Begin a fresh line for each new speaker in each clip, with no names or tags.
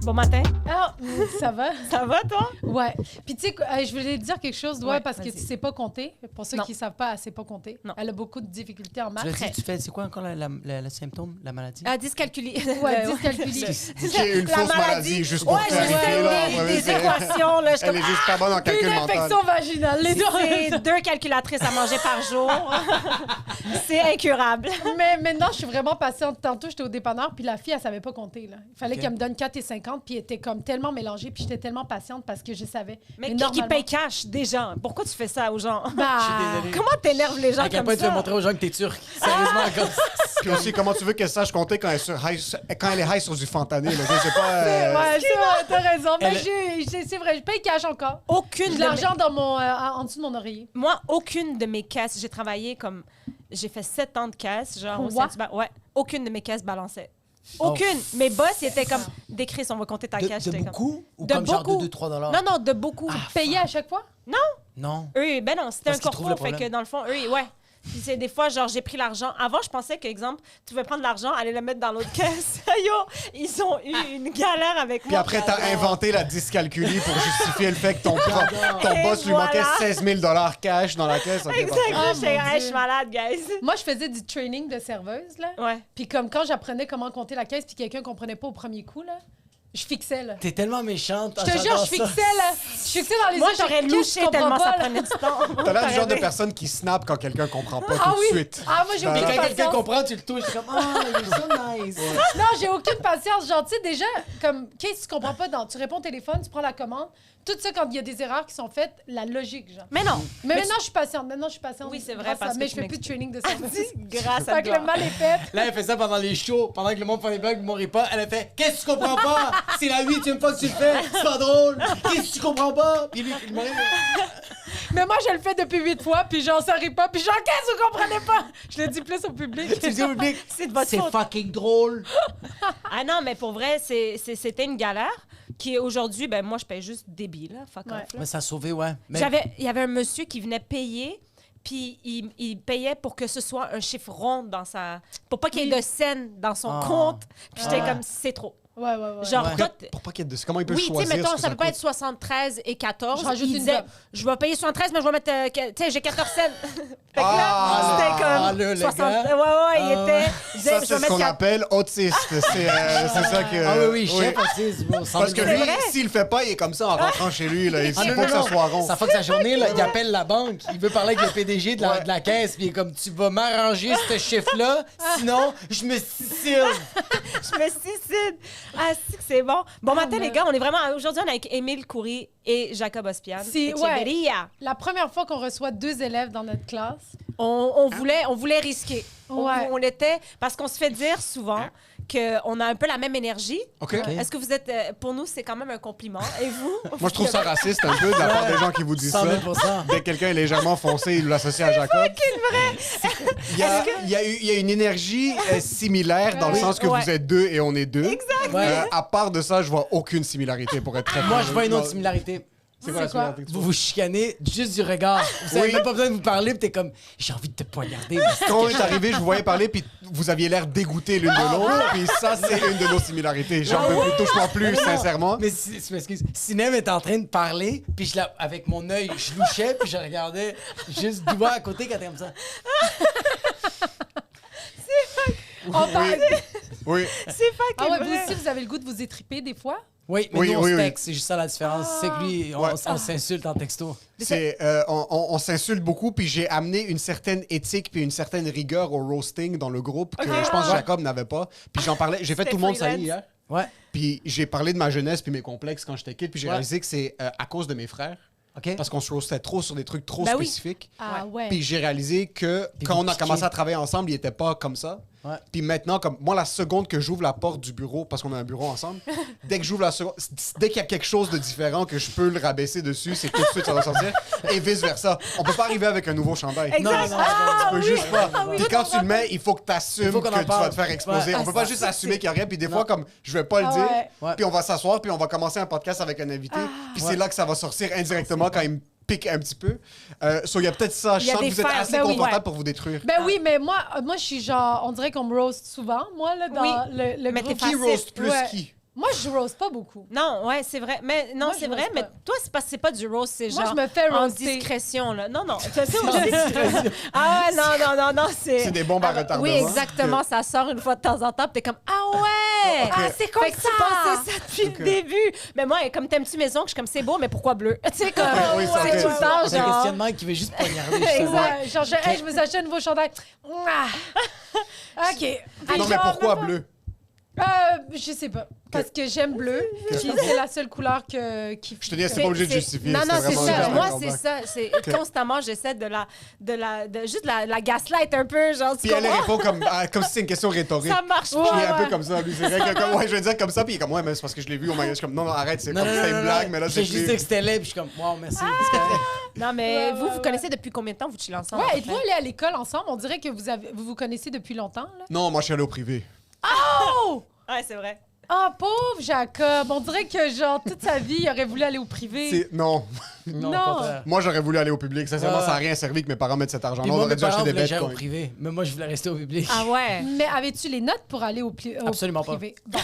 Bon matin.
Ah, ça va?
Ça va, toi?
Ouais. Puis tu sais, je voulais te dire quelque chose,
Ouais,
parce que
vas-y.
tu sais pas compter. Pour ceux
Non.
qui savent pas, elle sait pas compter.
Non.
Elle a beaucoup de difficultés en maths.
Tu l'as dit, tu fais, c'est quoi encore le symptôme, la maladie?
Ah, dyscalculie.
Ouais, dyscalculie.
Qui est une
La
fausse
maladie.
maladie, juste pour
Ouais, je
clarifier.
sais,
là.
des
Ouais, c'est-
équations, là. Je suis
Elle
comme,
est juste pas bonne en
Puis
calcul
une
mental.
infection vaginale, les deux.
c'est 2 calculatrices à manger par jour. C'est incurable.
Mais maintenant, je suis vraiment patiente. Tantôt, j'étais au dépanneur, puis la fille, elle savait pas compter. Là. Il fallait
Ok.
qu'elle me donne 4,50, puis elle était comme tellement mélangée, puis j'étais tellement patiente parce que je savais.
Mais qui paye cash, déjà? Pourquoi tu fais ça aux gens?
Bah,
Je suis désolé.
Comment t'énerves les gens
À quel
comme
point tu
ça?
veux montrer aux gens que t'es turc? Sérieusement, comme
Puis aussi, comment tu veux qu'elle sache compter quand elle, est sur quand elle est high sur du fentanyl? Là, je sais pas.
Ouais, c'est vrai, t'as raison. Mais
Elle-
c'est vrai, je paye cash encore.
Aucune
J'ai
de
de l'argent dans en dessous de mon oreiller.
Moi, aucune de mes caisses, j'ai travaillé comme... J'ai fait 7 ans de caisse, genre au
Quoi?
Saint-Hubert. Ouais, aucune de mes caisses balançait. Aucune. Mes boss, ils étaient comme... Décris, on va compter ta cash.
de
J'étais comme...
beaucoup? Ou
De
comme genre
beaucoup.
de 2-3 $?
Non, non, de beaucoup.
Payer à chaque fois?
Non.
Eux, ben non, c'était
Parce
un
qu'ils trouvent
corpo,
le
fait que
problème.
dans le fond, eux, ouais. Puis c'est des fois, genre, j'ai pris l'argent. Avant, je pensais que, exemple, tu veux prendre l'argent, aller le mettre dans l'autre caisse. Yo, ils ont eu une galère avec moi.
Puis après, t'as inventé la dyscalculie pour justifier le fait que ton
Et
boss lui manquait
voilà.
16 000 $ cash dans la caisse. Ok, parfait.
Exactement,
Oh,
j'étais
mon
hey, je suis
Dieu.
malade, guys.
Moi, je faisais du training de serveuse, là.
Ouais.
Puis comme quand j'apprenais comment compter la caisse, puis quelqu'un comprenait pas au premier coup, là, je fixais, là.
T'es tellement méchante.
Je te jure,
j'adore
je
ça.
fixais, là. Je fixais dans les
Moi,
yeux.
j'aurais
qu'est-ce que
louché
tu comprends
tellement
pas,
ça
là?
prenait du temps.
T'as l'air du genre de
T'aurais-
personne qui snap quand quelqu'un comprend pas
Ah
tout
oui.
de suite.
Ah, moi, j'ai
Dans-
Mais
aucune
quand quelqu'un
patience.
comprend, tu le touches, t'es comme « Ah, you're so nice!
Non, j'ai aucune patience. Genre, tu sais, déjà, comme, qu'est-ce que tu comprends pas? Tu réponds au téléphone, tu prends la commande. Tout ça, quand il y a des erreurs qui sont faites, la logique, genre.
Mais non.
Mais maintenant, je suis patiente.
Oui, c'est vrai,
grâce
parce
à-
que
Mais
tu
je fais plus de training de serveuse.
Grâce à
Fait que
toi.
le mal est fait.
Là, elle fait ça pendant les shows, pendant que le monde fait des blagues, vous m'aurez pas. Elle a fait « Qu'est-ce que tu comprends pas? C'est la 8e fois que tu le fais! C'est pas drôle! Qu'est-ce que tu comprends pas? » Puis lui, il m'aurait...
Mais moi, je le fais depuis 8 fois, puis j'en saurais pas, puis j'en qu'est-ce que vous comprenez pas? Je le dis plus au public.
Tu dis au public «
C'est de votre
C'est
faute.
fucking drôle!
Ah non, mais pour vrai, c'était une galère qui, aujourd'hui, ben moi, je paye juste débile, là, fuck
Ouais.
off. » là.
Mais ça a sauvé, ouais. Mais
Il y avait un monsieur qui venait payer, puis il payait pour que ce soit un chiffre rond dans sa... Pour pas qu'il y ait de scène dans son
Ah.
compte. Puis j'étais
Ouais.
comme, c'est trop.
Ouais, ouais, ouais.
Genre,
Ouais.
toi,
Pour pas qu'il y ait de... Comment il peut
oui, tu sais,
choisir
mettons,
ce que
ça peut pas
coûte?
être 73 et 14.
Je rajoute
Il
une
disait,
gomme.
je vais payer 73, mais je vais mettre... tu sais, j'ai 14 cents. Fait que
Ah,
là, c'était
ah,
comme...
là, le
60...
gars.
Ouais, il
Ah,
était... il disait,
Ça,
je
c'est
vais
ce qu'on
mettre...
appelle autiste. C'est ça que...
Ah oui, chef aussi, bon, sans
Parce que
le-
lui,
vrai.
s'il le fait pas, il est comme ça en rentrant chez lui. Là. Il
Ah,
faut
non,
que
non,
ça
non.
soit rond.
Ça fait que sa journée, là, il appelle la banque. Il veut parler avec le PDG de la,
Ouais.
de la caisse. Puis il est comme, tu vas m'arranger ce chiffre-là, sinon je me suicide.
Je me suicide. Ah, c'est bon. Bon matin, les gars. On est vraiment... Aujourd'hui, on est avec Émile Coury et Jacob Ospian.
C'est-
Echeverria.
La première fois qu'on reçoit 2 élèves dans notre classe,
On voulait risquer.
Ouais.
On l'était... Parce qu'on se fait dire souvent qu'on a un peu la même énergie.
OK.
Est-ce que vous êtes... pour nous, c'est quand même un compliment. Et vous?
Moi, je trouve ça raciste un peu de la part des gens qui vous disent
100
ça.
000
Dès que quelqu'un est légèrement foncé, il l'associe à Jacob. Il y a une énergie similaire dans le
Oui,
sens que
ouais.
vous êtes deux et on est deux.
Exact.
Ouais.
À part de ça, je vois aucune similarité pour être très
Moi,
franc.
je vois une autre similarité.
C'est quoi la
C'est quoi?
similarité que tu
Vous
vois?
vous chicanez juste du regard. Vous avez
Oui.
même pas besoin de vous parler, puis t'es comme, j'ai envie de te poignarder.
Quand on est arrivé, je vous voyais parler, puis vous aviez l'air dégoûtés l'une de l'autre. Puis ça, c'est une de nos similarités. J'en peux plus, touche-moi plus,
Non, non.
sincèrement.
Mais je m'excuse. Sinem est en train de parler, puis avec mon œil, je louchais, puis je regardais juste doigt à côté quand t'es comme ça.
on parle...
Oui.
C'est pas
Ah ouais, vous
vrai.
aussi, vous avez le goût de vous étriper des fois?
Oui, mais
Oui,
nous, on
oui,
se
oui.
texte. C'est juste ça la différence. C'est que lui,
Ouais.
on s'insulte en texto.
On s'insulte beaucoup, puis j'ai amené une certaine éthique puis une certaine rigueur au roasting dans le groupe que je pense que Jacob n'avait pas. Puis j'en parlais, j'ai fait
C'était
tout le monde
freelance.
salir hier.
Ouais.
Puis j'ai parlé de ma jeunesse puis mes complexes quand j'étais kid, puis j'ai
Ouais.
réalisé que c'est à cause de mes frères.
OK?
Parce qu'on se roastait trop sur des trucs trop
Ben oui.
spécifiques.
Ah ouais.
Puis j'ai réalisé que
Puis
quand
vous
on a
piquez.
commencé à travailler ensemble, il était pas comme ça.
Ouais.
Puis maintenant, comme moi, la seconde que j'ouvre la porte du bureau, parce qu'on a un bureau ensemble, dès que j'ouvre la seconde, dès qu'il y a quelque chose de différent que je peux le rabaisser dessus, c'est tout de suite ça va sortir. Et vice versa. On peut pas arriver avec un nouveau chandail.
Exact.
Non, non, non,
Tu peux juste pas. Puis quand tu le mets, il faut que tu
Il
assumes
faut
que
qu'on en
tu vas
parle.
te faire exploser.
Ouais.
On peut pas juste assumer qu'il y a rien. Puis des fois, comme je vais pas le
Ah
dire,
ouais.
Ouais.
puis on va s'asseoir, puis on va commencer un podcast avec un invité. Puis c'est là que ça va sortir indirectement quand il me pique un petit peu. So, il y a peut-être ça. Je
Il y a
sens que
des
vous êtes
failles.
assez
Ben oui.
confortable
Ouais.
pour vous détruire.
Ben oui, mais moi, je suis genre... On dirait qu'on me roast souvent, moi, là, dans
Oui.
le
Mais
groupe.
t'es
Qui
facile.
roast plus
Ouais.
qui?
Moi, je roast pas beaucoup.
Non, ouais, c'est vrai. Mais non,
Moi,
c'est
je
vrai,
roast
mais
pas.
toi, c'est parce que c'est pas du roast, c'est
Moi,
genre
je me fais
en
roaster.
discrétion, là. Non, non. Tu sais aussi- Ah ouais, non, c'est...
C'est des bombes à retardement.
Oui, exactement. Ça sort une fois de temps en temps, puis t'es comme, ah ouais!
Ok.
Ah, c'est comme
Fait que tu
ça!
pensais ça depuis le début. Mais moi, comme t'aimes-tu maison, que je suis comme, c'est beau, mais pourquoi bleu? Tu sais, comme,
oui, ça,
c'est
ok.
tout le temps,
C'est un
genre...
questionnement qui veut juste poignarder. justement.
Ouais, genre, hey, je me suis acheté un nouveau chandail. OK.
Non, mais pourquoi bleu?
Je sais pas. Parce que j'aime bleu. Puis c'est la seule couleur qui...
Je te dis, c'est pas obligé de justifier.
Non, non, c'est
vraiment
ça.
juste un
Moi,
callback.
c'est ça. C'est constamment, j'essaie de juste la gaslight un peu, genre, tu
Puis elle
comprends?
répond comme si c'est une question rhétorique.
Ça marche
Je suis
pas.
un peu comme ça, lui. C'est vrai que, ouais, je vais dire comme ça, puis il est comme, ouais, mais c'est parce que je l'ai vu, oh my god. Je suis comme, non, non, arrête, c'est
Non,
comme
non,
c'était
non,
une
non,
blague,
non.
mais là,
J'ai
c'est
juste dit que c'était laid, puis je suis comme, wow, merci. C'est correct.
Non, mais
Ouais,
vous
ouais,
connaissez depuis combien de temps vous chillez ensemble? à
Ouais,
peu
êtes-vous
près?
allés à l'école ensemble? On dirait que vous vous connaissez depuis longtemps, là.
Non, moi, je suis allé au privé.
Oh!
Ouais, c'est vrai.
Ah, pauvre Jacob! On dirait que, genre, toute sa vie, il aurait voulu aller au privé.
Non.
Non,
Non.
au contraire.
Moi, j'aurais voulu aller au public. Sincèrement,
Ouais.
ça n'a rien servi que mes parents mettent cet argent-là.
Puis
On
moi,
aurait
mes
dû acheter
parents
des
voulaient que
bêtes.
j'aille au privé. Mais moi, je voulais rester au public.
Ah ouais?
Mais avais-tu les notes pour aller au
Absolument pas.
privé? Bon.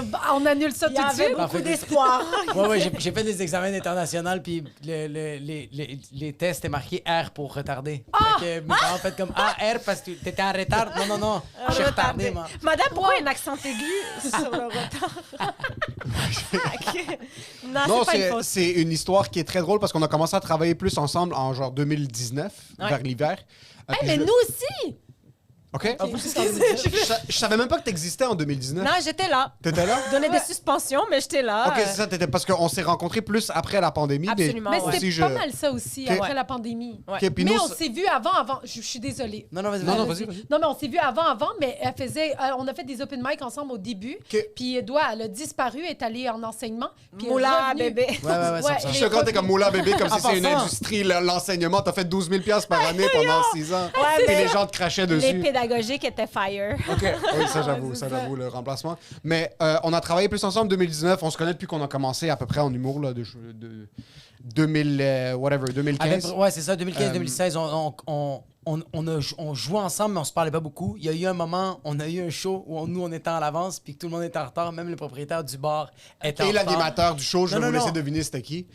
Bon, on annule ça
Il y
tout de
avait
suite.
En
beaucoup
fait,
d'espoir.
Ouais, ouais, j'ai fait des examens internationaux, puis les tests étaient marqués R pour retardé. Fait que mes parents ont fait comme, ah, R parce que t'étais en retard. Non, non, non, je suis retardé, moi.
Madame, pourquoi un accent aigu sur le retard? Ok. Non,
Non,
c'est pas une faute.
c'est une histoire qui est très drôle parce qu'on a commencé à travailler plus ensemble en genre 2019,
Ouais.
vers l'hiver. Puis
Mais
je-
nous aussi!
OK?
Ah, vous, c'est ce que vous dites.
Je savais même pas que t'existais en 2019.
Non, j'étais là.
T'étais là?
Je donnais des suspensions, mais j'étais là.
OK, c'est ça, t'étais parce qu'on s'est rencontrés plus après la pandémie.
Absolument.
Mais
ouais.
c'était
aussi,
pas mal ça aussi,
Ok.
après la pandémie.
Ouais.
OK, puis
Mais
nous,
on s'est vu avant. Je suis désolée.
Non, non, vas-y,
Non, non,
vas-y.
vas-y.
Non, mais on s'est vu avant, mais elle faisait... on a fait des open mic ensemble au début.
OK.
Puis elle a disparu, elle est allée en enseignement. Puis elle est
Moula,
revenue.
bébé.
Ouais, ouais, ouais, 100%.
Je te compte, t'es comme Moula bébé, comme si
En
c'est une
passant.
industrie, l'enseignement. T'as fait 12 000 $ par année pendant 6 ans.
Ouais,
Et
mais
les gens te crachaient
les
dessus.
pédagogiques étaient fire.
OK. Oui, ça,
Ouais, c'est ça.
j'avoue, le remplacement. Mais on a travaillé plus ensemble en 2019. On se connaît depuis qu'on a commencé à peu près en humour, là, de 2000, whatever, 2015.
Ouais, c'est ça, 2015-2016, on jouait ensemble, mais on se parlait pas beaucoup. Il y a eu un moment, on a eu un show où nous, on était en avance, puis que tout le monde était en retard, même le propriétaire du bar était en
Et
retard.
l'animateur du show, je
Non,
vais vous
non,
laisser
non.
deviner c'était qui.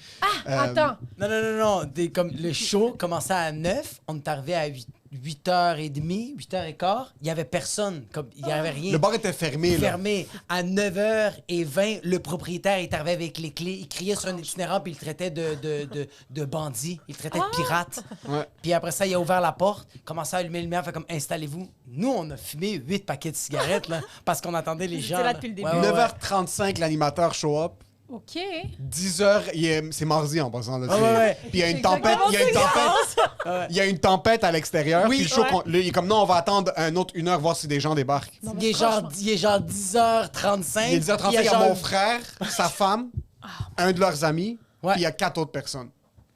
Attends.
Non, non, non, non. Comme le show commençait à 9, on est arrivé à 8h30, 8h15. Il y avait personne. Comme, il y avait rien.
Le bar était fermé, là.
Fermé. À 9h20, le propriétaire est arrivé avec les clés. Il criait sur un itinérant, puis il le traitait de bandit. Il le traitait de pirate.
Ouais.
Puis après ça, il a ouvert la porte, commençé à allumer le lumière, fait comme installez-vous. Nous, on a fumé 8 paquets de cigarettes, là, parce qu'on attendait les
Vous
gens.
étiez là
là.
depuis le début.
Ouais, ouais, ouais.
9h35, l'animateur show up.
OK.
10h, c'est mardi en passant. Là,
Ah, ouais, ouais.
Puis il y a une
C'est
tempête.
exactement
Il y a une tempête à l'extérieur.
Oui,
puis le show,
ouais.
il est comme non, on va attendre une heure voir si des gens débarquent.
Non,
Il
mais
est genre
franchement.
10h35.
Il est 10h35, il y a
genre-
mon frère, sa femme, un de leurs amis,
Ouais.
puis il y a 4 autres personnes.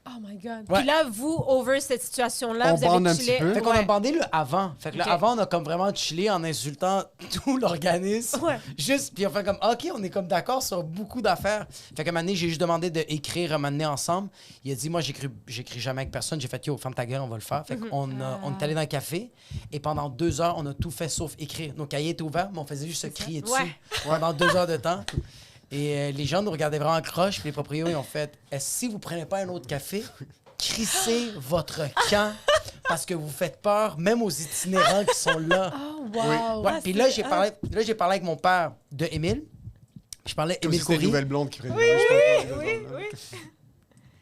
Oh my God.
Ouais.
Puis là, vous, over cette situation-là,
On
vous
bande un
avez
petit
chillé.
peu.
Fait qu'on a
Ouais.
bandé le avant. Fait que le
Ok.
avant, on a comme vraiment chillé en insultant tout l'organisme.
Ouais.
Juste, puis on fait comme, OK, on est comme d'accord sur beaucoup d'affaires. Fait qu'à un moment donné, j'ai juste demandé d'écrire un moment donné ensemble. Il a dit, moi, j'écris jamais avec personne. J'ai fait, yo, ferme ta gueule, on va le faire. Fait qu'on on est allé dans un café et pendant 2 heures, on a tout fait sauf écrire. Nos cahiers étaient ouverts, mais on faisait juste se crier dessus
Ouais.
pendant 2 heures de temps. Et les gens nous regardaient vraiment croche, puis les propriétaires, ils ont fait, si vous prenez pas un autre café, crissez votre camp parce que vous faites peur, même aux itinérants qui sont là.
Oh, wow.
Ouais, puis là, j'ai parlé avec mon père de Émile. Je parlais
Comme
Émile
si c'était une
Coury.
nouvelle blonde qui ferait
Oui.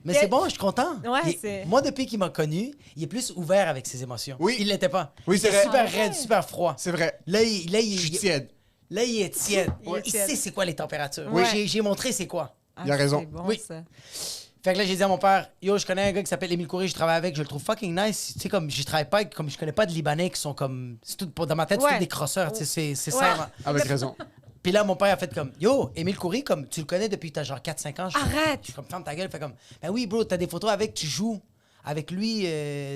Mais c'est bon, je suis content.
Ouais, c'est-
Moi, depuis qu'il m'a connu, il est plus ouvert avec ses émotions.
Oui.
Il l'était pas.
Oui, c'est
Il est
vrai.
super
Ah ouais.
raide, super froid.
C'est vrai.
Là,
Je suis tiède.
Là, il est tiède.
Il est
Il
tiède.
sait c'est quoi les températures.
Oui.
J'ai montré c'est quoi.
Ah,
Il a raison.
c'est bon,
Oui.
ça.
Fait que là, j'ai dit à mon père, yo, je connais un gars qui s'appelle Émile Coury, je travaille avec, je le trouve fucking nice. Tu sais, comme, je travaille pas avec, comme, je connais pas de Libanais qui sont comme, c'est tout, dans ma tête, c'est
Ouais.
tous des crosseurs, tu sais, c'est
Ouais.
ça.
Avec raison.
Puis là, mon père a fait comme, yo, Émile Coury, comme, tu le connais depuis t'as genre 4-5 ans.
Arrête.
Je suis comme, ferme ta gueule. Fait comme, ben oui, bro, t'as des photos avec, tu joues avec lui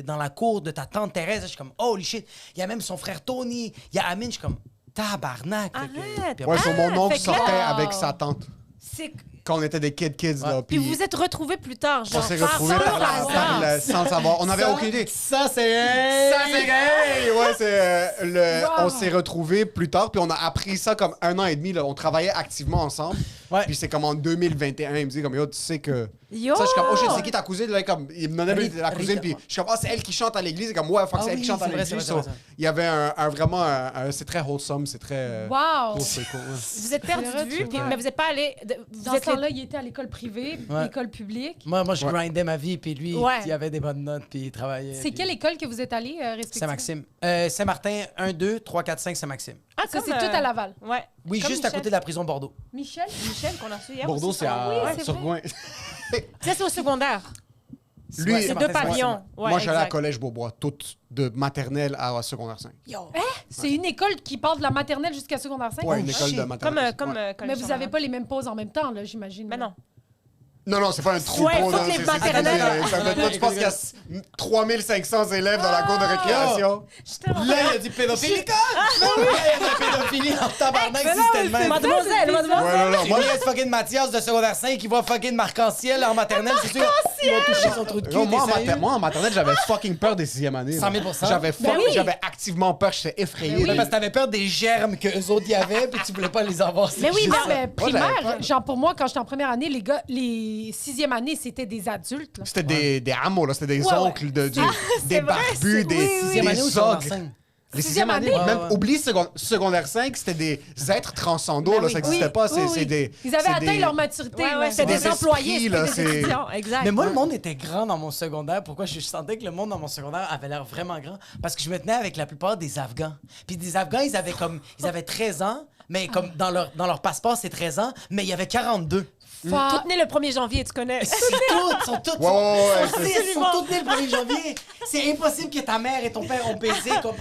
dans la cour de ta tante Thérèse. Je suis comme, holy shit. Il y a même son frère Tony, il y a Amine. Je suis comme, tabarnak. Fait que-
Arrête.
puis
Ouais,
après-
sur mon oncle
fait que là-
sortait avec sa tante.
C'est
Quand on était des kids, là.
Puis vous vous êtes retrouvés plus tard,
On
genre.
s'est
par
retrouvés
hasard.
sans le savoir. On n'avait
Ça,
aucune idée.
Ça, c'est...
Ça, c'est gay! Ouais,
Wow.
on s'est retrouvés plus tard, puis on a appris ça comme 1 an et demi. Là. On travaillait activement ensemble.
Ouais.
Puis c'est comme en 2021, il me dit comme, yo, tu sais que...
Yo!
Ça, je suis comme, oh shit, c'est qui ta cousine? Là, comme, il me donnait
Rita.
la cousine, puis je suis comme, ah, c'est elle qui chante à l'église. Et comme, ouais, fuck,
Ah
c'est elle
oui,
qui chante à
c'est vrai,
l'église.
c'est vrai, c'est
So,
vrai.
il y avait vraiment c'est très wholesome, c'est très...
Wow!
c'est cool, ouais.
Vous êtes perdu
C'est
de vue,
vrai,
puis-
ouais.
mais vous n'êtes pas allé. Vous
Dans ce
êtes
temps-là, il était à l'école privée,
Ouais.
l'école publique.
Moi, je
Ouais.
grindais ma vie, puis lui,
Ouais.
il avait des bonnes notes, puis il travaillait.
C'est
puis-
quelle école que vous êtes allé, respectivement?
Saint-Maxime. Saint-Martin, 1, 2, 3, 4, 5, Saint-Maxime.
Ah,
Ça,
comme,
c'est tout à Laval.
Ouais.
Oui,
Comme
juste à
Michel.
côté de la prison Bordeaux.
Michel?
Michel, qu'on a reçu hier.
Bordeaux,
aussi.
c'est
Ah,
à
ouais,
sur Gouin.
Ça, c'est au secondaire.
Lui,
Ouais,
C'est
Saint-Martin,
deux pavillons. Ouais,
Moi, j'allais à
exact.
Collège Beaubois, toutes de maternelle à secondaire 5.
C'est une école qui part de la maternelle jusqu'à secondaire 5?
Ouais, une école
shit.
de
Comme,
maternelle.
comme,
Ouais.
comme
Mais vous n'avez pas les mêmes pauses en même temps, là, j'imagine.
Mais non.
Non, non, c'est pas un troupeau.
Ouais,
là,
toutes les
c'est-
maternelles.
Toi, tu penses qu'il y a 3500 élèves dans la cour de récréation?
Je suis tellement-
Là, il y a du pédophilie. Là, il y a de la pédophilie en tabarnak,
Mais non,
si c'était le même.
Mademoiselle, mademoiselle.
Ouais, non, non,
Moi,
moi,
il y a fucking Mathias de secondaire 5 qui voit fucking Marc-en-Ciel en maternelle. C'est sûr, il va toucher son trou de cul.
non,
t'es sérieux?
moi, en maternelle, j'avais fucking peur des 6e années.
100 000
J'avais
Ben oui.
j'avais activement peur, j'étais effrayé.
Ouais, parce que t'avais peur des germes que eux autres y avaient, puis tu voulais pas les avoir.
Mais oui,
c'est
non,
juste ça.
mais
j'avais
primaire,
peur.
genre pour moi, quand j'étais en première année, les gars, les 6e années, c'était des adultes. Là.
C'était des hameaux, là, c'était des
Ouais, ouais.
oncles, des
vrai,
barbus,
c'est-
des,
oui, oui.
Sixième année ou
des
secondaire
ogres.
5?
Les
Sixième
6e années,
année?
même
Ouais, ouais.
oublie secondaire 5, c'était des êtres transcendants,
Ben
là,
oui.
ça n'existait
Oui,
pas.
oui,
C'est
oui.
des.
Ils avaient
c'est
atteint
des-
leur maturité.
Ouais,
là.
ouais, c'est
des
des employés,
esprits, là,
c'était des
c'est-
étudiants. Exact.
Mais moi, le monde était grand dans mon secondaire. Pourquoi je sentais que le monde dans mon secondaire avait l'air vraiment grand? Parce que je me tenais avec la plupart des Afghans. Puis des Afghans, ils avaient 13 ans, mais comme dans leur passeport, c'est 13 ans, mais il y avait 42.
Fuck.
Toutes nées le 1er janvier, tu connais.
Sont toutes.
Ouais, ouais, ouais,
Ils sont toutes nées le 1er janvier. C'est impossible que ta mère et ton père ont baisé comme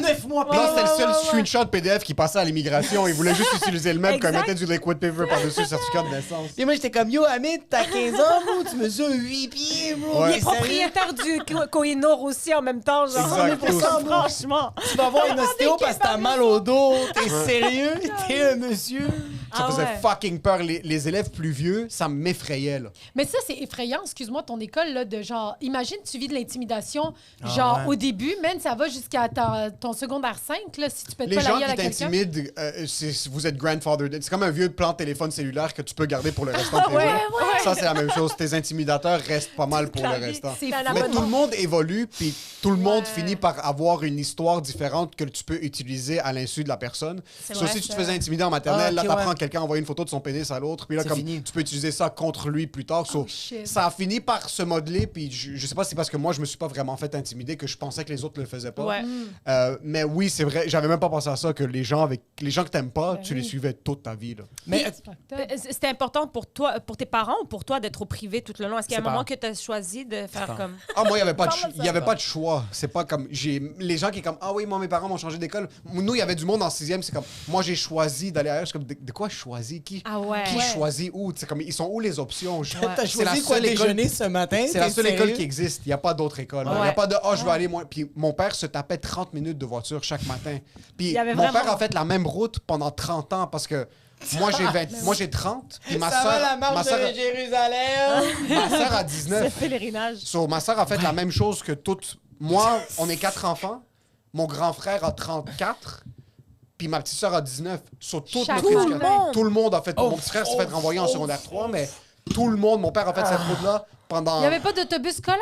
9 mois plus
Non,
tard.
c'était le seul screenshot PDF qui passait à l'immigration. Ils voulaient juste utiliser le même comme
Exact.
mettait du liquid paper par-dessus le certificat de naissance.
Et moi, j'étais comme, yo, Amit, t'as 15 ans, bro, tu mesures 8 pieds, bro.
Ouais.
Il est propriétaire du Kohinoor aussi en même temps, genre.
Exact.
100%, franchement.
Tu vas voir une ostéo parce que t'as mal au dos. T'es sérieux? T'es un monsieur?
Ça
Ah
faisait
ouais.
fucking peur. Les élèves plus vieux, ça m'effrayait, là.
Mais ça, c'est effrayant, excuse-moi, ton école, là, de genre, imagine, tu vis de l'intimidation,
Ah
genre,
ouais.
au début, man, ça va jusqu'à ton secondaire 5, là, si tu pètes
Les
pas la
gens
gueule à
qui
quelqu'un.
t'intimident, vous êtes grandfather. C'est comme un vieux plan de téléphone cellulaire que tu peux garder pour le restant de tes
Ouais,
jours.
ouais.
Ça, c'est la même chose. Tes intimidateurs restent pas mal pour le
La vie.
restant.
C'est
T'as la
Mais
bonne-
tout le monde évolue, puis tout le monde
Ouais.
finit par avoir une histoire différente que tu peux utiliser à l'insu de la personne.
C'est
So,
vrai,
si tu te
ça.
faisais intimider en maternelle,
Ah, ok,
là, t'apprends
ouais.
quelqu'un à envoyer une photo de son pénis à l'autre, puis là,
C'est
comme
fini.
tu peux utiliser ça contre lui plus tard. So,
Oh, shit.
ça a fini par se modeler, puis je sais pas si c'est parce que moi, je me suis pas vraiment fait intimider que je pensais que les autres le faisaient pas.
Ouais.
Mais oui, c'est vrai, j'avais même pas pensé à ça, que les gens que t'aimes pas,
Ben
tu les
oui.
suivais toute ta vie, là.
Mais
C'est fucked up.
C'était important pour toi, pour tes parents ou pour toi d'être au privé tout le long? Est-ce qu'il y a un
C'est
moment
pas-
que tu as choisi de faire
pas-
comme.
Ah, moi, il n'y avait, pas de,
Parle-moi de
il y avait
ça.
pas de choix. C'est pas comme. Les gens qui sont comme, ah oui, moi, mes parents m'ont changé d'école. Nous, il y avait du monde en 6e. C'est comme, moi, j'ai choisi d'aller ailleurs. Je suis comme, de quoi je choisis? Qui,
Ah ouais.
qui
Ouais.
choisit où? C'est comme, ils sont où les options?
t'as
C'est la
choisi quoi
seule école-
déjeuner ce matin?
C'est la
T'es
seule
sérieux?
école qui existe. Il n'y a pas d'autre école. Il n'y a
Ouais.
pas de, oh, je vais aller moins. Puis mon père se tapait 30 minutes de voiture chaque matin. Puis
Il y avait
mon
vraiment-
père a fait la même route pendant 30 ans parce que moi, j'ai 30. Puis ma
Ça va la
soeur,
marche de Jérusalem?
ma sœur a 19.
Ce pèlerinage.
So, ma soeur a fait la même chose que toutes. Moi, on est 4 enfants. Mon grand frère a 34. Puis ma petite sœur a 19. Sur toute
Chaque
notre
monde.
éducation. Tout le monde a fait.
Oh,
mon petit frère s'est fait
oh,
renvoyer en
oh,
secondaire 3, mais tout le monde, mon père a fait cette route-là pendant.
Il n'y avait pas d'autobus scolaire?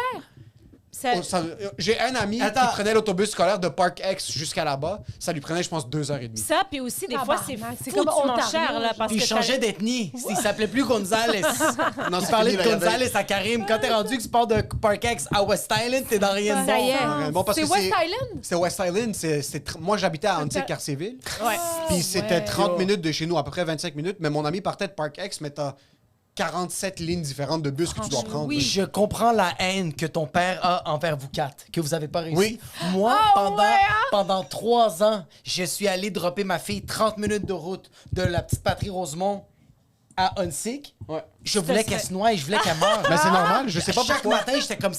Ça-
Oh, j'ai un ami
Attends.
qui prenait l'autobus scolaire de Park X jusqu'à là-bas. Ça lui prenait, je pense, 2h30.
Ça, puis aussi, des fois, c'est
Tabarnak, c'est
foutument
comme Ontario,
cher, là, parce
Puis il
que
changeait d'ethnie. Il s'appelait plus Gonzales.
Non,
Il
c'est
parlait
fini,
de
là, il y avait-
Gonzales à Karim. Quand t'es rendu que tu pars de Park X à West Island, t'es dans rien de
Ça
bon.
y est.
Bon, parce
C'est
que
West Island?
C'est West Island. Moi, j'habitais à Antique-Cartierville.
Ouais.
Puis c'était
ouais.
30 minutes de chez nous, à peu près 25 minutes. Mais mon ami partait de Park X, mais t'as 47 lignes différentes de bus que tu dois prendre.
oui.
Je comprends la haine que ton père a envers vous quatre, que vous avez pas réussi.
Oui.
Moi, pendant 3 ans, je suis allé dropper ma fille 30 minutes de route de la petite patrie Rosemont à Hunsick,
Ouais.
je voulais qu'elle se noie et je voulais qu'elle meure.
Mais c'est normal, je sais pas
Chaque
pourquoi.
matin, j'étais comme, je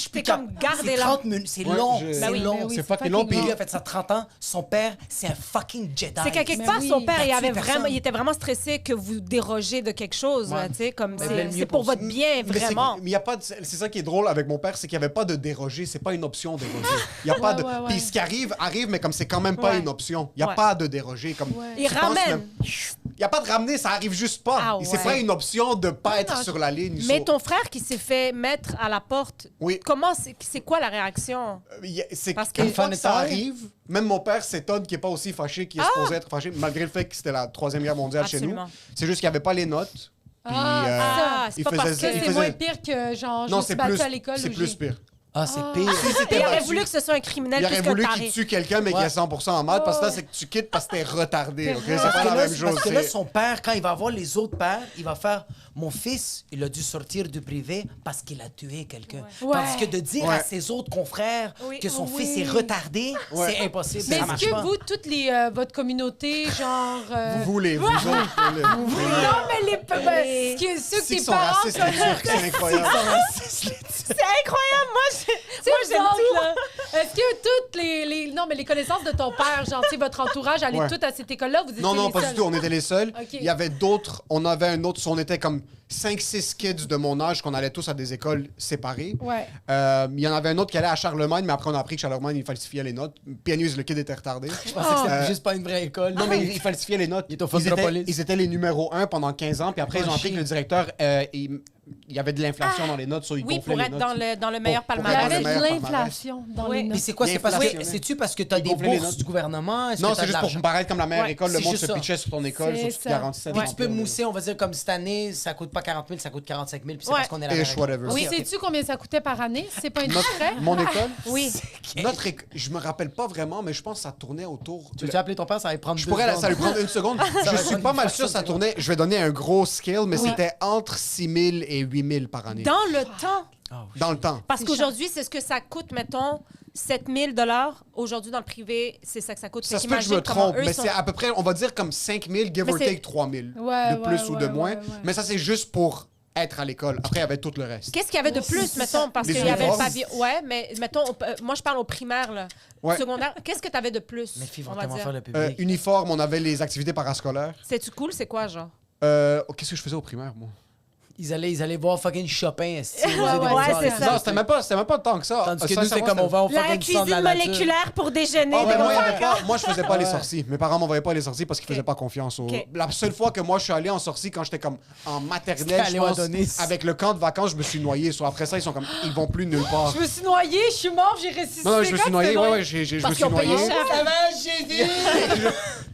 suis plus
T'es comme,
capable.
gardez-la.
C'est 30 minutes, c'est
Ouais,
long,
je-
c'est
Ben oui,
long.
ben oui,
C'est
c'est
fucking
fucking
long,
Puis
puis
lui a fait ça 30 ans. Son père, c'est un fucking Jedi.
C'est qu'à quelque
Mais
part,
oui.
son père,
Il a tué personne.
il était vraiment stressé que vous dérogez de quelque chose, là, tu sais, comme
Mais le
c'est
mieux
pour
pour
votre bien,
Mais c'est-
vraiment.
mais y a pas de- c'est ça qui est drôle avec mon père, c'est qu'il n'y avait pas de déroger. C'est pas une option déroger. Il y a pas de.
Ouais, ouais,
Puis
ouais.
ce qui arrive, mais comme c'est quand même pas
Ouais.
une option. Il n'y a
Ouais.
pas de déroger. Comme,
Ouais.
Il
tu penses
ramène.
même- Il n'y a pas de ramener, ça arrive juste pas.
Ah
C'est
ouais.
pas une option de pas être
non,
sur la ligne.
Mais
so-
ton frère qui s'est fait mettre à la porte,
Oui.
comment c'est quoi la réaction?
C'est
Parce
qu'une
que-
fois que ça
Fun
arrive, même mon père s'étonne qu'il n'est pas aussi fâché qu'il est supposé être fâché, malgré le fait que c'était la Troisième Guerre mondiale chez nous.
Absolument.
C'est juste qu'il n'y avait pas les notes. Puis,
Ah, c'est
il
pas parce
faisait-
que
il
C'est
faisait-
moins pire que genre, je
Non,
me suis
c'est
battue
plus,
à l'école.
c'est
où
plus
j'ai-
pire.
Ah, c'est
Ah.
pire.
Il aurait
battu.
voulu que ce soit un criminel
Il
plus
aurait
que
voulu
taré.
qu'il tue quelqu'un, mais qu'il
Ouais.
ait 100% en maths, parce que là, c'est que tu quittes parce que t'es retardé. OK? C'est
Parce
pas
que
la
là,
même chose.
parce que là,
c'est-
son père, quand il va voir les autres pères, il va faire mon fils, il a dû sortir du privé parce qu'il a tué quelqu'un.
Ouais.
Tandis que de dire
Ouais.
à ses autres confrères
Oui.
que son
Oui.
fils est retardé,
Ouais.
c'est impossible.
Mais
ça
est-ce
marche
que
pas.
vous, toute votre communauté, genre.
Vous voulez, vous autres.
Non, mais les. Ben, ceux
Si
que tes
qu'ils sont
parents.
racistes, les Turcs, c'est incroyable.
C'est incroyable, moi
Moi,
j'aime tout.
Est-ce que toutes les. Non, mais les connaissances de ton père, genre, tu sais, votre entourage, allaient
Ouais.
toutes à cette école-là? Vous étiez
Non, non,
les
pas
seuls?
du tout. On était les seuls.
Ok.
Il y avait d'autres. On avait un autre. On était comme 5-6 kids de mon âge qu'on allait tous à des écoles séparées.
Ouais.
Il y en avait un autre qui allait à Charlemagne, mais après, on a appris que Charlemagne, il falsifiait les notes. Puis le kid était retardé.
Je pensais que c'était
Euh,
juste pas une vraie école.
Non, mais il falsifiait les notes.
Il est au
Ils étaient,
Phostropolis.
ils étaient les numéros 1 pendant 15 ans, puis après, ils ont appris que le directeur, il y avait de l'inflation dans les notes, so il
Oui,
gonflait
pour
les
être
notes.
dans le meilleur
pour
Il y
avoir
palmarès.
avait
le
de
meilleur
l'inflation dans
Oui.
les
Mais
notes.
c'est quoi?
Il
C'est parce que
inflationnait.
c'est-tu parce que t'as
Il
des
gonflait les
bourses
notes.
du gouvernement? Est-ce
Non,
que
c'est
t'as de
juste pour
l'argent?
paraître comme la meilleure
Ouais,
école. Le
c'est
monde
juste
se
ça.
pitchait sur ton école,
C'est
sur
ça.
47.
Puis tu peux
31 000.
mousser, on va dire comme cette année, ça coûte pas 40 000, ça coûte 45 000, puis c'est
Ouais.
parce qu'on est la
Ish, whatever.
Oui,
Ok, ok.
sais-tu combien ça coûtait par année? C'est pas indiscret?
Mon école?
Oui.
Je me rappelle pas vraiment, mais je pense que ça tournait autour.
Tu veux appeler ton père, ça va lui prendre
Je
2
pourrais,
secondes.
ça lui prendre une seconde.
va
Je suis
prendre
pas
une
mal
fraction
sûr, ça
de
tournait. Je vais donner un gros scale, mais
Oui.
c'était entre 6 000 et 8 000 par année.
Dans le temps.
Dans le temps.
Parce
C'est
qu'aujourd'hui, c'est ce que ça coûte, mettons, 7 000 $. Aujourd'hui, dans le privé, c'est ça que ça coûte.
Ça
Fait
se peut que je me
qu'imagine comment
trompe,
eux
mais
sont-
c'est à peu près, on va dire comme 5 000, give
Mais
or
c'est-
take 3 000.
Ouais,
De plus
ouais,
ou de
ouais,
moins.
ouais, ouais.
Mais ça, c'est juste pour être à l'école. Après, il y avait tout le reste.
Qu'est-ce qu'il y avait de plus,
c'est
mettons,
ça.
parce
Les
qu'il y avait le
uniformes.
pavillon. Ouais, mais mettons, moi, je parle au primaire, là.
Ouais.
Secondaire. Qu'est-ce que tu avais de plus?
Mes filles vont
on va
tellement
dire?
faire le public.
Uniforme, on avait les activités parascolaires.
C'est-tu cool? C'est quoi, genre?
Qu'est-ce que je faisais au primaire, moi?
Ils allaient voir fucking Chopin. esti, aux
Ouais,
États-Unis.
ouais, c'est ça.
Non, c'était même pas tant que ça.
Tandis que
Ça,
nous,
ça,
c'est
moi,
comme on va au
La
fucking centre de
cuisine
la nature.
moléculaire pour déjeuner.
Ah,
des
ben, moi,
gros
il y avait pas- moi, je faisais pas les
Ouais.
sorties. Mes parents m'envoyaient pas les sorties parce qu'ils faisaient
Ok.
pas confiance.
Ok.
La seule fois que moi, je suis allé en sortie, quand j'étais comme en maternelle,
C'était à
je pense,
Léodonis.
avec le camp de vacances, je me suis noyé. Soit après ça, ils sont comme, ils vont plus nulle part.
Je me suis noyée, je suis mort, j'ai ressuscité.
Non, non, je me suis
Quand
noyé.
c'était
Ouais,
loin.
ouais, je me
Parce
suis
qu'ils ont payé
noyé.
cher.
Ça va, Jésus!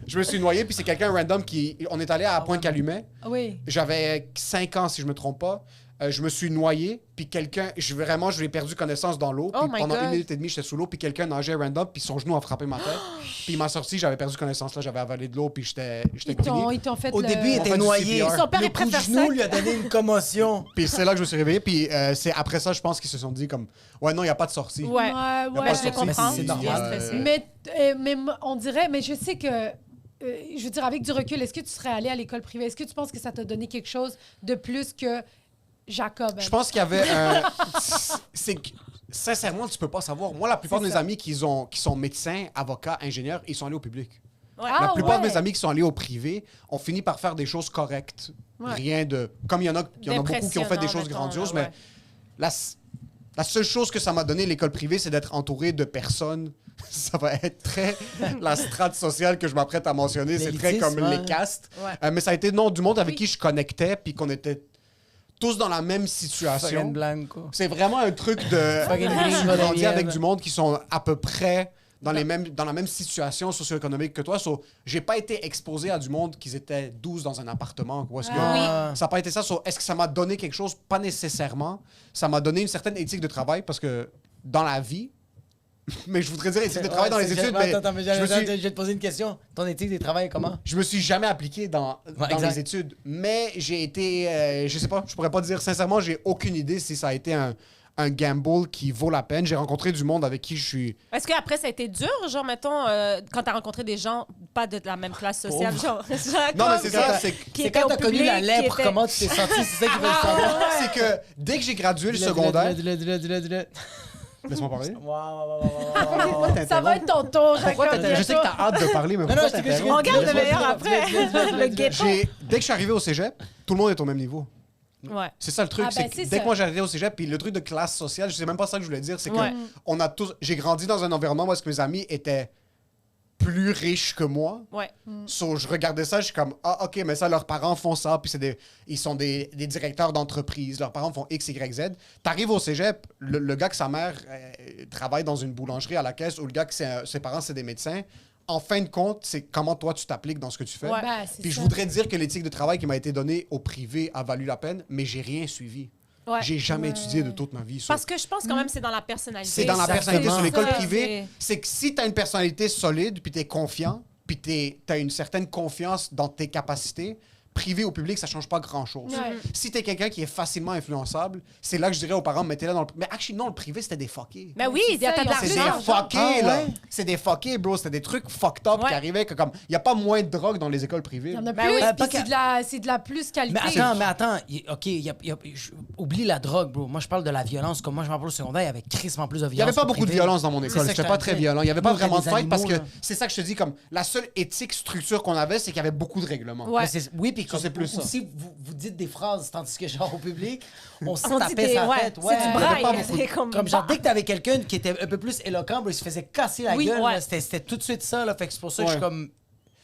Je me suis noyé, puis c'est quelqu'un random qui. On est allé à Pointe-Calumet.
Oui.
J'avais 5 ans, si je me trompe pas. Je me suis noyé, puis quelqu'un. Je l'ai perdu connaissance dans l'eau.
Oh
Puis
my
pendant
God.
1 minute et demie, j'étais sous l'eau, puis quelqu'un nageait random, puis son genou a frappé ma tête. Puis il m'a sorti, j'avais perdu connaissance là, j'avais avalé de l'eau, puis j'étais
Ils t'ont fait
Au
le...
début, il
On
était
fait du
noyé.
CPR.
Son père,
Le
il
coup de
préfère
genou
ça.
lui a donné une commotion.
Puis c'est là que je me suis réveillé, puis c'est après ça, je pense qu'ils se sont dit comme, ouais, non, il n'y a pas de sortie.
Ouais.
Ouais,
pas
ouais.
je les
sorti,
comprends.
c'est
Il est
normal.
stressé.
Mais on dirait, mais je sais que, je veux dire, avec du recul, est-ce que tu serais allé à l'école privée? Est-ce que tu penses que ça t'a donné quelque chose de plus que Jacob?
Je pense qu'il y avait un. C'est que, sincèrement, tu peux pas savoir. Moi, la plupart de
C'est
mes
ça.
amis qui sont médecins, avocats, ingénieurs, ils sont allés au public.
Ouais.
Ah,
La plupart de
ouais.
mes amis qui sont allés au privé ont fini par faire des choses correctes.
Ouais.
Rien de. Comme il y en a beaucoup qui ont fait des choses
D'impressionnant,
grandioses,
mettons, là,
mais la seule chose que ça m'a donné, l'école privée, c'est d'être entouré de personnes. Ça va être très la strate sociale que je m'apprête à mentionner. C'est très comme
L'élitisme,
les castes.
Ouais.
Mais ça a été du monde avec
Oui.
qui je connectais, puis qu'on était tous dans la même
Fucking
situation.
blanco.
C'est vraiment un truc de.
Fucking
J'ai
gringo
grandi
de
avec
miel.
du monde qui sont à peu près dans la même situation socio-économique que toi. J'ai pas été exposé à du monde qui étaient 12 dans un appartement. Où est-ce que
Ah.
ça n'a pas été ça. Est-ce que ça m'a donné quelque chose? Pas nécessairement. Ça m'a donné une certaine éthique de travail parce que dans la vie, mais je voudrais dire éthique de travail dans les études, mais
Attends, mais
je me suis-
je vais te poser une question. Ton éthique de travail, comment?
je me suis jamais appliqué dans
exact.
les études, mais j'ai été, je sais pas, je pourrais pas dire sincèrement, j'ai aucune idée si ça a été un gamble qui vaut la peine. J'ai rencontré du monde avec qui je suis...
Est-ce qu'après, ça a été dur, genre, mettons, quand t'as rencontré des gens pas de la même classe sociale, genre...
Non, mais c'est ça, c'est...
C'est quand t'as connu la lèpre, comment tu t'es senti? C'est ça qu'ils veulent savoir.
C'est que dès que j'ai gradué le secondaire...
Dis-le.
Laisse-moi parler.
Ça va être ton tour, Jacob.
Je sais que t'as hâte de parler, mais pourquoi t'interromps?
On garde le meilleur après. Le guetton.
Dès que je suis arrivé au cégep, tout le monde est au même niveau.
Ouais.
C'est ça le truc.
Ah, ben,
c'est
c'est
que dès
ça.
que moi j'arrivais au cégep, puis le truc de classe sociale, je sais même pas ça que je voulais dire, c'est que
Ouais.
on a tous. J'ai grandi dans un environnement où est-ce que mes amis étaient plus riches que moi.
Ouais.
So, je regardais ça, je suis comme ah ok, mais ça leurs parents font ça, puis ils sont des directeurs d'entreprise, leurs parents font X, Y, Z. T'arrives au cégep, le gars que sa mère travaille dans une boulangerie à la caisse, ou le gars que ses parents c'est des médecins. En fin de compte, c'est comment toi tu t'appliques dans ce que tu fais.
Ouais.
Ben, c'est
Puis je
ça.
voudrais dire que l'éthique de travail qui m'a été donnée au privé a valu la peine, mais j'ai rien suivi.
Ouais.
J'ai jamais étudié de toute ma vie. So,
Parce que je pense quand même que c'est dans la personnalité.
c'est dans la personnalité. Sur l'école
Ça,
privée, c'est que si tu as une personnalité solide, puis tu es confiant, puis tu as une certaine confiance dans tes capacités, privé ou public, ça change pas grand-chose.
Ouais.
Si tu es quelqu'un qui est facilement influençable, c'est là que je dirais aux parents, mettez-le dans le... Mais actually, non, le privé, c'était des fuckés.
Ben oui,
C'est
il y a
ça,
de
C'est
l'argent.
des fuckés,
Ah,
là.
ouais.
C'est des fuckés, bro. C'était des trucs fucked up
Ouais.
qui arrivaient que comme... Il n'y a pas moins de drogue dans les écoles privées.
Il y en a
Ben
plus,
oui.
puis
Pas
c'est de la plus qualité.
Mais attends, OK, oublie la drogue, bro. Moi, je parle de la violence. Comme moi, je m'en parle au secondaire, il y avait crissement plus de
Il n'y
violence.
avait pas
qu'au
beaucoup de
privé.
violence dans mon
C'est
école.
ça que
C'était
je
pas
te
très
dis.
violent. Il n'y avait pas
Nous,
vraiment de
des
fight parce que
animaux, là.
c'est ça que je te dis, comme la seule éthique, structure qu'on avait, c'est qu'il y avait beaucoup de règlements.
Ouais.
Mais oui, puis
Ça, c'est plus ça.
aussi, vous dites des phrases, tandis que genre au public, on se
On dit
tapait
des...
sa
Ouais,
tête.
c'est du
Il y avait pas
braille.
beaucoup de-
C'est comme...
Comme genre, dès que t'avais quelqu'un qui était un peu plus éloquent, bro, il se faisait casser la
Oui,
gueule.
ouais.
Là. C'était tout de suite ça. Là. Fait que c'est pour ça que je suis
Ouais.
comme...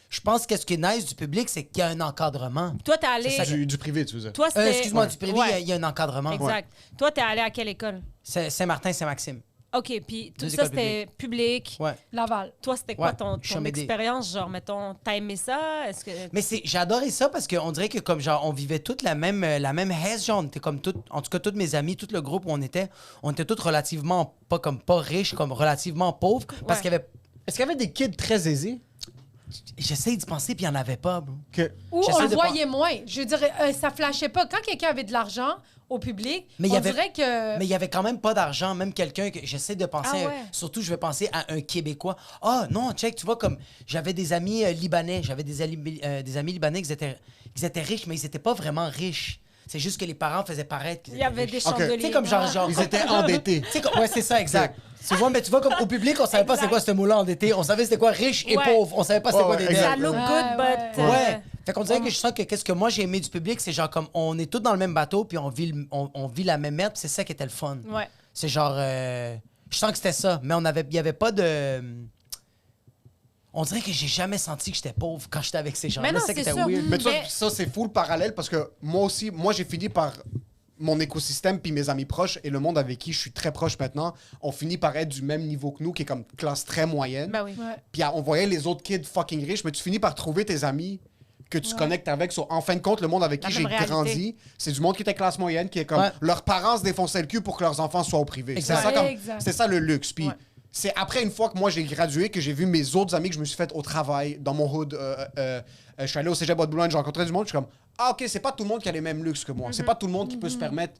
Je pense que ce qui est nice du public, c'est qu'il y a un encadrement.
Toi, t'es allé...
C'est ça
Du privé, tu veux dire.
Toi, c'était...
Excuse-moi,
Ouais.
du privé,
Ouais.
il y a un encadrement.
Exact. Toi, t'es allé à quelle école?
Saint-Martin, Saint-Maxime.
OK, puis tout
Deux
ça,
écoles
c'était public.
Ouais.
Laval.
Toi, c'était quoi
Ouais,
ton
Chamédé.
expérience? Genre, mettons, t'as aimé ça? Est-ce que...
Mais j'ai adoré ça parce qu'on dirait que comme genre on vivait toute la même haise, genre on était comme toutes, en tout cas tous mes amis, tout le groupe où on était tous relativement pas riches, comme relativement pauvres parce
Ouais.
qu'il y avait
Est-ce qu'il y avait des kids très aisés?
j'essaie d'y penser puis il y en avait pas, bro.
Que...
Ou
J'essaie
on le
de
voyait moins. Je dirais, ça flashait pas. Quand quelqu'un avait de l'argent au public,
Mais il y
on
avait-
dirait que...
Mais il y avait quand même pas d'argent, même quelqu'un que j'essaie de penser
Ah ouais.
surtout je vais penser à un Québécois. Ah non, check, tu vois comme j'avais des amis libanais, j'avais des amis libanais qui étaient riches mais ils étaient pas vraiment riches. C'est juste que les parents faisaient paraître qu'ils
Il y avait
étaient
des
riches.
chandeliers.
Tu sais comme genre
Ils étaient endettés.
Tu sais, ouais, c'est ça, exact. Tu vois, mais tu vois, comme au public, on savait pas c'est quoi ce mot-là endetté. On savait c'était quoi riche et
Ouais.
pauvre. On savait pas c'était
Ouais,
quoi
ouais,
des
exact.
Ça
dettes.
look
Ouais,
good, but...
Ouais. Fait qu'on dirait que je sens que qu'est-ce que moi j'ai aimé du public, c'est genre comme on est tous dans le même bateau puis on vit la même merde, puis c'est ça qui était le fun.
Ouais.
C'est genre je sens que c'était ça, mais il y avait pas de on dirait que j'ai jamais senti que j'étais pauvre quand j'étais avec ces gens-là.
Mais non,
C'est ça qui
c'est
était
sûr.
weird.
Mais
Mais-
ça c'est fou le parallèle parce que moi aussi, j'ai fini par mon écosystème puis mes amis proches et le monde avec qui je suis très proche maintenant, on finit par être du même niveau que nous, qui est comme classe très moyenne.
Ben oui.
Ouais.
Puis on voyait les autres kids fucking riches, mais tu finis par trouver tes amis que tu connectes avec. En fin de compte, le monde avec
La
qui j'ai
même réalité.
grandi, c'est du monde qui était classe moyenne, qui est comme
Ouais.
leurs parents se défonçaient le cul pour que leurs enfants soient au privé.
Exact.
C'est ça, comme-
Exact.
c'est ça le luxe. Puis
Ouais.
c'est après une fois que moi j'ai gradué que j'ai vu mes autres amis que je me suis fait au travail, dans mon hood. Je suis allé au cégep Bois-de-Boulogne, j'ai rencontré du monde, je suis comme ah ok, c'est pas tout le monde qui a les mêmes luxes que moi. C'est pas tout le monde qui peut se permettre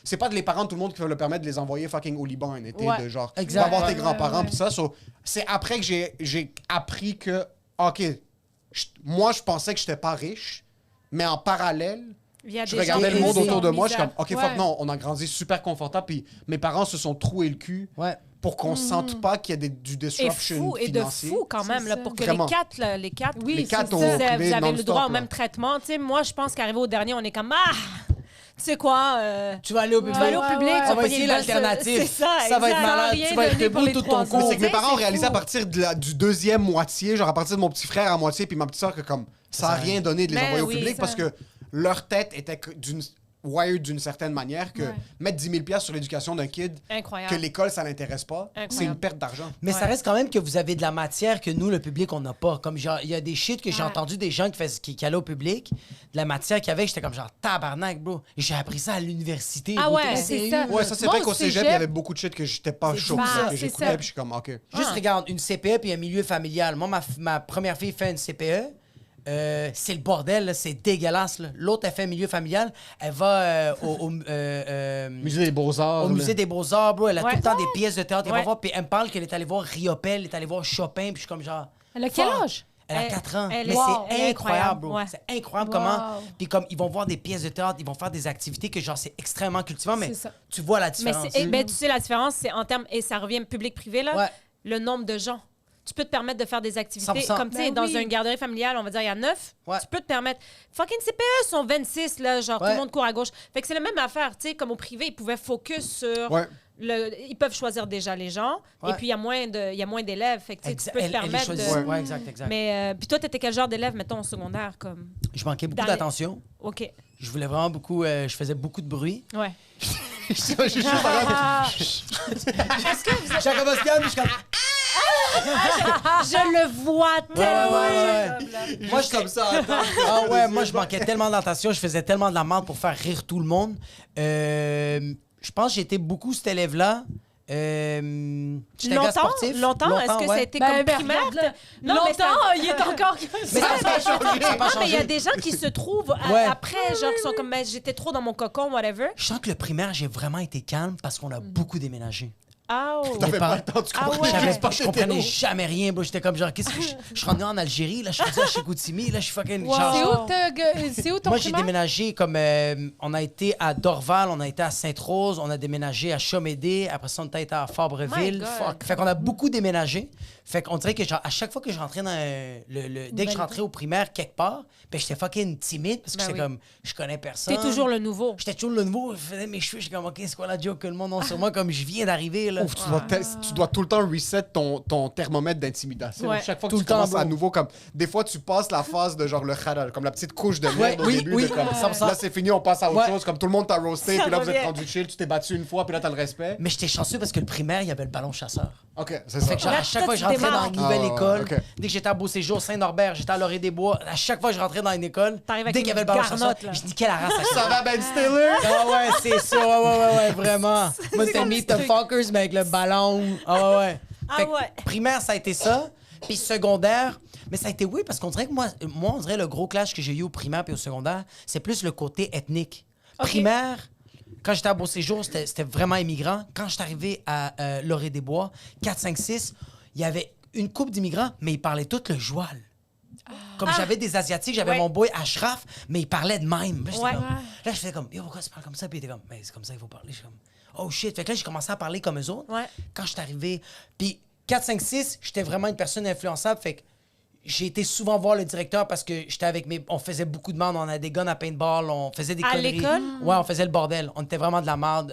c'est pas les parents de tout le monde qui peuvent le permettre de les envoyer fucking au Liban un été
Ouais.
de genre
Exact.
va voir tes
Ouais,
grands-parents
ouais,
puis ça. So, c'est après que j'ai appris que ok, moi je pensais que j'étais pas riche, mais en parallèle
Il y a
je
des
regardais
gens
le monde
qui
autour de
sont
moi, je suis comme,
misables.
OK,
Ouais.
fuck non, on a grandi super confortable, puis mes parents se sont troués le cul
Ouais.
pour qu'on sente pas qu'il y a du
Et
disruption
fou, et de
financier.
fou quand même,
C'est
là,
ça.
pour que
Vraiment.
les quatre,
Oui,
Les
c'est
quatre
ça.
ont
vous
privé
avez le
non-stop,
droit au
là.
même traitement. Tu sais, moi, je pense qu'arriver au dernier, on est comme ah, tu sais quoi,
Tu vas aller au public.
tu vas aller au public,
ouais.
tu vas
On va
pogner
essayer
une bonne-
l'alternative.
C'est ça,
Ça va être
exact.
malade.
Rien
Tu vas être
donné pour
debout
les
tout ton
3
cours.
ans.
C'est que mes parents ont
c'est
réalisé à
fou.
partir du deuxième moitié, genre à partir de mon petit frère à moitié, puis ma petite soeur, que comme ça a rien donné de les
Ben
envoyer au
oui,
public
ça.
parce que leur tête était wired d'une certaine manière que
Ouais.
mettre 10 000 $ sur l'éducation d'un kid,
Incroyable.
que l'école, ça l'intéresse pas, c'est
Incroyable.
une perte d'argent.
Mais ça
Ouais.
reste quand même que vous avez de la matière que nous, le public, on n'a pas. Comme genre, il y a des shit que j'ai
Ouais.
entendu des gens qui allaient au public, de la matière qu'il y avait, j'étais comme genre tabarnak, bro. Et j'ai appris ça à l'université.
Ah
bro.
ouais,
T'es
c'est
sérieux?
ça.
Ouais, ça c'est
Moi,
vrai qu'au
au
cégep, il y avait beaucoup de shit que j'étais pas
C'est
chaud,
ça,
que
c'est
j'écoutais,
ça.
puis je suis comme, OK.
Juste regarde, une CPE puis un milieu familial. Moi, ma première fille fait une CPE. c'est le bordel, là, c'est dégueulasse. Là. L'autre, elle fait milieu familial. Elle va
Musée des Beaux-Arts.
au
là.
musée des Beaux-Arts, bro. Elle a
Ouais.
tout le temps des pièces de théâtre. Elle va
Ouais.
voir, puis elle me parle qu'elle est allée voir Riopelle, elle est allée voir Chopin, puis je suis comme genre...
Elle a quel
fuck.
âge?
Elle a 4 ans.
elle
Mais
est-
c'est
elle est
incroyable, bro.
ouais.
C'est incroyable
Wow.
comment... Puis comme, ils vont voir des pièces de théâtre, ils vont faire des activités que genre, c'est extrêmement cultivant, mais
C'est ça.
tu vois la
Mais
différence.
tu sais, la différence, c'est en termes, et ça revient public-privé, là,
Ouais.
le nombre de gens. Tu peux te permettre de faire des activités.
100%.
Comme, tu sais,
Ben
dans
oui.
une garderie familiale, on va dire, il y a 9.
Ouais.
Tu peux te permettre. Fucking CPE sont 26, là, genre, tout
Ouais.
le monde court à gauche. Fait que c'est la même affaire, tu sais, comme au privé, ils pouvaient focus sur...
Ouais.
Ils peuvent choisir déjà les gens,
Ouais.
et puis il y a moins d'élèves. Fait que, tu sais, tu peux te
Elle
permettre
choisit.
de...
Ouais, exact, exact.
Mais, puis toi, t'étais quel genre d'élève, mettons, au secondaire, comme...
Je manquais beaucoup
Dans les-
d'attention.
OK.
Je voulais vraiment beaucoup... je faisais beaucoup de bruit.
Ouais.
Je suis juste en train de-
Est-ce que vous êtes...
Jacob Ospian, je suis comme...
Je le vois tellement.
ouais. Moi,
Juste comme ça, attends.
Ah ouais, moi, je manquais tellement d'attention, je faisais tellement de la merde pour faire rire tout le monde. Je pense que j'étais beaucoup cet élève-là. J'étais un gars sportif.
Longtemps? Est-ce que ça a
ouais.
été
Ben,
comme
ben,
primaire?
regarde-le.
Non, mais ça-
Longtemps, il est encore...
Mais ça a pas changé. Ça a pas
Non, mais il y a
changé.
des gens qui se trouvent
Ouais.
après, genre, qui sont comme, ben, j'étais trop dans mon cocon, whatever.
Je sens que le primaire, j'ai vraiment été calme parce qu'on a beaucoup déménagé.
Ah,
T'avais
pas-
pas le temps, tu
Ah
comprends?
ouais.
Je comprenais jamais rien, bro. J'étais comme genre, qu'est-ce que je suis rendu en Algérie, là, je suis rendu à Chicoutimi, là, je suis fucking.
Wow.
genre-
C'est où ton
Moi, j'ai
primaire?
déménagé comme. On a été à Dorval, on a été à Sainte-Rose, on a déménagé à Chomédé, après ça, on a été à Fabreville.
My God.
Fuck. Fait qu'on a beaucoup déménagé. Fait qu'on dirait que genre, à chaque fois que je rentrais dans dès que je rentrais au primaire quelque part, ben j'étais fucking timide parce que
Ben
j'étais
oui.
comme, je connais personne.
T'es toujours le nouveau.
J'étais toujours le nouveau, je faisais mes cheveux, j'étais comme, OK, c'est quoi la joke que le monde a sur moi, comme je viens d'arriver, là.
Ouf, tu dois tout le temps reset ton thermomètre d'intimidation.
Ouais.
Chaque fois que
Tout
tu
le temps,
commences à
bro.
nouveau, comme des fois tu passes la phase de genre le khadal, comme la petite couche de merde
Ouais,
au
oui,
début.
oui,
de comme,
100%.
là c'est fini, on passe à autre
Ouais.
chose. Comme tout le monde t'a roasté,
Ça
puis là vous êtes
revient.
rendu chill, tu t'es battu une fois, puis là t'as le respect.
Mais j'étais chanceux parce que le primaire, il y avait le ballon chasseur.
Ok, c'est ça.
Fait que genre,
Là,
à chaque
toi,
fois que je
tu
rentrais dans
démarres.
une nouvelle
Ah, ouais,
école,
ok.
dès que j'étais à Beau-Séjour, Saint-Norbert, j'étais à Laurier-des-Bois, à chaque fois que je rentrais dans une école,
T'arrives avec
dès qu'il y avait le
une
ballon chasseur,
garnotte, là.
je niquais la race à chaque
Ça
fois.
va, Ben Stiller?
Ah ouais, c'est ça, ouais, vraiment. Moi, c'était Meet the Fuckers, mais avec le ballon. Ah ouais.
Ah
Fait que
ouais.
primaire, ça a été ça. Puis secondaire, mais ça a été oui, parce qu'on dirait que moi, on dirait le gros clash que j'ai eu au primaire puis au secondaire, c'est plus le côté ethnique.
Ok.
Primaire, quand j'étais à Beau-Séjour, c'était vraiment immigrant. Quand j'étais arrivé à Laurier-des-Bois, 4, 5, 6, il y avait une couple d'immigrants, mais ils parlaient tous le joual. Comme j'avais des Asiatiques, j'avais
Ouais.
mon boy Ashraf, mais il parlait de même. Là, j'étais
Ouais.
comme- là, je faisais comme, yo, pourquoi tu parles comme ça? Puis il était comme, mais c'est comme ça qu'il faut parler. Je suis comme, oh shit. Fait que là, j'ai commencé à parler comme eux autres.
Ouais.
Quand je suis arrivé, puis 4, 5, 6, j'étais vraiment une personne influençable. Fait que j'ai été souvent voir le directeur parce que j'étais avec mes. On faisait beaucoup de merde, on a des guns à paintball, on faisait des
À
conneries.
l'école?
Ouais, on faisait le bordel. On était vraiment de la merde.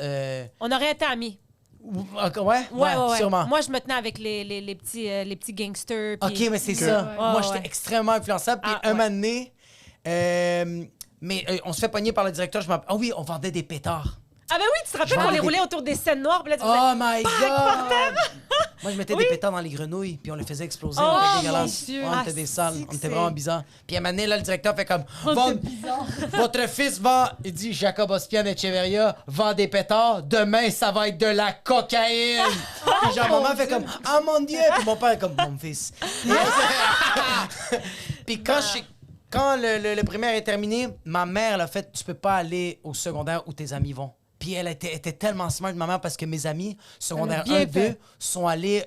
On aurait été amis.
Ouais, sûrement.
Moi, je me tenais avec les petits gangsters.
OK,
puis-
mais c'est
Ouais.
ça.
Ouais,
Moi,
ouais.
j'étais extrêmement influençable. Puis
Ah,
un
ouais.
moment donné, mais on se fait pogner par le directeur. Je m'appelle. Ah oui, on vendait des pétards.
Ah ben oui, tu te rappelles
Je
qu'on les
vendais
roulait autour des scènes noires, puis là, tu faisais...
Oh my God! Moi, je mettais des pétards dans les grenouilles, puis on les faisait exploser.
Oh,
on était
mon
dégueulasses.
Dieu.
Ouais, on était des sales.
c'est
On était
que
vraiment
c'est-
bizarres. Puis à un moment donné, là, le directeur fait comme... Votre fils vend... Il dit, Jacob Ospian Echeverria vend des pétards. Demain, ça va être de la cocaïne. Puis genre, maman fait comme... Ah, mon Dieu! Puis mon père est comme... Mon fils. Puis quand le primaire est terminé, ma mère, elle a fait, tu peux pas aller au secondaire où tes amis vont. Puis elle était tellement smart, ma mère, parce que mes amis, secondaire
Elle a
1
bien
2,
fait.
sont allés...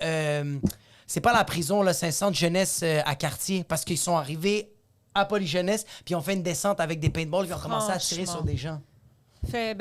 c'est pas la prison, là, c'est un centre jeunesse à Cartier, parce qu'ils sont arrivés à Polyjeunesse, puis ils ont fait une descente avec des paintballs, ils ont commencé à tirer sur
Franchement.
des gens.
Ben,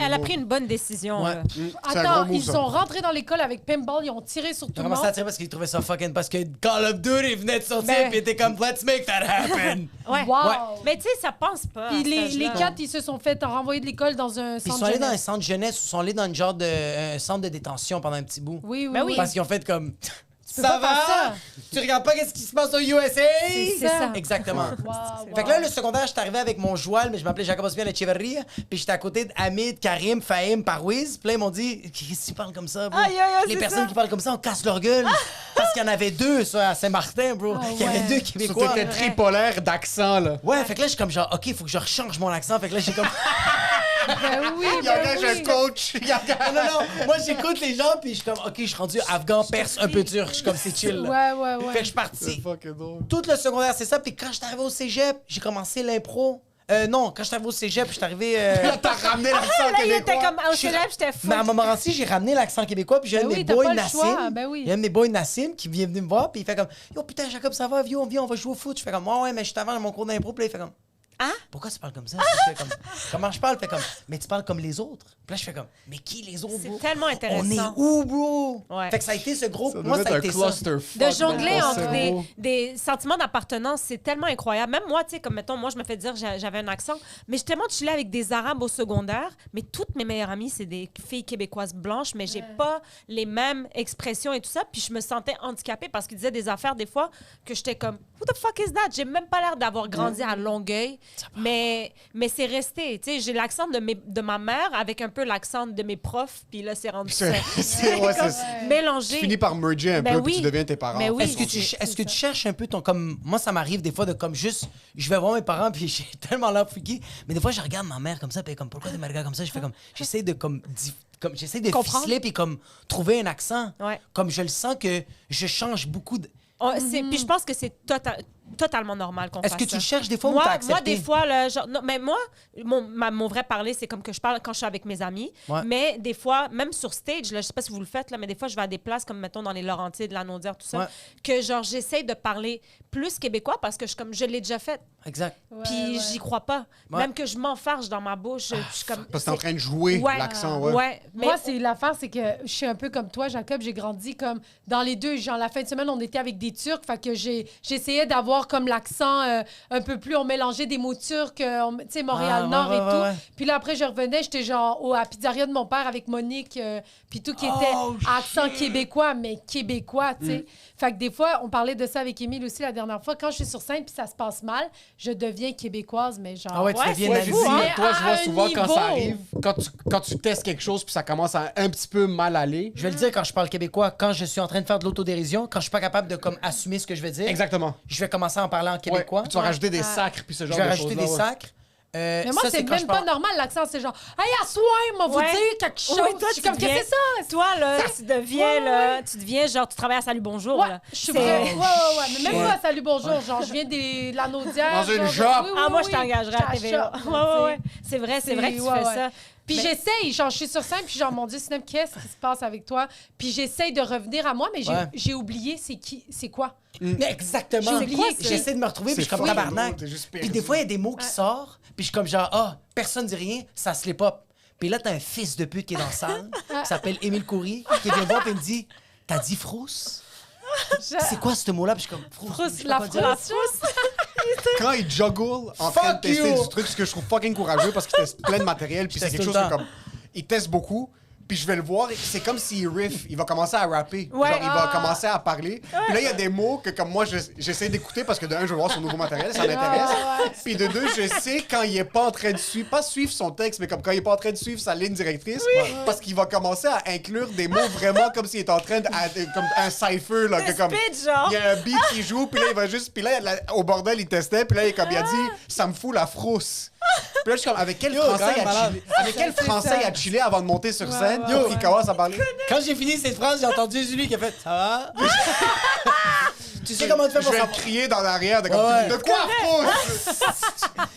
elle a pris une bonne décision.
Ouais.
là.
C'est un
Attends,
gros move,
ils
ça.
sont rentrés dans l'école avec paintball, ils ont tiré sur
Ils
tout
ont
le
commencé
monde.
à tirer parce qu'ils trouvaient ça fucking... Parce que Call of Duty venait de sortir,
Ben-
puis ils étaient comme, let's make that happen!
Ouais.
Wow!
Ouais.
Mais tu sais, ça pense pas.
Puis
à cet
les
âge-là.
quatre, ils se sont fait renvoyer de l'école dans un
Puis ils
centre
sont allés dans un
jeunesse.
centre jeunesse ou sont allés dans un genre de un centre de détention pendant un petit bout.
Oui, oui,
Ben oui.
oui.
Parce qu'ils ont fait comme...
peux
Ça
pas
va?
faire ça.
Tu regardes pas qu'est-ce qui se passe au USA?
C'est ça.
Exactement.
Wow,
Fait que là, le secondaire, j'étais arrivé avec mon joual, mais je m'appelais Jacob Ospian Echeverria. Puis j'étais à côté d'Hamid, Karim, Fahim, Parwiz. Puis là, ils m'ont dit, qu'est-ce que tu parles comme ça, bro?
Aïe, aïe, aïe,
Les
c'est
personnes
ça.
qui parlent comme ça, on casse leur gueule. Parce qu'il y en avait deux à Saint-Martin, bro.
Ah
Il y avait
ouais.
deux
Tu
Québécois.
étais tripolaire d'accent, là.
Ouais, fait que là, je suis comme genre, OK, il faut que je rechange mon accent. Fait que là, j'ai comme.
Ben oui,
Il
ben
engage un
oui.
coach. Il engage-
Non. Moi, j'écoute les gens, puis je suis comme, OK, je suis rendu afghan, perse, un peu turc. Je suis comme, c'est chill. là.
Ouais.
Fait que je suis
C'est
parti.
fucking drôle.
Tout le secondaire, c'est ça. Puis quand je suis arrivé au cégep, j'ai commencé l'impro. Non, quand je suis arrivé au cégep, je suis arrivé.
Là, t'as ramené l'accent
Là, il était
québécois.
comme au célèbre, j'étais fou.
Mais à un moment donné, j'ai ramené l'accent québécois, puis j'ai
Ben
un de
oui,
mes
t'as
boys
pas le choix,
Nassim.
ben oui.
Il y a un de mes boys Nassim qui vient venir me voir, puis il fait comme Yo putain, Jacob, ça va, viens, on va jouer au foot. Je fais comme Ouais, mais je suis avant mon cours d'impro, puis là, il fait comme
Hein?
Pourquoi tu parles comme ça? Je fais comme, comment je parle? Il fait comme Mais tu parles comme les autres. Puis là, je fais comme Mais qui les autres,
C'est
bro?
tellement intéressant.
On est où, bro?
Ouais.
Fait que ça a été ce gros.
Ça
Moi,
devait
ça a
être un
été ça.
clusterfuck
De jongler
dans ton
entre
cerveau.
des sentiments d'appartenance, c'est tellement incroyable. Même moi, tu sais, comme mettons, moi, je me fais dire que j'avais un accent, mais j'ai tellement chillé avec des Arabes au secondaire, mais toutes mes meilleures amies, c'est des filles québécoises blanches, mais j'ai pas les mêmes expressions et tout ça, puis je me sentais handicapée parce qu'ils disaient des affaires des fois que j'étais comme Who the fuck is that? J'ai même pas l'air d'avoir grandi à Longueuil, mais c'est resté. Tu sais, j'ai l'accent de ma mère avec un peu l'accent de mes profs, puis là, c'est rendu ça.
Ouais, c'est
Mélangé.
Tu finis par merger un
Ben
peu, puis
oui.
tu deviens tes parents.
Ben oui.
Est-ce que tu cherches un peu ton comme moi ça m'arrive des fois de comme juste je vais voir mes parents puis j'ai tellement l'air freaky mais des fois je regarde ma mère comme ça puis elle est comme pourquoi tu me regardes comme ça je fais comme j'essaie de comme j'essaie de
Comprendre.
ficeler puis comme trouver un accent
Ouais.
comme je le sens que je change beaucoup de...
Puis je pense que c'est totalement normal qu'on fasse
Est-ce que tu
ça.
le cherches des fois ou t'as accepté?
Moi, des fois, là, genre, non, mais moi, mon vrai parler, c'est comme que je parle quand je suis avec mes amis.
Ouais.
Mais des fois, même sur stage, là, je sais pas si vous le faites, là, mais des fois, je vais à des places comme, mettons, dans les Laurentides, la Naudière, tout ça,
Ouais.
que genre, j'essaie de parler plus québécois parce que je l'ai déjà fait.
Exact.
Puis j'y crois pas.
Ouais.
Même que je m'enfarge dans ma bouche, je suis comme...
Parce que t'es en train de jouer
Ouais.
l'accent, ouais.
Ouais. Mais
Moi, c'est l'affaire, c'est que je suis un peu comme toi, Jacob. J'ai grandi comme dans les deux. Genre, la fin de semaine, on était avec des Turcs. Fait que j'essayais d'avoir comme l'accent un peu plus. On mélangeait des mots turcs, tu sais, Montréal-Nord
ouais,
et
ouais,
tout.
ouais.
Puis là, après, je revenais, j'étais genre à la pizzeria de mon père avec Monique, puis tout qui était
Oh,
accent québécois, mais québécois, tu sais. Fait que des fois, on parlait de ça avec Émile aussi la dernière fois. Quand je suis sur scène puis ça se passe mal, je deviens québécoise, mais genre...
Ah ouais, tu
Ouais,
deviens
c'est
Ouais, j'ai
nazi.
dit,
fou, hein?
toi, je
À
vois
un
souvent quand
niveau.
ça arrive, quand tu testes quelque chose puis ça commence à un petit peu mal aller.
Je vais le dire quand je parle québécois, quand je suis en train de faire de l'autodérision, quand je suis pas capable de comme assumer ce que je vais dire,
Exactement.
je vais commencer à en parler en
Ouais.
québécois.
Puis tu vas rajouter des sacres puis ce
Je
genre
vais
de
rajouter
choses-là,
des
ouais.
sacres.
Mais moi,
Ça,
c'est
quand
même
je
pas
parle-
normal, l'accent. C'est genre, hey, à soir, m'a vous
Ouais.
dire quelque chose.
Oui, toi,
je suis
tu
comme, qu'est-ce que
deviens-
c'est ça?
toi, là, tu deviens, là, tu deviens, genre, tu travailles à Salut Bonjour,
Ouais,
là.
je suis
C'est-
vrai. Ouais. Mais même
Ouais.
pas, salut, bonjour. Genre, je viens de la Naudière.
Dans une
genre,
shop.
oui,
Ah,
oui,
moi,
oui.
je t'engagerais à
J'étais
TVA.
shop,
Ouais.
tu sais.
C'est vrai que tu
Ouais,
fais
ouais.
ça.
Puis
Mais-
j'essaye, genre, je suis sur scène, puis genre, mon Dieu, Sinem, qu'est-ce qui se passe avec toi? Puis j'essaye de revenir à moi, mais
Ouais.
j'ai oublié c'est quoi.
Mais exactement.
J'ai oublié, c'est-
J'essaie de me retrouver, puis je suis comme
fou,
tabarnak.
t'es juste
Puis
perdu.
des fois, il y a des mots qui sortent, puis je suis comme genre, ah, personne dit rien, ça se les pop. Puis là, t'as un fils de pute qui est dans la salle, qui s'appelle Émile Coury, qui vient voir, puis il me dit, t'as dit frousse? C'est quoi ce mot-là? Puis je suis comme, frousse. je sais
La
pas dire.
frousse.
Quand il juggle en train de
Fuck
tester
you.
du truc, ce que je trouve fucking courageux parce qu'il teste plein de matériel, puis
Je
c'est
teste
quelque
tout
chose
le
que
temps.
comme. Il teste beaucoup, puis je vais le voir, c'est comme s'il riff, il va commencer à rapper.
Ouais.
Genre, il va commencer à parler. Puis là, il y a des mots que, comme moi, j'essaie d'écouter parce que de un, je veux voir son nouveau matériel, ça m'intéresse. Puis de deux, je sais quand il est pas en train de suivre, pas suivre son texte, mais comme quand il est pas en train de suivre sa ligne directrice, parce qu'il va commencer à inclure des mots vraiment comme s'il est en train de. Comme un cipher, là. Que comme,
Speed, genre.
il y a un beat qui joue, puis là, il va juste. Puis là, au bordel, il testait, puis là, il a dit, ça me fout la frousse. Puis là, je suis comme, avec quel
Yo,
français
quand même
il a
malade.
chillé? Avec quel français il a chillé avant de monter sur scène?
ouais,
Yo, il commence à parler.
Quand j'ai fini cette phrase, j'ai entendu Julie qui a fait, ça va? Tu sais comment tu fais
Je
pour
vais
savoir?
crier dans l'arrière de comme,
Ouais.
de quoi frousse?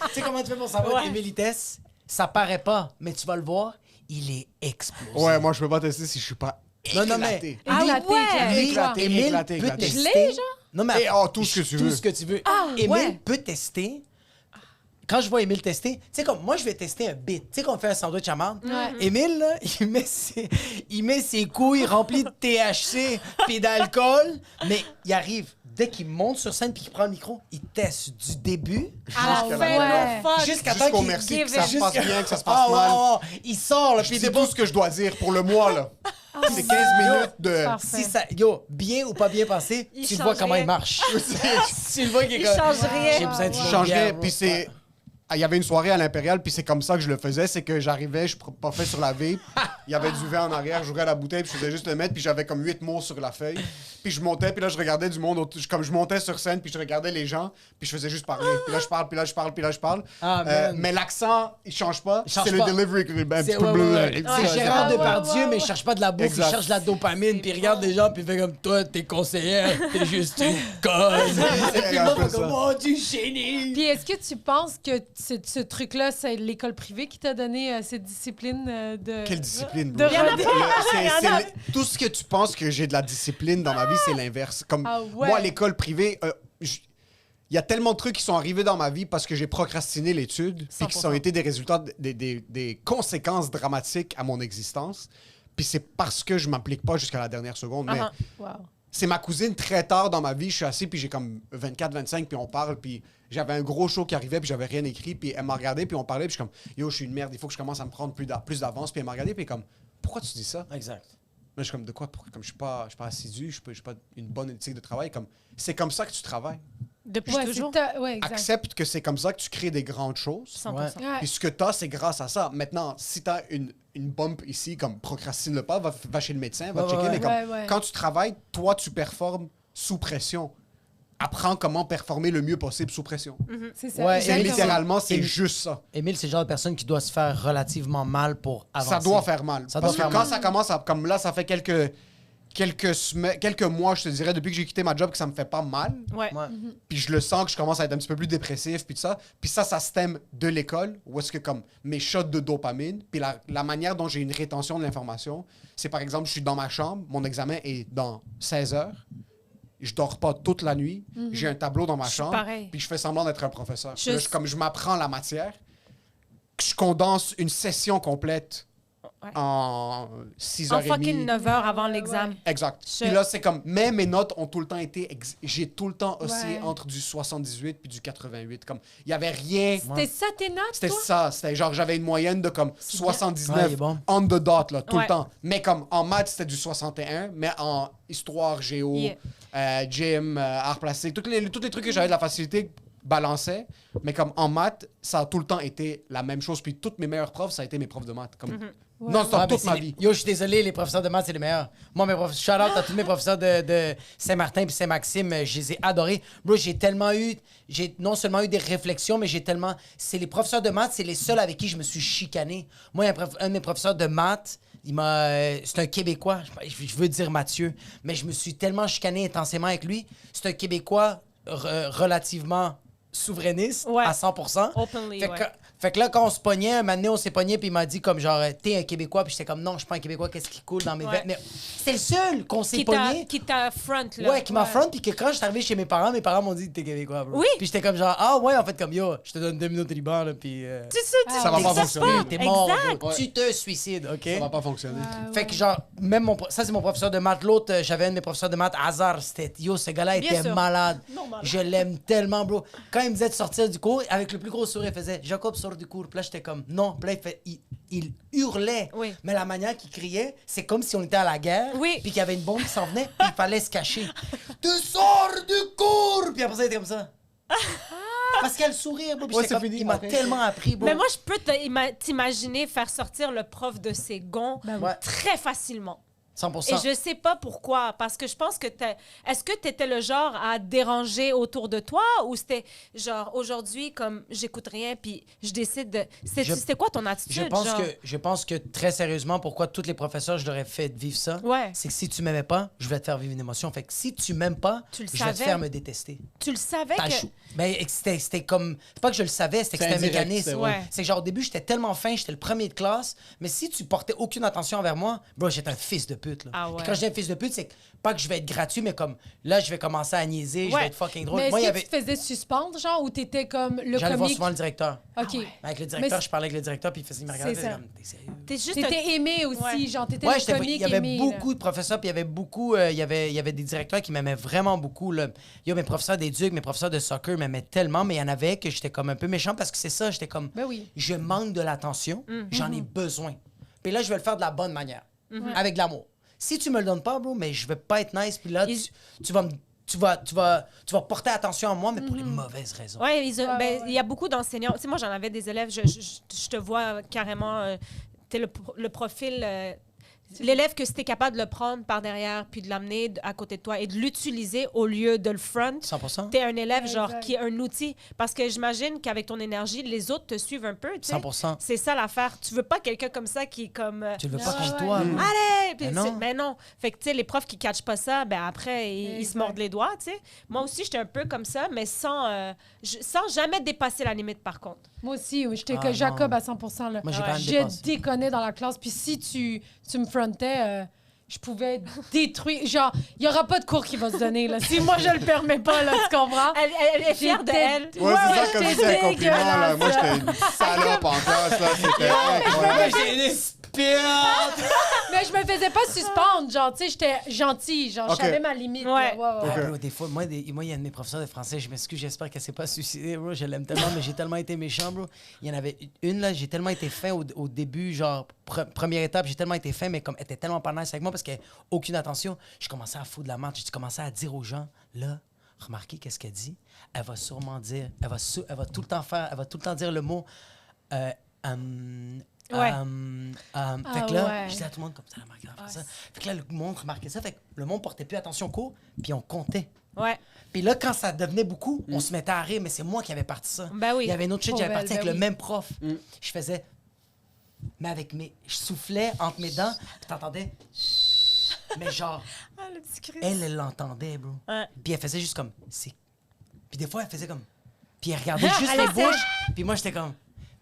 Tu sais comment tu fais pour savoir
Ouais.
qu'Émile Tess, ça paraît pas, mais tu vas le voir, il est explosif.
Ouais, moi, je peux pas tester si je suis pas
Non, non, mais-
éclaté.
Ah
Éclaté,
ouais.
Émile,
Éclaté,
Émile
éclaté,
peut
éclaté.
tester.
Gelé, genre?
Non, mais
Et, oh, tout ce que tu veux.
Tout ce que tu veux.
Ah,
Émile
ouais.
peut tester. Quand je vois Émile tester, tu sais, comme moi, je vais tester un bit. Tu sais, qu'on fait un sandwich à marde.
Ouais.
Émile, là, il met ses couilles remplies de THC puis d'alcool, mais il arrive, dès qu'il monte sur scène puis qu'il prend le micro, il teste du début
Ah,
Jusqu'à
ouais.
la fuck.
jusqu'à temps
Jusqu'au
qu'il...
merci, que
give
ça
it.
se passe bien, que ça se passe
Ah, ouais,
mal.
ouais, ouais. Il sort, là,
Je
puis
dis
c'est
tout
pas...
ce que je dois dire pour le mois, là. C'est 15 minutes de...
Parfait.
Si ça, yo, bien ou pas bien passé,
Il
tu le vois
change
comment
rien.
il marche. tu le vois qu'il est
Il
comme...
change rien.
J'ai besoin de
Je
une
changerais,
bière,
puis
bro.
c'est... Ah, il y avait une soirée à l'Impérial, puis c'est comme ça que je le faisais, c'est que j'arrivais, je pas fait sur la vape, il y avait du vin en arrière, j'ouvrais la bouteille, puis je faisais juste le mettre, puis j'avais comme 8 mots sur la feuille. Puis je montais, puis là, je regardais du monde, comme je montais sur scène, puis je regardais les gens, puis je faisais juste parler. Puis là, je parle, puis là, je parle, puis là, je parle.
Ah, man.
Mais l'accent, il change pas.
Il change
C'est le
pas.
delivery qui est un petit
C'est
peu
C'est Gérard
ouais,
Depardieu,
ouais,
mais il cherche pas de la bouffe,
Exact.
il cherche de la dopamine, puis il regarde les gens, puis il fait comme toi, t'es conseillère, t'es juste une conne. Et puis
un
moi,
peu
je fais comme,
ça.
oh, du génie.
Puis est-ce que tu penses que ce truc-là, c'est l'école privée qui t'a donné cette discipline de...
Quelle discipline,
de
bro?
redé-
Tout ce que tu penses que j'ai de la discipline dans ma vie, c'est l'inverse. Comme
Ah ouais.
moi, à l'école privée, il y a tellement de trucs qui sont arrivés dans ma vie parce que j'ai procrastiné l'étude, puis qui
100%.
ont été des résultats, des conséquences dramatiques à mon existence. Puis c'est parce que je m'applique pas jusqu'à la dernière seconde. Mais
Uh-huh.
Wow.
c'est ma cousine très tard dans ma vie. Je suis assis, puis j'ai comme 24, 25, puis on parle, puis j'avais un gros show qui arrivait, puis j'avais rien écrit, puis elle m'a regardé, puis on parlait, puis je suis comme, yo, je suis une merde, il faut que je commence à me prendre plus d'avance, puis elle m'a regardé, puis comme, pourquoi tu dis ça?
Exact.
Mais je suis comme, de quoi? Comme je suis pas assidu, je suis pas une bonne éthique de travail. Comme, c'est comme ça que tu travailles.
Depuis
Ouais,
toujours.
ouais, exact.
Accepte que c'est comme ça que tu crées des grandes choses.
100%.
Ouais.
Ouais.
Puis ce que t'as, c'est grâce à ça. Maintenant, si t'as une bump ici, comme procrastine le pas, va chez le médecin, va
Ouais,
checker.
ouais.
Mais comme,
Ouais, ouais.
quand tu travailles, toi, tu performes sous pression. Apprends comment performer le mieux possible sous pression.
C'est ça.
Ouais,
C'est
exactement.
littéralement, c'est
Et-
juste ça.
Émile, c'est le genre de personne qui doit se faire relativement mal pour avancer.
Ça doit faire mal.
Ça
Parce
doit
que
faire
quand
mal.
ça commence à... Comme là, ça fait quelques mois, je te dirais, depuis que j'ai quitté ma job, que ça me fait pas mal.
Ouais.
Ouais.
Puis je le sens que je commence à être un petit peu plus dépressif, puis tout ça. Puis ça stem de l'école, où est-ce que comme mes shots de dopamine, puis la manière dont j'ai une rétention de l'information, c'est par exemple, je suis dans ma chambre, mon examen est dans 16 heures, je dors pas toute la nuit, j'ai un tableau dans ma
Je suis
chambre,
pareil.
puis je fais semblant d'être un professeur. Puis
Je-
là, comme je m'apprends la matière, je condense une session complète
Ouais.
en 6
En
heures et demie.
fucking 9 heures avant l'examen.
Exact.
Je-
Puis là, c'est comme, mais mes notes ont tout le temps été, j'ai tout le temps oscillé
Ouais.
entre du 78 puis du 88. Comme, il y avait rien.
C'était ça tes notes,
C'était
toi?
ça. C'était genre, j'avais une moyenne de comme
Ouais,
79
il est bon.
on the dot, là, tout
Ouais.
le temps. Mais comme, en maths, c'était du 61, mais en histoire, géo,
Yeah.
gym, art plastique, tous les trucs que j'avais de la facilité balançaient. Mais comme, en maths, ça a tout le temps été la même chose. Puis toutes mes meilleurs profs, ça a été mes profs de maths. Comme, non, c'est
Ouais, mais
toute ma
c'est-
vie.
Yo, je suis désolé, les professeurs de maths, c'est les meilleurs. Moi, mes professeurs, shout out à tous mes professeurs de Saint-Martin et Saint-Maxime, je les ai adorés. Bro, j'ai non seulement eu des réflexions, mais c'est les professeurs de maths, c'est les seuls avec qui je me suis chicané. Moi, il y a un de mes professeurs de maths, c'est un Québécois, je veux dire Mathieu, mais je me suis tellement chicané intensément avec lui. C'est un Québécois relativement souverainiste
Ouais.
à 100%.
Openly,
Fait
ouais.
que- Fait que là, quand on se pognait, un moment donné, on s'est pogné, puis il m'a dit comme genre, t'es un Québécois, puis j'étais comme, non, je suis pas un Québécois, qu'est-ce qui coule dans mes
Ouais.
veines? Mais c'est le seul qu'on s'est pogné.
Qui t'a front, là.
Ouais, qui m'affronte, puis que quand je suis arrivé chez mes parents m'ont dit, t'es Québécois, bro.
Oui.
Puis j'étais comme genre, ah ouais, en fait, comme yo, je te donne 2 minutes de libre, là, puis.
Tu sais, tu
Ça va pas
t'exerces
fonctionner.
T'es mort,
Exact.
bro. Tu te suicides, OK?
Ça va pas fonctionner.
Fait que genre, même ça c'est mon professeur de maths. L'autre, j'avais un de mes professeurs de maths, Hazard, c'était, yo, ce gars-là
Bien
était
sûr.
malade.
Normal.
Je l'aime tellement, bro. Quand il me disait de sortir du cours, avec le plus gros sourire, il faisait, Jacob, sort du cours. Puis là, j'étais comme, non. Puis là, il hurlait.
Oui.
Mais la manière qu'il criait, c'est comme si on était à la guerre.
Oui.
Puis qu'il y avait une bombe qui s'en venait, puis il fallait se cacher. Tu sors du cours! Puis après ça, il était comme ça. Parce qu'il a le sourire, bro. Puis
Ouais,
j'étais
c'est
comme,
fini,
il m'a
après.
tellement appris, bro.
Mais moi, je peux t'imaginer faire sortir le prof de ses gonds
Ouais.
très facilement.
100%.
Et je sais pas pourquoi, parce que je pense que est-ce que t'étais le genre à déranger autour de toi ou c'était genre aujourd'hui comme j'écoute rien puis je décide de c'était quoi ton attitude genre?
Je pense que très sérieusement, pourquoi tous les professeurs, je leur ai fait vivre ça,
Ouais.
c'est que si tu m'aimais pas, je vais te faire vivre une émotion. Fait que si tu m'aimes pas,
Tu le
je vais te
savais.
faire me détester.
Tu le savais
T'as le
que
chou. Ben, c'était comme. C'est pas que je le savais, c'était que
C'est
c'était un
indirect,
mécanisme.
c'est
vrai.
C'est que genre au début, j'étais tellement fin, j'étais le premier de classe, mais si tu portais aucune attention envers moi, bro, j'étais un fils de pute. Là.
Ah ouais.
Et quand je dis un fils de pute, c'est que pas que je vais être gratuit, mais comme là, je vais commencer à niaiser, je
Ouais.
vais être fucking drôle.
Mais est-ce
Moi, il y
que
avait.
tu te faisais suspendre, genre, ou t'étais comme le
J'allais voir
comique?
souvent le directeur.
OK.
Avec le directeur,
Mais
je parlais avec le directeur, puis il me regardait,
C'est
il faisait
ça.
comme, t'es sérieux?
t'es juste
T'étais aimé aussi,
Ouais.
genre, t'étais
Ouais,
le comique
il y avait
aimé.
beaucoup de professeurs, puis il y avait beaucoup, il y avait des directeurs qui m'aimaient vraiment beaucoup. Là. Yo, mes professeurs d'éduc, mes professeurs de soccer m'aimaient tellement, mais il y en avait que j'étais comme un peu méchant parce que c'est ça, j'étais comme,
Ben oui.
je manque de l'attention, j'en ai besoin. Puis là, je vais le faire de la bonne manière, avec de l'amour. Si tu me le donnes pas, bro, mais je vais pas être nice, puis là,
Ils-
tu vas porter attention à moi, mais pour les mauvaises raisons.
Ouais, il y a
ouais.
beaucoup d'enseignants. Tu sais, moi, j'en avais des élèves, je te vois carrément t'es le profil... l'élève que si t'es capable de le prendre par derrière puis de l'amener à côté de toi et de l'utiliser au lieu de le front,
100%.
t'es un élève genre
Exact.
qui est un outil. Parce que j'imagine qu'avec ton énergie, les autres te suivent un peu, tu sais.
100%.
C'est ça l'affaire. Tu veux pas quelqu'un comme ça qui est comme...
Tu le veux pas
Ah,
contre
ouais.
toi. bro.
Allez! Puis
Mais non.
mais non. Fait que, tu sais, les profs qui ne catchent pas ça, ben après, ils se
Exact.
mordent les doigts, tu sais. Moi aussi, j'étais un peu comme ça, mais sans jamais dépasser la limite, par contre.
Moi aussi, oui, j'étais
Ah,
que Jacob
non.
à 100 là.
Moi, j'ai quand même
Je
dépensé.
déconnais dans la classe. Puis si tu me frontais, je pouvais détruire. Genre, il n'y aura pas de cours qui va se donner, là. Si moi, je le permets pas, là, tu comprends?
Elle est fière de
J'étais-
elle.
Ouais, c'est ça,
ouais,
comme si
j'étais
c'était un compliment, là. Moi,
dégueulasse.
j'étais une salope en classe, là. C'était incroyable.
J'ai une espionne!
Mais je me faisais pas suspendre. Genre, tu sais, j'étais gentille. Genre,
Ok.
je savais ma limite.
Ouais.
là. Ouais, ouais.
Ah, bro, des fois, moi, il y a un de mes professeurs de français, je m'excuse, j'espère qu'elle s'est pas suicidée, bro. Je l'aime tellement, mais j'ai tellement été méchant, bro. Il y en avait une, là, j'ai tellement été fin au début, genre, première étape, j'ai tellement été fin, mais comme elle était tellement pas nice avec moi parce qu'elle aucune attention, je commençais à foutre de la merde. J'ai commencé à dire aux gens, là, remarquez qu'est-ce qu'elle dit. Elle va sûrement dire, elle va tout le temps faire, elle va tout le temps dire le mot.
Ouais.
Fait que là,
ouais.
je disais à tout le monde comme ça, remarquez ça. Fait que là, le monde remarquait ça, fait que le monde portait plus attention au cours, puis on comptait.
Ouais.
Puis là, quand ça devenait beaucoup, on se mettait à rire, mais c'est moi qui avais parti ça.
Ben oui.
Il y avait une autre shit, j'avais
Pauvre
parti
elle,
avec
ben
le
oui.
même prof. Je faisais. Mais avec mes. Je soufflais entre mes dents, puis t'entendais. Mais genre,
Ah, le petit Christ.
elle l'entendait, bro.
Ouais.
Puis elle faisait juste comme. C'est. Puis des fois, elle faisait comme. Puis elle regardait juste
Elle
les
essaie.
bouches. Puis moi, j'étais comme.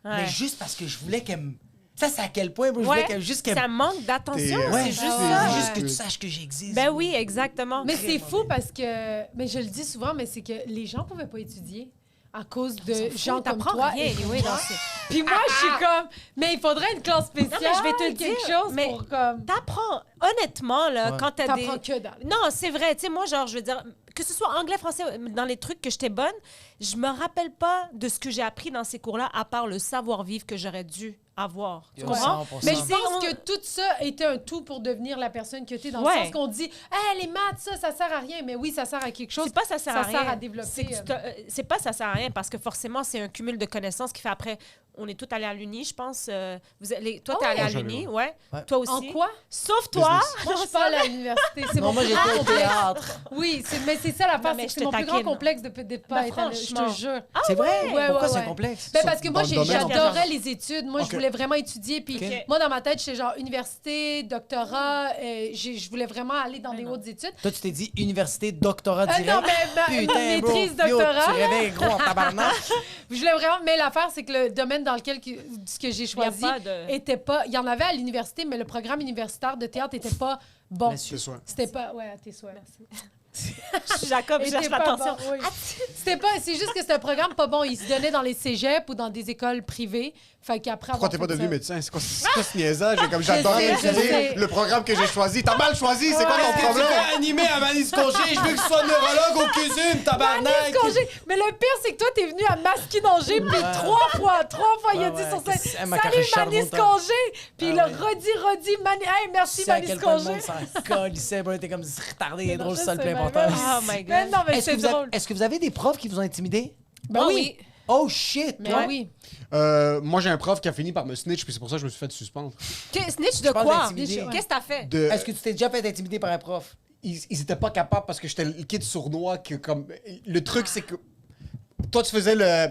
Ouais.
Mais juste parce que je voulais qu'elle me. Ça, c'est à quel point, bro? Je voulais
Ouais.
qu'elle. Juste qu'elle.
Ça manque d'attention,
T'es-
Ouais,
c'est
juste,
juste
ouais.
ça.
juste que tu saches que j'existe.
Ben
bro.
oui, exactement.
Mais c'est fou parce que, mais je le dis souvent, mais c'est que les gens pouvaient pas étudier à cause de gens comme
T'apprends
toi.
rien,
et
anyway,
moi.
dans ce-
Puis moi, je suis comme, mais il faudrait une classe spéciale,
Non, mais je vais te le
quelque
dire,
chose
mais
pour comme.
T'apprends, honnêtement, là,
Ouais.
quand t'as des...
T'apprends que dalle.
Non, c'est vrai. Tu sais, moi, genre, je veux dire, que ce soit anglais, français, dans les trucs que j'étais bonne, je me rappelle pas de ce que j'ai appris dans ces cours-là, à part le savoir-vivre que j'aurais dû avoir. Tu
Yo,
comprends?
100%.
Mais je
C'est-
pense
on-
que tout ça était un tout pour devenir la personne que tu es, dans
Ouais.
le sens qu'on dit, hey, les maths, ça sert à rien. Mais oui, ça sert à quelque chose.
C'est pas ça sert à rien.
développer.
C'est que c'est pas ça sert à rien parce que forcément, c'est un cumul de connaissances qui fait après. On est tous allés à l'Uni, je pense. Toi,
Ah
t'es allé
ouais?
à
Jamais,
l'Uni,
ouais.
ouais.
Ouais.
Toi aussi.
En quoi?
Sauf toi.
Moi, je suis pas allée à l'université. C'est
Non,
mon
moi,
plus
j'étais
grand
au
complexe.
théâtre.
Oui, mais c'est ça l'affaire,
Non, mais
c'est que
je
c'est
te
mon plus grand
taquine.
complexe de ne pas
Ben,
être allée. Je
franchement.
te jure.
C'est vrai?
Ouais,
Pourquoi
ouais,
c'est un
ouais.
complexe?
Ben, parce que moi,
Dans le domaine,
j'adorais les études. Moi,
Ok.
je voulais vraiment étudier. Puis
Ok.
moi, dans ma tête, j'étais genre université, doctorat. Je voulais vraiment aller dans des hautes études.
Toi, tu t'es dit université, doctorat direct.
Non, mais ma
Putain, bro.
maîtrise,
Yo,
doctorat.
tu rêvais gros en tabarnak.
Je voulais vraiment. Mais l'affaire, c'est que le domaine dans lequel ce que j'ai
Il y a
choisi
pas de...
était pas. Il y en avait à l'université, mais le programme universitaire de théâtre était pas bon.
Monsieur.
C'est sûr.
C'était pas. Ouais, à tes souhaits.
Jacob, je
Était
lâche
pas
l'attention.
bon, oui. C'était pas. C'est juste que c'était un programme pas bon. Il se donnait dans les cégeps ou dans des écoles privées. Fait qu'après.
Pourquoi
avoir
t'es pas
fait
devenu
ça-
médecin? C'est quoi ce niaisage? Comme j'adorais
sais, je
étudier
sais.
le programme que j'ai choisi. T'as mal choisi, c'est quoi ton
Tu
problème?
fais animer à Manis Congé, je veux que tu sois neurologue au cuisine, tabarnak!
Manis Congé. Mais le pire, c'est que toi, t'es venu à Masquinongé, puis trois fois, il a
Ouais,
dit
ouais,
sur
que
scène,
c'est- elle m'a
salut
carré
Manis
Charbon, toi.
Congé, puis il a
Ah ouais.
redit, hey, merci
C'est à
Manis
quel point le
Congé.
monde s'en colissait, bro, t'es comme retardé et drôle,
je
c'est ça le
sais,
plus
mais
important.
ouais.
Oh my
Mais
God.
non, mais
Est-ce que,
c'est
vous avez,
drôle.
est-ce que vous avez des profs qui vous ont intimidé?
Ben
Ah
oui.
Oh shit!
Mais
toi?
oui.
Moi, j'ai un prof qui a fini par me snitch, puis c'est pour ça que je me suis fait suspendre.
Snitch de
parle
quoi?
d'intimider.
Qu'est-ce que t'as fait?
De-
Est-ce que tu t'es déjà fait intimider par un prof?
ils étaient pas capables parce que j'étais le kid sournois que comme le truc c'est que toi tu faisais le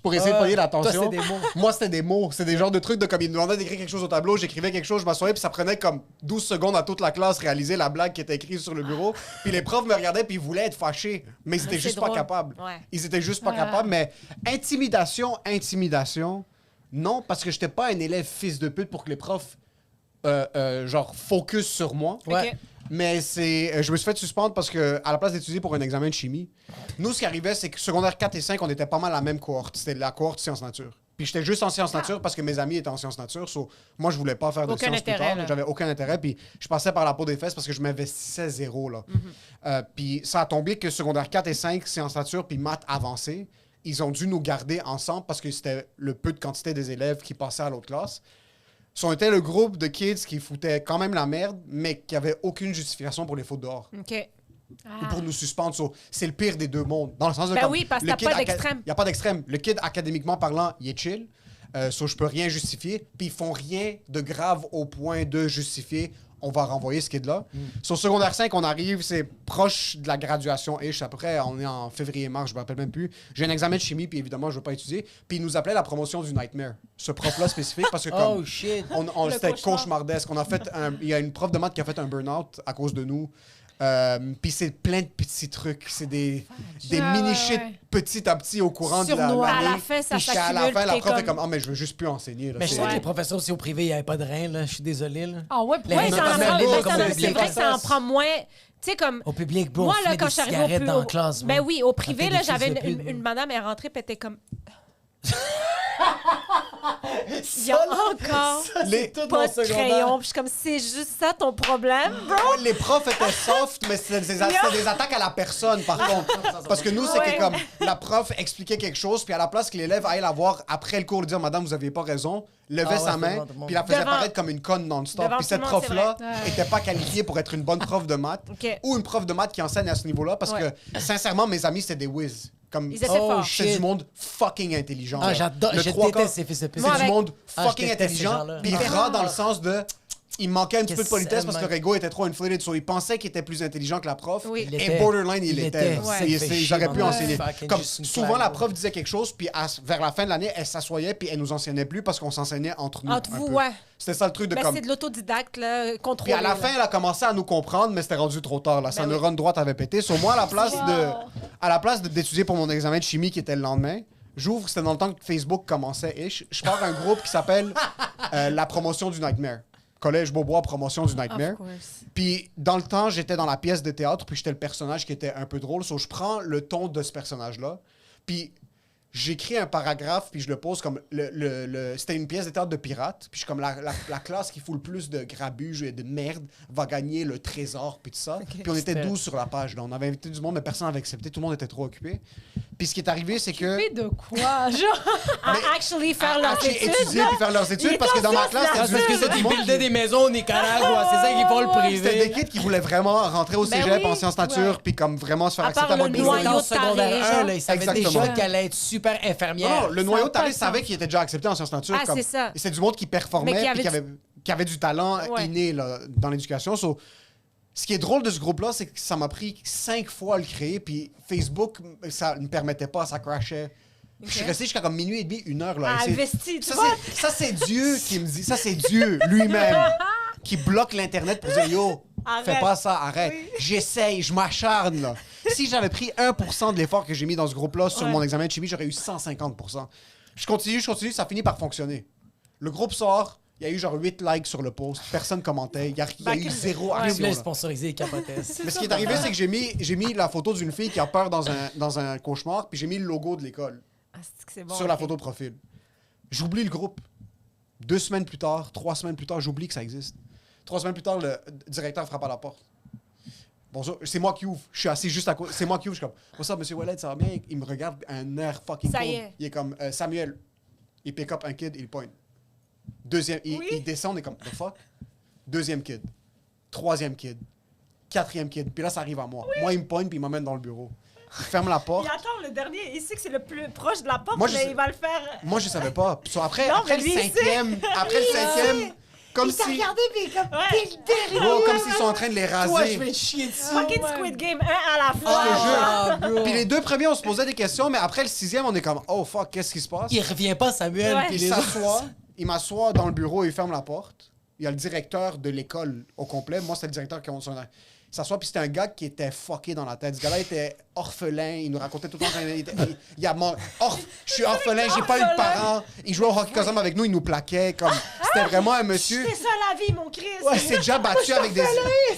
pour essayer de pogner l'attention.
Toi, c'était des mots.
Moi c'était des mots, c'est des genres de trucs de comme ils me demandaient d'écrire quelque chose au tableau, j'écrivais quelque chose, je m'assoyais puis ça prenait comme 12 secondes à toute la classe réaliser la blague qui était écrite sur le bureau. Puis les profs me regardaient puis ils voulaient être fâchés, mais ils étaient
c'est
juste pas
drôle.
capables.
Ouais.
Ils étaient juste pas
Ah.
capables, mais intimidation. Non, parce que j'étais pas un élève fils de pute pour que les profs genre focus sur moi.
Ouais.
Ok.
Mais je me suis fait suspendre parce que à la place d'étudier pour un examen de chimie, nous, ce qui arrivait, c'est que secondaire 4 et 5, on était pas mal la même cohorte. C'était la cohorte sciences nature. Puis j'étais juste en sciences nature parce que mes amis étaient en sciences nature. So, moi, je voulais pas faire de
Aucun
sciences plus
intérêt,
tard.
là.
J'avais aucun intérêt. Puis je passais par la peau des fesses parce que je m'investissais zéro. Là. Puis ça a tombé que secondaire 4 et 5, sciences nature puis maths avancées, ils ont dû nous garder ensemble parce que c'était le peu de quantité des élèves qui passaient à l'autre classe. On était le groupe de kids qui foutaient quand même la merde, mais qui n'avaient aucune justification pour les fautes dehors.
OK.
Ou pour nous suspendre. So, c'est le pire des deux mondes. Dans le sens de
Ben
comme,
oui, parce que
le
t'as
kid
pas d'extrême.
Il n'y a pas d'extrême. Le kid, académiquement parlant, il est chill. So, je peux rien justifier. Puis ils font rien de grave au point de justifier. On va renvoyer ce kid-là. Sur secondaire 5, on arrive, c'est proche de la graduation. Et à peu près, on est en février-mars, je me rappelle même plus. J'ai un examen de chimie, puis évidemment, je ne veux pas étudier. Puis il nous appelait la promotion du Nightmare. Ce prof-là spécifique, parce que comme
Oh shit.
c'était
cauchemar.
cauchemardesque. Il y a une prof de maths qui a fait un burn-out à cause de nous. Puis c'est plein de petits trucs. C'est des
Ah,
mini-shit
ouais.
petit à petit au courant de
Surnois.
À la
l'année.
fin, ça
Puis à la
s'accumule.
fin, la
t'es
prof est
comme-
comme « Ah, mais je veux juste plus enseigner. »
Mais je sais
Ouais.
que les professeurs aussi au privé, il n'y avait pas de rein, là. Je suis désolé, là.
Ah ouais,
Les
Ouais,
reins,
ça
c'est
en
pas
prend-
même
mais
beau
ça
comme
en-
au
c'est
public.
vrai que ça en prend moins. Tu sais, comme.
Au public, bro,
Moi,
on
là,
fumait
quand
des
je suis arrivée
cigarettes
au
dans la classe.
Ben
bro.
oui, au
On
privé,
fait
là,
des
j'avais
crises de
une,
pute,
une
bro.
madame, elle rentrait, puis elle était comme. Il y a encore
Les,
pas de crayon. Puis je suis comme, c'est juste ça ton problème, bro?
les profs étaient soft, mais c'était des attaques à la personne, par contre. Parce que nous, c'est
Ouais.
que comme la prof expliquait quelque chose, puis à la place que l'élève aille la voir après le cours, dire « Madame, vous n'aviez pas raison », levait
Ah ouais,
sa
tout le
main,
monde, tout le monde.
puis la faisait
Devant-
paraître comme une conne non-stop.
devant
Puis
tout
cette
le monde, c'est
prof-là
vrai. Ouais.
était pas qualifiée pour être une bonne prof de maths
OK.
ou une prof de maths qui enseigne à ce niveau-là, parce
Ouais.
que, sincèrement, mes amis, c'était des whiz. Comme,
Ils étaient
Oh,
forts.
shit.
c'est du monde fucking intelligent.
Ah,
là.
j'adore.
Le
Je
trois quarts-
déteste ces fils de pute.
Moi,
C'est du
avec-
monde
Ah, je
fucking
déteste ces
intelligent,
gens-là.
puis
Ah.
rat dans le sens de... Il manquait un petit peu de
Qu'est-ce
politesse
que
parce que
c'est,
leur ego était trop inflated. So, il pensait qu'il était plus intelligent que la prof.
Oui.
Il
Et
était.
borderline, il
Il
était.
était.
là.
Ouais.
Ils
Ça fait
ils auraient
chier,
pu
man.
enseigner.
Fucking
Comme
juste une
souvent,
claque,
la
bro.
prof disait quelque chose, puis vers la fin de l'année, elle s'assoyait, puis elle nous enseignait plus parce qu'on s'enseignait entre nous.
Entre
un
vous,
peu.
ouais.
C'était ça le truc de
Mais
comme.
c'est de l'autodidacte, là,
Puis
contrôlé.
à la
là.
fin, elle a commencé à nous comprendre, mais c'était rendu trop tard. Là. Sa
Ben oui.
neurone droite avait pété. Sur moi, à la place d'étudier pour mon examen de chimie qui était le lendemain, j'ouvre, c'était dans le temps que Facebook commençait. Je pars un groupe qui s'appelle La promotion du Nightmare. Collège Beaubois, promotion du Nightmare.
Of course.
Puis dans le temps, j'étais dans la pièce de théâtre, puis j'étais le personnage qui était un peu drôle. So, je prends le ton de ce personnage-là, puis j'écris un paragraphe, puis je le pose comme... C'était une pièce de théâtre de pirates, puis je suis comme la classe qui fout le plus de grabuge et de merde va gagner le trésor, puis tout ça. Puis on était 12 sur la page. Là. On avait invité du monde, mais personne n'avait accepté. Tout le monde était trop occupé. Puis ce qui est arrivé, c'est que...
Mais de quoi? Genre,
À actually faire leurs
Actually,
études,
étudier
là.
puis faire leurs études,
Il
parce que dans ma
était
classe,
Ah, c'est parce que ça,
du
ils
monde
buildaient des maisons au Nicaragua. C'est ça qu'ils font le
C'était des
privé.
kids qui voulaient vraiment rentrer au
Ben
cégep
oui.
en sciences nature,
Ouais.
puis comme vraiment se faire
À part
accepter à
le
votre
Ils
noyau
étaient
bureau.
en secondaire
taré,
1,
genre.
là, ils savaient
Exactement.
déjà qu'elle allait être super infirmière.
Non, le noyau
Ça a pas
taré
de
savait
sens.
qu'il était déjà accepté en sciences nature.
Ah,
comme-
c'est ça.
Et c'est du monde qui performait
Mais qui
puis
avait
qui avait du talent
Ouais.
inné là, dans l'éducation. So, ce qui est drôle de ce groupe-là, c'est que ça m'a pris 5 fois à le créer, puis Facebook, ça ne permettait pas, ça crashait. Je suis resté jusqu'à comme minuit et demi, 1 heure. Là,
Ah,
et c'est-
investi, tu
ça,
vois.
ça, c'est Dieu qui me dit, ça, c'est Dieu lui-même qui bloque l'Internet pour dire Yo,
Arrête.
fais pas ça, arrête. J'essaye, je m'acharne. Là. Si j'avais pris 1% de l'effort que j'ai mis dans ce groupe-là sur
Ouais.
mon examen de chimie, j'aurais eu 150%. Je continue, ça finit par fonctionner. Le groupe sort, il y a eu genre 8 likes sur le post, personne commentait, il y a eu zéro
Ils
action.
voulaient
là.
sponsoriser les capotes.
Mais ce qui est arrivé, c'est que j'ai mis la photo d'une fille qui a peur dans un cauchemar, puis j'ai mis le logo de l'école
Ah, c'est que c'est bon,
sur la
ok.
photo de profil. J'oublie le groupe. 2 semaines plus tard, 3 semaines plus tard, j'oublie que ça existe. 3 semaines plus tard, le directeur frappe à la porte. Bonjour, c'est moi qui ouvre. Je suis assis juste à côté. C'est moi qui ouvre. Je suis comme, what's up, monsieur Wallet, ça va bien? Il me regarde un air fucking
Ça
cold.
y est.
Il est comme, Samuel. Il pick up un kid, il pointe. Deuxième,
Oui.
il descend, on est comme, the fuck? Deuxième kid. Troisième kid. Quatrième kid. Puis là, ça arrive à moi. Moi, il me pointe, puis il m'emmène dans le bureau. Il ferme la porte.
Il attend le dernier. Il sait que c'est le plus proche de la porte,
Moi, je
mais
sais-
il va le faire.
Moi, je savais pas. So, après,
Non,
après
mais
le
lui, il
cinquième, comme si,
mais comme.
Bro, comme s'ils sont en train de les raser.
Toi, je vais te chier dessus.
Fucking
ouais.
Squid Game, un à la fois.
Je te jure.
Ah, bro.
Puis les 2 premiers, on se posait des questions, mais après le 6e, on est comme, oh fuck, qu'est-ce qui se passe?
Il revient pas, Samuel.
Ouais.
Puis
Il
les autres.
s'assoit, il m'assoit dans le bureau et il ferme la porte. Il y a le directeur de l'école au complet. Moi, c'était le directeur qui il s'assoit, puis c'était un gars qui était fucké dans la tête. Ce gars-là était orphelin. Il nous racontait tout le temps. Je suis orphelin, j'ai pas eu de parents. Il jouait au hockey cosum avec nous, il nous plaquait. C'était vraiment un monsieur.
C'est ça la vie, mon Christ.
Il s'est déjà battu avec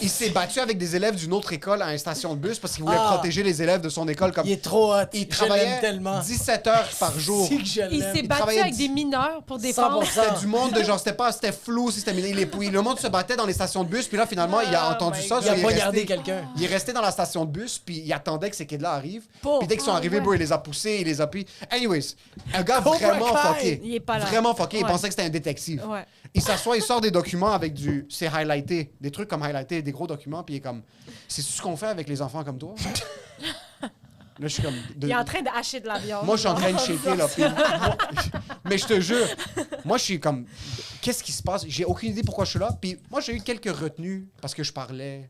il s'est battu avec des élèves d'une autre école à une station de bus parce qu'il voulait
Ah.
protéger les élèves de son école. Comme
Il est trop hot.
il
Je l'aime
travaillait
tellement.
17 heures par jour.
Si que je
il
l'aime.
s'est battu
travaillait
avec
10
des mineurs pour défendre.
100%.
C'était du monde de genre, c'était flou, si c'était le monde se battait dans les stations de bus, puis là finalement il a
Oh
entendu
my
ça,
God.
Il a
so,
pas
est
gardé
resté-
quelqu'un.
Il est resté dans la station de bus, puis il attendait que ces kids-là arrivent.
Pauvre.
Puis dès qu'ils sont arrivés,
ouais.
bro, il les a poussés, il les a pris. Anyways, un gars
Cobra
vraiment
Kai.
fucké.
Il est pas là.
Vraiment fucké, il
Ouais.
pensait que c'était un détective.
Ouais.
Il s'assoit, il sort des documents avec c'est highlighté, des trucs comme highlighté, des gros documents, puis il est comme, c'est ce qu'on fait avec les enfants comme toi? Là, je suis comme...
Il est en train de hacher de la viande.
Moi, je suis en train de shaker, là. Puis mais je te jure, moi, je suis comme... Qu'est-ce qui se passe? J'ai aucune idée pourquoi je suis là. Puis moi, j'ai eu quelques retenues parce que je parlais...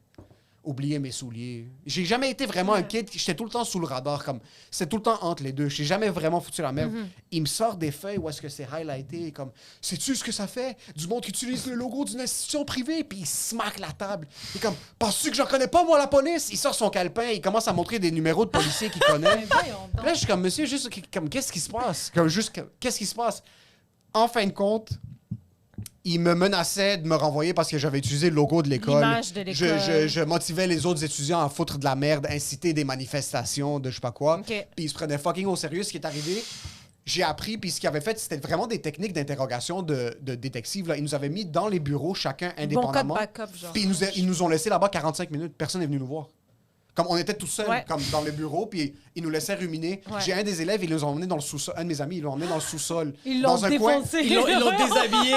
Oublier mes souliers. J'ai jamais été vraiment un kid. J'étais tout le temps sous le radar. Comme c'était tout le temps entre les deux. J'ai jamais vraiment foutu la merde. Il me sort des feuilles où est-ce que c'est highlighté. Comme, sais-tu ce que ça fait? Du monde qui utilise le logo d'une institution privée. Puis il smack la table. Il est comme, penses-tu que je connais pas, moi, la police? Il sort son calepin. Il commence à montrer des numéros de policiers qu'il connaît.
Mais voyons donc.
Là, je suis comme, monsieur, juste, comme, qu'est-ce qui se passe? Comme, juste, qu'est-ce qui se passe? En fin de compte, il me menaçait de me renvoyer parce que j'avais utilisé le logo de l'école.
L'image de l'école.
Je motivais les autres étudiants à foutre de la merde, inciter des manifestations, de je sais pas quoi.
OK.
Puis il se prenait fucking au sérieux. Ce qui est arrivé, j'ai appris, puis ce qu'il avait fait, c'était vraiment des techniques d'interrogation de détectives. Là. Ils nous avaient mis dans les bureaux, chacun
Bon code
indépendamment.
backup, genre.
Puis ils nous ont laissé là-bas 45 minutes. Personne n'est venu nous voir. Comme on était tout seuls,
Ouais.
comme dans le bureau, puis ils nous laissaient ruminer.
Ouais.
J'ai un des élèves, ils nous ont emmenés dans le sous-sol. Un de mes amis, ils l'ont emmené dans le sous-sol.
Ils l'ont
Dans un coin,
défoncé.
Ils l'ont déshabillé.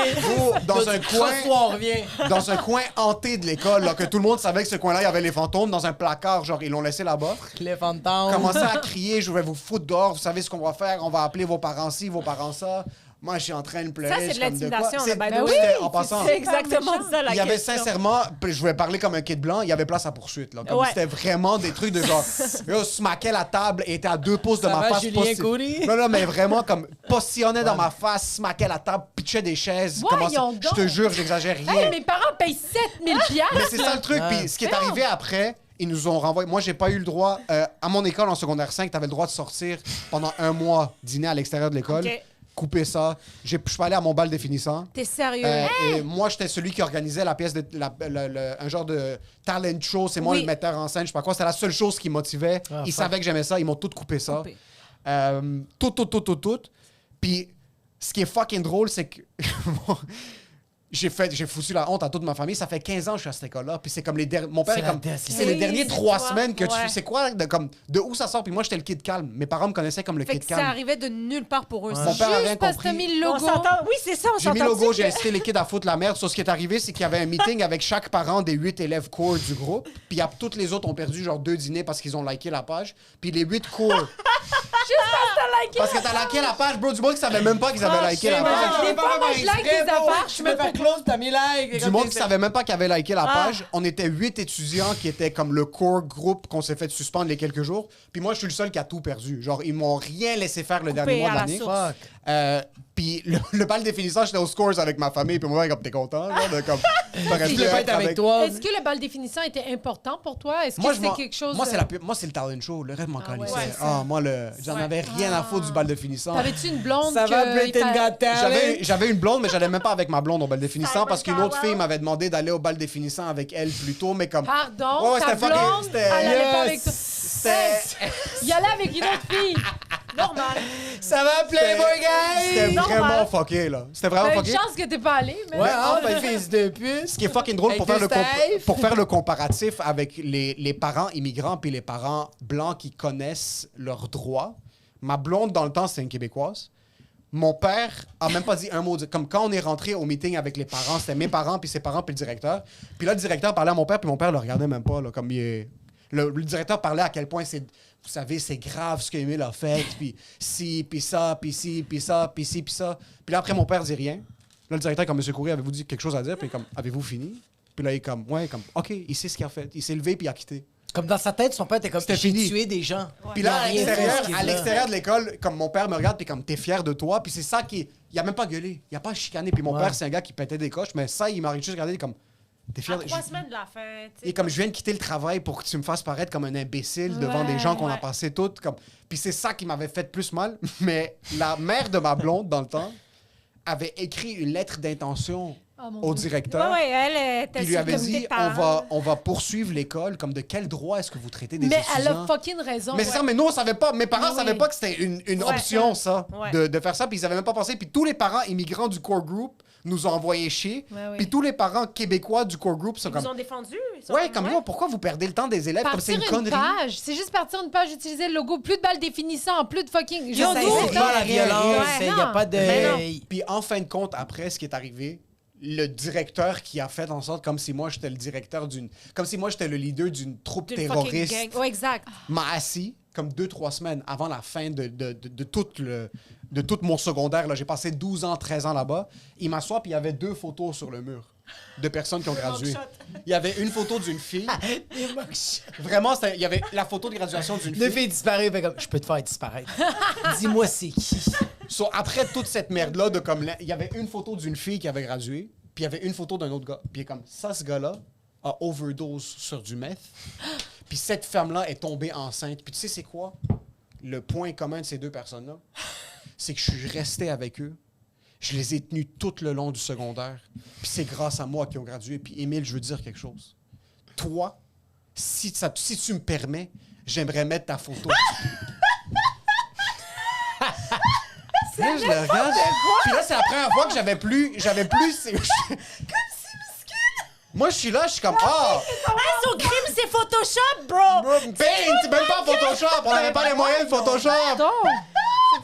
dans un coin,
on revient.
dans un coin hanté de l'école, là, que tout le monde savait que ce coin-là, il y avait les fantômes, dans un placard, genre, ils l'ont laissé là-bas.
Les fantômes.
Commençaient à crier, je vais vous foutre dehors, vous savez ce qu'on va faire, on va appeler vos parents ci, vos parents ça. Moi, je suis en train de pleurer.
Ça, c'est
je
de
suis comme,
l'intimidation,
quoi?
là, by the
Ben
way.
c'était en passant.
C'est exactement ça, la
Il y avait
question.
sincèrement, puis je vais parler comme un kid blanc, il y avait place à poursuite. Là. Comme
Ouais.
C'était vraiment des trucs de genre, yo, smackait la table et était à 2 pouces de
Ça
ma
va,
face.
Julien Coury?
Non, mais vraiment comme postillonnait dans ma face, smackait la table, pitchait des chaises.
Voyons
Je te
donc.
jure, j'exagère rien.
Hey, mes parents payent 7000
Mais c'est ça le truc.
Ouais.
Puis ce qui est arrivé après, ils nous ont renvoyé. Moi, j'ai pas eu le droit. À mon école en secondaire 5, t'avais le droit de sortir pendant 1 mois, dîner à l'extérieur de l'école.
OK.
Couper ça. Je suis pas allé à mon bal définissant.
T'es sérieux?
Et moi, j'étais celui qui organisait la pièce, un genre de talent show. C'est moi
Oui.
le metteur en scène, je sais pas quoi. C'était la seule chose qui motivait.
Ah,
Ils
fuck.
savaient que j'aimais ça. Ils m'ont tout coupé ça.
Coupé.
Tout. Puis ce qui est fucking drôle, c'est que j'ai foutu la honte à toute ma famille. Ça fait 15 ans que je suis à cette école-là. Puis c'est comme mon père
C'est
est
la
comme...
décime.
C'est les
Oui,
derniers
c'est
3
toi.
semaines que
Ouais.
tu... C'est quoi? De où ça sort? Puis moi, j'étais le kid calme. Mes parents me connaissaient comme le
Fait
kid
que ça
calme.
arrivait de nulle part pour eux.
Mon père a rien
Juste parce que t'as
compris.
mis le
On
logo.
s'entend. Oui, c'est ça, on
J'ai mis
s'entend.
le logo, j'ai incité les kids à foutre la merde. Sur ce qui est arrivé, c'est qu'il y avait un meeting avec chaque parent des 8 élèves core du groupe. Puis toutes les autres ont perdu genre 2 dîners parce qu'ils ont liké la page. Puis les 8 core. Parce que t'as liké la page, bro. Du monde qui savait même pas qu'ils avaient liké la page.
Des fois, moi, je like des affaires,
Je me fais close, t'as mis like.
Du monde qui savait même pas qu'ils avaient liké la
Ah.
page. On était 8 étudiants qui étaient comme le core groupe qu'on s'est fait suspendre les quelques jours. Puis moi, je suis le seul qui a tout perdu. Genre, ils m'ont rien laissé faire le dernier mois de
à la
l'année.
source.
Fuck.
Puis le bal définissant, j'étais aux scores avec ma famille. Puis moi, comme t'es content, genre, de comme.
Je voulais pas être avec toi.
Est-ce que le bal définissant était important pour toi? Est-ce
Moi,
que c'est quelque chose...
moi, c'est le talent show. Le reste m'en calissait.
ouais,
Ah, moi, j'en avais rien à foutre du bal définissant.
T'avais-tu une blonde
Ça va,
que...
Britain Got Talent?
J'avais une blonde, mais j'allais même pas avec ma blonde au bal définissant parce qu'une autre
Cyber
fille m'avait demandé d'aller au bal définissant avec elle plus tôt, mais comme.
Pardon,
Ouais,
ta
c'était fucking-
blonde,
c'était-
elle allait pas avec toi.
C'était.
Il allait avec une autre fille.
Normal.
Ça va, Playboy
C'était
Guy?
normal.
vraiment fucké, là. C'était vraiment
T'as une
fucké.
chance que t'es pas allé, mais...
Ouais, ah, ben, fils de puce.
Ce qui est fucking drôle pour
Avec
faire,
des Steve.
pour faire le comparatif avec les parents immigrants puis les parents blancs qui connaissent leurs droits. Ma blonde, dans le temps, c'était une Québécoise. Mon père a même pas dit un mot. Comme quand on est rentré au meeting avec les parents, c'était mes parents, puis ses parents, puis le directeur. Puis là, le directeur parlait à mon père, puis mon père le regardait même pas. Là, comme il est... le directeur parlait à quel point c'est... Vous savez, c'est grave ce qu'Émile a fait, puis ci, puis ça, puis ci, puis ça, puis ci, puis ça. Puis là, après, mon père dit rien. Là, le directeur, comme, M. Coury, avez-vous dit quelque chose à dire? Puis comme, avez-vous fini? Puis là, il est comme, ouais, comme, OK, il sait ce qu'il a fait. Il s'est levé, puis il a quitté.
Comme dans sa tête, son père était comme
C'était
j'ai
fini.
tué des gens.
Puis là,
Il a rien fait, ce kid-là.
à l'extérieur de l'école, comme mon père me regarde, puis comme, t'es fier de toi. Puis c'est ça qui... Il a même pas gueulé. Il a pas chicané. Puis mon
Ouais.
père, c'est un gars qui pétait des coches, mais ça, il m'aurait juste regardé comme, t'es fier
À
de...
3 semaines de la fin. tu sais,
Et comme je viens de quitter le travail pour que tu me fasses paraître comme un imbécile devant des gens qu'on a
Ouais.
passé toutes. Comme... Puis c'est ça qui m'avait fait plus mal. Mais la mère de ma blonde, dans le temps, avait écrit une lettre d'intention
Oh, mon
au
Dieu.
directeur.
Ouais, elle était
Puis lui
sur
avait
le comité
dit,
de parents.
on va poursuivre l'école. Comme de quel droit est-ce que vous traitez des
Mais
étudiants?
elle a fucking raison.
Mais c'est ça, mais nous, on savait pas. Mes parents
Oui.
savaient pas que c'était une
Ouais.
option, ça,
Ouais.
de faire ça. Puis ils avaient même pas pensé. Puis tous les parents immigrants du core group nous ont envoyé chier.
Ouais, ouais.
Puis tous les parents québécois du core group sont
Ils
comme...
nous ont défendus. ils sont
Ouais, comme yo, pourquoi vous perdez le temps des élèves? Comme c'est
Partir
une
une
connerie.
page. C'est juste partir une page, utiliser le logo. Plus de balles définissantes, plus de fucking...
Yo,
Ça
nous,
incite pas à la violence.
Ouais,
Il n'y a
non.
pas de.
Mais non.
Puis en fin de compte, après, ce qui est arrivé, le directeur qui a fait en sorte comme si moi j'étais le directeur d'une... Comme si moi j'étais le leader d'une troupe
D'une fucking
terroriste
gang. Ouais, exact.
m'a assis. comme 2-3 semaines avant la fin de tout mon secondaire. Là. J'ai passé 12 ans, 13 ans là-bas. Il m'assoit, puis il y avait 2 photos sur le mur de personnes qui ont gradué. Il y avait une photo d'une fille. Vraiment, il y avait la photo de graduation d'une fille.
Deux filles disparues, fait comme, je peux te faire disparaître. Dis-moi c'est qui.
So, après toute cette merde-là, il y avait une photo d'une fille qui avait gradué, puis il y avait une photo d'un autre gars. Puis comme ça, ce gars-là a overdose sur du meth. Puis cette femme-là est tombée enceinte. Puis tu sais, c'est quoi? Le point commun de ces 2 personnes-là, c'est que je suis resté avec eux. Je les ai tenus tout le long du secondaire. Puis c'est grâce à moi qu'ils ont gradué. Puis Émile, je veux dire quelque chose. Toi, si tu me permets, j'aimerais mettre ta photo. Là, je le regarde. Puis là, c'est la première fois que j'avais plus. Moi, je suis là, je suis comme,
Son crime, c'est Photoshop, bro!
Paint, même pas Photoshop, on n'avait pas les moyens de Photoshop.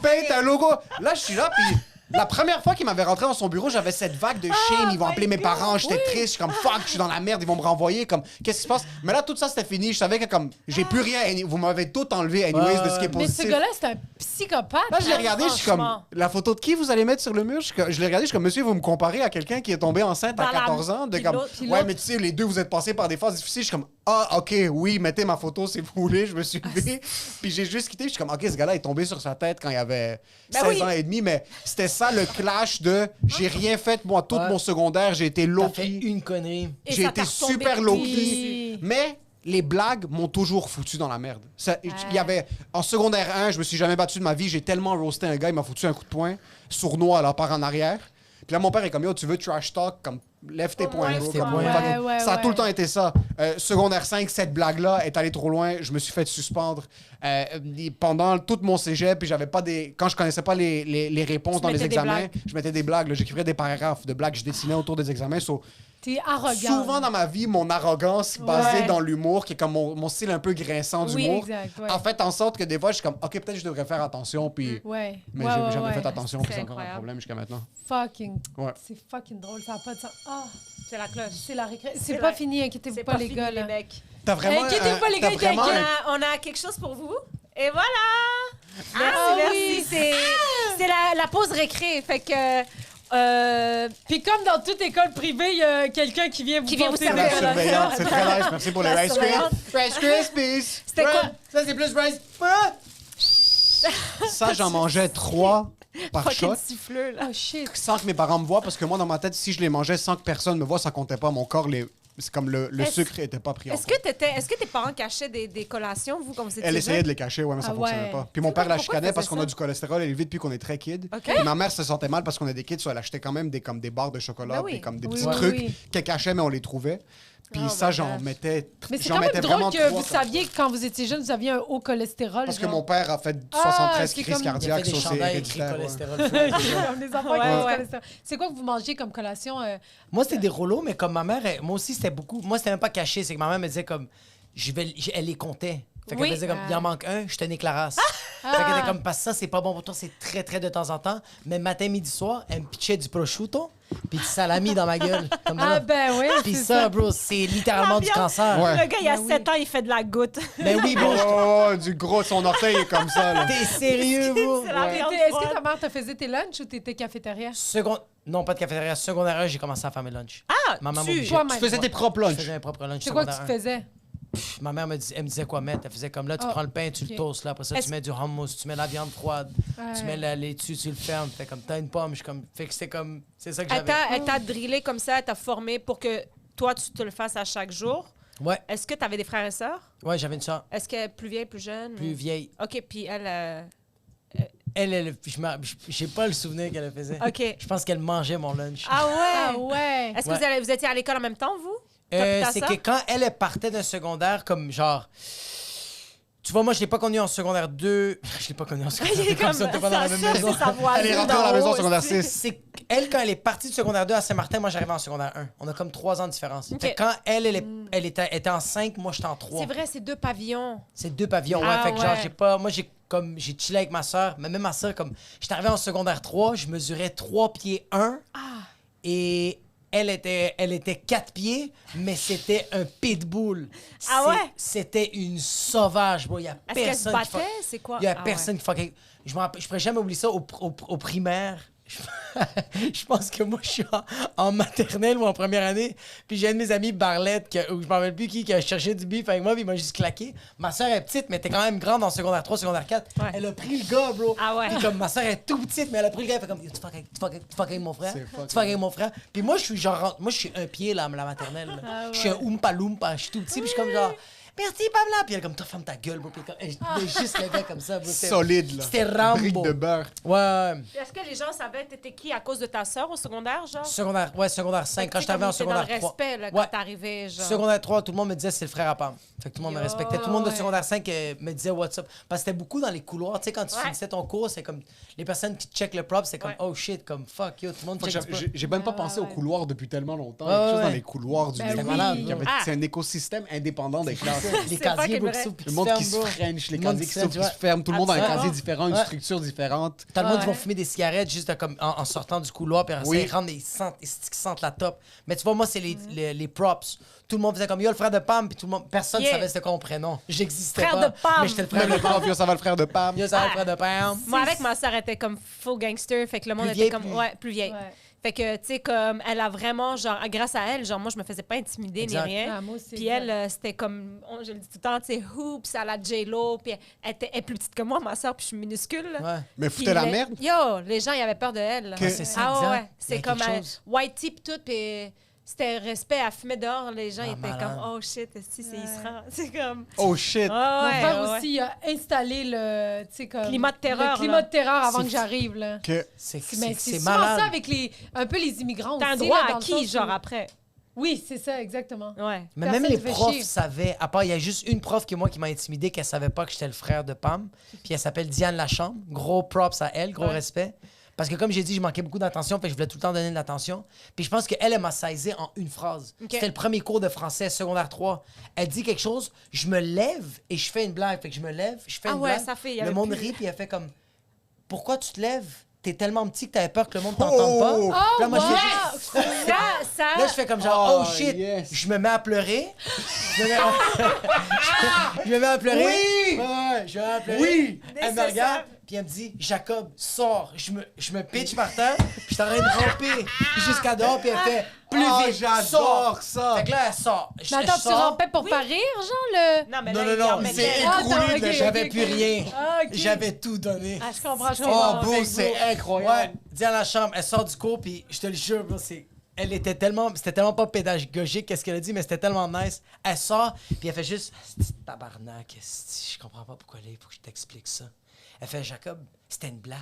Paint, un logo. Là, je suis là, puis la première fois qu'il m'avait rentré dans son bureau, j'avais cette vague de shame. Ils vont appeler mes parents, j'étais triste, je suis comme, fuck, je suis dans la merde, ils vont me renvoyer, comme, qu'est-ce qui se passe? Mais là, tout ça, c'était fini. Je savais que, comme, j'ai plus rien, vous m'avez tout enlevé, anyways, de ce qui est
Mais
positif.
ce gars-là, c'est un psychopathe.
Là, je l'ai regardé, je suis comme,
franchement.
la photo de qui vous allez mettre sur le mur? Je l'ai regardé, je suis comme, monsieur, vous me comparez à quelqu'un qui est tombé enceinte à
Dans la-
14 ans? De
puis
comme,
l'autre- puis
ouais, mais tu sais, les deux, vous êtes passés par des phases difficiles. Je suis comme, ah, ok, oui, mettez ma photo si vous voulez. Je me suis levé. Puis j'ai juste quitté. Je suis comme, ok, ce gars-là est tombé sur sa tête quand il avait 16 ans et demi. Mais c'était ça le clash de, j'ai rien fait, moi, tout
Ouais.
mon secondaire, j'ai été
T'as fait
low-key.
une connerie.
Et
J'ai
ça
été
t'a retombé
super
dessus.
low-key. Mais les blagues m'ont toujours foutu dans la merde. Il y avait, en secondaire 1, je me suis jamais battu de ma vie. J'ai tellement roasté un gars, il m'a foutu un coup de poing, sournois, là, par en arrière. Puis là, mon père est comme, yo, tu veux trash talk, comme, lève tes poings,
moins,
bro.
c'est
Comme,
moins.
fucking-
Ouais,
ça a
ouais.
tout le temps été ça. Secondaire 5, cette blague-là est allée trop loin. Je me suis fait suspendre pendant tout mon cégep. Puis j'avais pas des. Quand je connaissais pas les réponses
Tu
dans les
mettais des
examens,
blagues.
je mettais des blagues. là. J'écrivais des paragraphes de blagues que je dessinais autour des examens. So,
T'es arrogant.
souvent dans ma vie, mon arrogance basée
Ouais.
dans l'humour, qui est comme mon style un peu grinçant
Oui,
d'humour,
exact, ouais.
a fait en sorte que des fois, je suis comme, OK, peut-être que je devrais faire attention. Puis.
Ouais.
Mais
Ouais,
j'ai
ouais,
jamais
ouais.
fait attention, puis
C'est
c'est encore un
incroyable.
problème jusqu'à maintenant.
Fucking.
Ouais.
C'est fucking drôle, ça n'a pas de sens. Ah,
C'est la cloche.
c'est la récré. C'est
C'est
pas
la-
fini, inquiétez-vous
C'est
pas, les
fini,
gars. Là.
les mecs.
T'as vraiment.
Inquiétez-vous pas, les
t'as
gars,
vraiment
On a quelque chose pour vous. Et voilà! Merci,
Ah
merci.
oui.
C'est la pause récré. Fait que.
Puis comme dans toute école privée, il y a quelqu'un qui vient vous
Qui vient vous
porter
La
servir.
des
surveillante, c'est très nice. Merci pour les
La
Rice
surveillante.
Krispies. Rice Krispies.
C'était quoi?
Ça, c'est plus Rice.
Ça, j'en mangeais 3 par shot.
Fucking siffleux, là.
Oh shit.
Sans que mes parents me voient, parce que moi, dans ma tête, si je les mangeais sans que personne me voie, ça comptait pas. Mon corps, c'est comme le
Est-ce-
sucre était pas pris en
Est-ce
compte.
que tes parents cachaient des collations, vous, quand vous étiez
Elle essayait
jeunes?
de les cacher, ouais, mais ça
Ah
fonctionnait
ouais.
pas. Puis mon père la
Pourquoi
chicanait
elle
parce
faisait
qu'on a
ça?
du cholestérol élevé depuis qu'on est très kid.
OK.
Puis ma mère se sentait mal parce qu'on est des kids, so elle achetait quand même des barres de chocolat,
Ben oui.
puis comme des
Oui,
petits
oui,
trucs
oui.
qu'elle cachait, mais on les trouvait. Puis
Oh
ça,
my
j'en
gosh.
mettais.
Mais c'est
j'en
quand même
mettais
drôle
vraiment
que
3
vous
comme ça.
saviez que quand vous étiez jeune, vous aviez un haut cholestérol.
Parce que
genre.
mon père a fait 73
c'est
crises
comme-
Il a fait
cardiaques,
des
so c'est
chandails écrits
héréditaire. Ouais.
cholestérol.
Comme des enfants
Ouais,
qui ont du
ouais.
cholestérol. C'est quoi que vous mangez comme collation?
Moi, c'était des rouleaux, mais comme ma mère, moi aussi, c'était beaucoup. Moi, c'était même pas caché. C'est que ma mère me disait comme. Elle les comptait. Fait qu'elle
Oui.
faisait comme. Il en manque un, je tenais Claras. Fait qu'elle était comme. Parce que ça, c'est pas bon pour toi, c'est très, très de temps en temps. Mais matin, midi, soir, elle me pitchait du prosciutto, puis du salami dans ma gueule. Comme
Ah
ça.
ben oui,
Puis
c'est
ça, bro, c'est littéralement du
L'ambiance.
cancer.
Ouais.
Le gars, il a
Ben oui.
7 ans, il fait de la goutte.
Mais oui, bro.
Oh, du gros, son orteil est comme ça. Là.
T'es sérieux, bro?
C'est la viande
Est-ce que
froide.
ta mère te faisait tes lunchs ou t'étais cafétéria?
Non, pas de cafétéria. Secondaire 1, j'ai commencé à faire mes lunchs.
Ah,
Ma maman
tu-
m'obligeait.
Toi-même.
Tu faisais tes propres
Je
lunchs.
faisais mes propres lunchs.
C'est quoi que tu
secondaire
te faisais?
1. Ma mère elle me disait quoi mettre. Elle faisait comme là, tu
Ah,
prends le pain, tu
ok.
le toastes là. Après ça,
Est-ce-
tu mets du hummus, tu mets la viande froide,
Ouais.
tu mets le lait dessus, tu le fermes. Fait comme t'as une pomme. Je suis comme. Fait que c'était comme. C'est ça que
Elle
j'avais.
elle t'a drillé comme ça, elle t'a formé pour que toi, tu te le fasses à chaque jour.
Ouais,
Est-ce que tu avais des frères et sœurs?
ouais, j'avais une soeur
Est-ce qu'elle est plus vieille, plus jeune?
plus vieille.
OK, puis elle...
J'ai pas le souvenir qu'elle le faisait.
OK.
Je pense qu'elle mangeait mon lunch.
Ah ouais?
Ah ouais.
Est-ce que
Ouais.
vous étiez à l'école en même temps, vous? Toi puis ta
C'est
sœur?
que quand elle partait d'un secondaire, comme genre. Tu vois, moi, je l'ai pas connue en secondaire 2. Je l'ai pas connue en secondaire 2. Comme ça, t'es pas dans la même maison.
C'est sa voisine
Elle est rentrée dans la
d'en
maison
haut
secondaire
aussi.
6.
C'est elle, quand elle est partie du secondaire 2 à Saint-Martin, moi, j'arrivais en secondaire 1. On a comme 3 ans de différence.
Ok.
Fait que quand elle était en 5, moi, j'étais en 3.
C'est vrai, c'est 2 pavillons.
C'est 2 pavillons, ouais.
Ah,
Fait que genre,
ouais.
j'ai pas. Moi, j'ai chillé avec ma soeur. Mais même ma soeur, comme. J'étais arrivé en secondaire 3, je mesurais 3 pieds 1.
Ah.
Et elle était 4 pieds, mais c'était un pitbull.
Ah ouais?
C'était une sauvage, bro. Il y a
Est-ce qu'elle se
personne qui
battait? C'est quoi?
Il y a
Ah
personne qui fucking... Je pourrais jamais oublier ça au primaire. Je pense que moi, je suis en maternelle ou en première année. Puis j'ai un de mes amis, Barlette, ou je m'en rappelle plus qui a cherché du bif avec moi, puis il m'a juste claqué. Ma soeur est petite, mais elle était quand même grande en secondaire 3, secondaire 4.
Ouais.
Elle a pris le gars, bro.
Ah ouais.
Puis comme ma soeur est tout petite, mais elle a pris le gars, elle fait comme, tu fuck avec mon frère.
C'est fucking
Tu fuck avec mon frère. Puis moi, je suis genre, moi, je suis un pied, là, la maternelle. Là.
Ah
Je suis un Oompa Loompa, je suis tout petit, puis je suis comme genre. Merci, Pamela! Puis elle est comme, toi, ferme ta gueule, bro. Puis elle juste le gars comme ça, bro.
Solide, là.
C'était Rambo.
Brique de beurre.
Ouais.
Est-ce que les gens savaient t'étais qui à cause de ta sœur au secondaire, genre?
Secondaire 5. Quand j'étais arrivé en secondaire 3.
dans le respect, là,
Ouais.
quand t'arrivais, genre.
Secondaire 3, tout le monde me disait c'est le frère à Pam. Fait que tout le monde me
Yo,
respectait. Tout le monde de
ouais.
secondaire 5 me disait what's up. Parce que c'était beaucoup dans les couloirs. Tu sais, quand tu
Ouais.
finissais ton cours, c'est comme les personnes qui check le prop, c'est comme
Ouais.
oh shit, comme fuck yo, tout le monde
Moi,
check le prop.
J'ai même pas
Ouais,
pensé au
ouais.
couloir depuis tellement longtemps. Il
Ouais,
y a quelque chose
ouais.
dans les couloirs du
Ben
bureau.
oui.
malade.
Ah.
C'est un écosystème indépendant des classes.
Les
C'est pas
casiers,
que
bro,
vrai.
qui s'ouvrent puis
Le
qui
monde
se
qui se
ferment, bro.
french, les
Le monde
casiers
qui
qui
se
s'ouvrent, qui
french,
se ferment. Tout le monde a un
Absolument.
casier différent, une
Ouais.
structure différente.
T'as le monde qui
Ouais.
vont fumer des cigarettes juste comme en sortant du couloir, puis après
Oui.
ça, ils rentrent, ils sentent la top. Mais tu vois, moi, c'est les props. Tout le monde faisait comme yo, le frère de Pam, puis tout le monde, personne ne
Yeah.
savait c'était quoi mon prénom. J'existais
Frère
pas.
de Pam.
Mais j'étais le frère
Même
de
le
Pam.
prof, yo, ça va le frère de Pam.
Yo, ça va, le frère de Pam.
Moi, avec ma sœur, elle était comme faux gangster, fait que le monde
Plus
était
vieille,
comme.
plus-
Ouais, plus vieille.
Ouais.
Fait que, tu sais, comme, elle a vraiment, genre, grâce à elle, genre, moi, je me faisais pas intimider
Exact.
ni rien.
Ah, moi aussi,
Puis elle, c'était comme, je le dis tout le temps, tu sais, hoops à la J-Lo, puis elle est plus petite que moi, ma soeur, puis je suis minuscule. là.
Ouais.
Mais
Puis
foutait la
les-
merde.
Yo, les gens, ils avaient peur de elle. là.
Que-
c'est ça,
Ah
exact.
ouais,
Il y a
c'est comme
quelque chose.
white tip tout, puis c'était respect, elle fumait dehors, les gens
Ah,
étaient
malade.
comme, oh shit, si c'est Israël. C'est comme,
Oh shit.
ah
Mon
ouais,
frère
ouais.
aussi a installé le, tu sais, comme...
Climat de terreur,
Le climat
là.
de terreur avant
C'est
que j'arrive, là.
Que...
Mais c'est
c'est
souvent
malade.
ça avec un peu les immigrants
T'as un
aussi,
droit
là, dans
à
le
qui,
sens
genre,
où-
après?
Oui, c'est ça, exactement.
Ouais.
Mais même
Personne
les
fait
profs
chier.
savaient, à part, il y a juste une prof qui m'a intimidé, qu'elle savait pas que j'étais le frère de Pam. Puis elle s'appelle Diane Lachambre. Gros props à elle, gros
Ouais.
respect. Parce que comme j'ai dit, je manquais beaucoup d'attention, puis je voulais tout le temps donner de l'attention. Puis je pense qu'elle, elle m'a saisi en une phrase.
Ok.
C'était le premier cours de français, secondaire 3. Elle dit quelque chose, je me lève et je fais une blague. Fait que je me lève, je fais
Ah
une
ouais,
blague.
ça fait, il y
Le
avait
monde
plus-
rit, puis elle fait comme, pourquoi tu te lèves? T'es tellement petit que t'avais peur que le monde t'entende pas.
Oh!
Puis là, moi, je fais juste-
Ça,
Là, je fais comme genre, oh,
Oh,
shit.
yes.
Je me mets à pleurer. Je me mets je me mets à pleurer.
Oui!
Ouais, je me mets à pleurer.
Oui!
Elle me regarde, puis elle me dit, Jacob, sors. Je me pitch par terre, puis je suis en train de ramper jusqu'à dehors, puis elle fait, plus
Oh,
vite,
j'adore
sors.
ça.
Fait que là, elle sort.
Mais attends, tu
sors.
rampais pour pas rire, genre, le...
Non, mais
Non,
là,
non,
il
non,
en
il
mettait-
s'est
Ah,
écroulé.
attends, ok,
J'avais
ok,
plus
ok.
rien.
Ah, ok.
J'avais tout donné.
Ah, je comprends, je
Oh,
comprends.
bro, c'est incroyable.
Ouais, dis à la chambre, elle sort du cours, puis je te le jure, bro, elle était tellement, c'était tellement pas pédagogique qu'est-ce qu'elle a dit, mais c'était tellement nice. Elle sort, puis elle fait juste, Asti de tabarnak, asti, je comprends pas pourquoi là, il faut que je t'explique ça. Elle fait, Jacob, c'était une blague.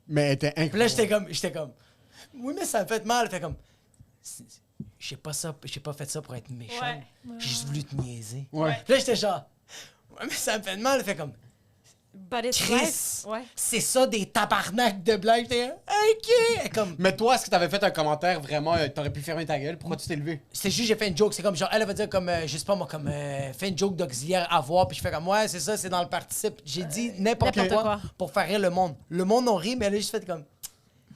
Mais elle était
Puis là,
incroyable.
j'étais comme, oui, mais ça me fait mal. Elle fait comme, j'ai pas fait ça pour être méchant.
Ouais.
J'ai juste voulu te niaiser.
Ouais.
Puis là, j'étais genre, ouais, mais ça me fait mal. Elle fait comme,
But it's
Chris,
life. Ouais.
c'est ça des tabarnak de blagues. J'étais OK. Elle est comme,
Mais toi, est-ce que t'avais fait un commentaire vraiment, t'aurais pu fermer ta gueule? Pourquoi tu t'es levé?
c'est juste, j'ai fait une joke. C'est comme, genre, elle va dire, comme, je sais pas moi, comme, fais une joke d'auxiliaire à voir. Puis je fais comme, ouais, c'est ça, c'est dans le participe. J'ai dit n'importe
n'importe
quoi
quoi.
pour faire rire le monde. Le monde en rit, mais elle a juste fait comme,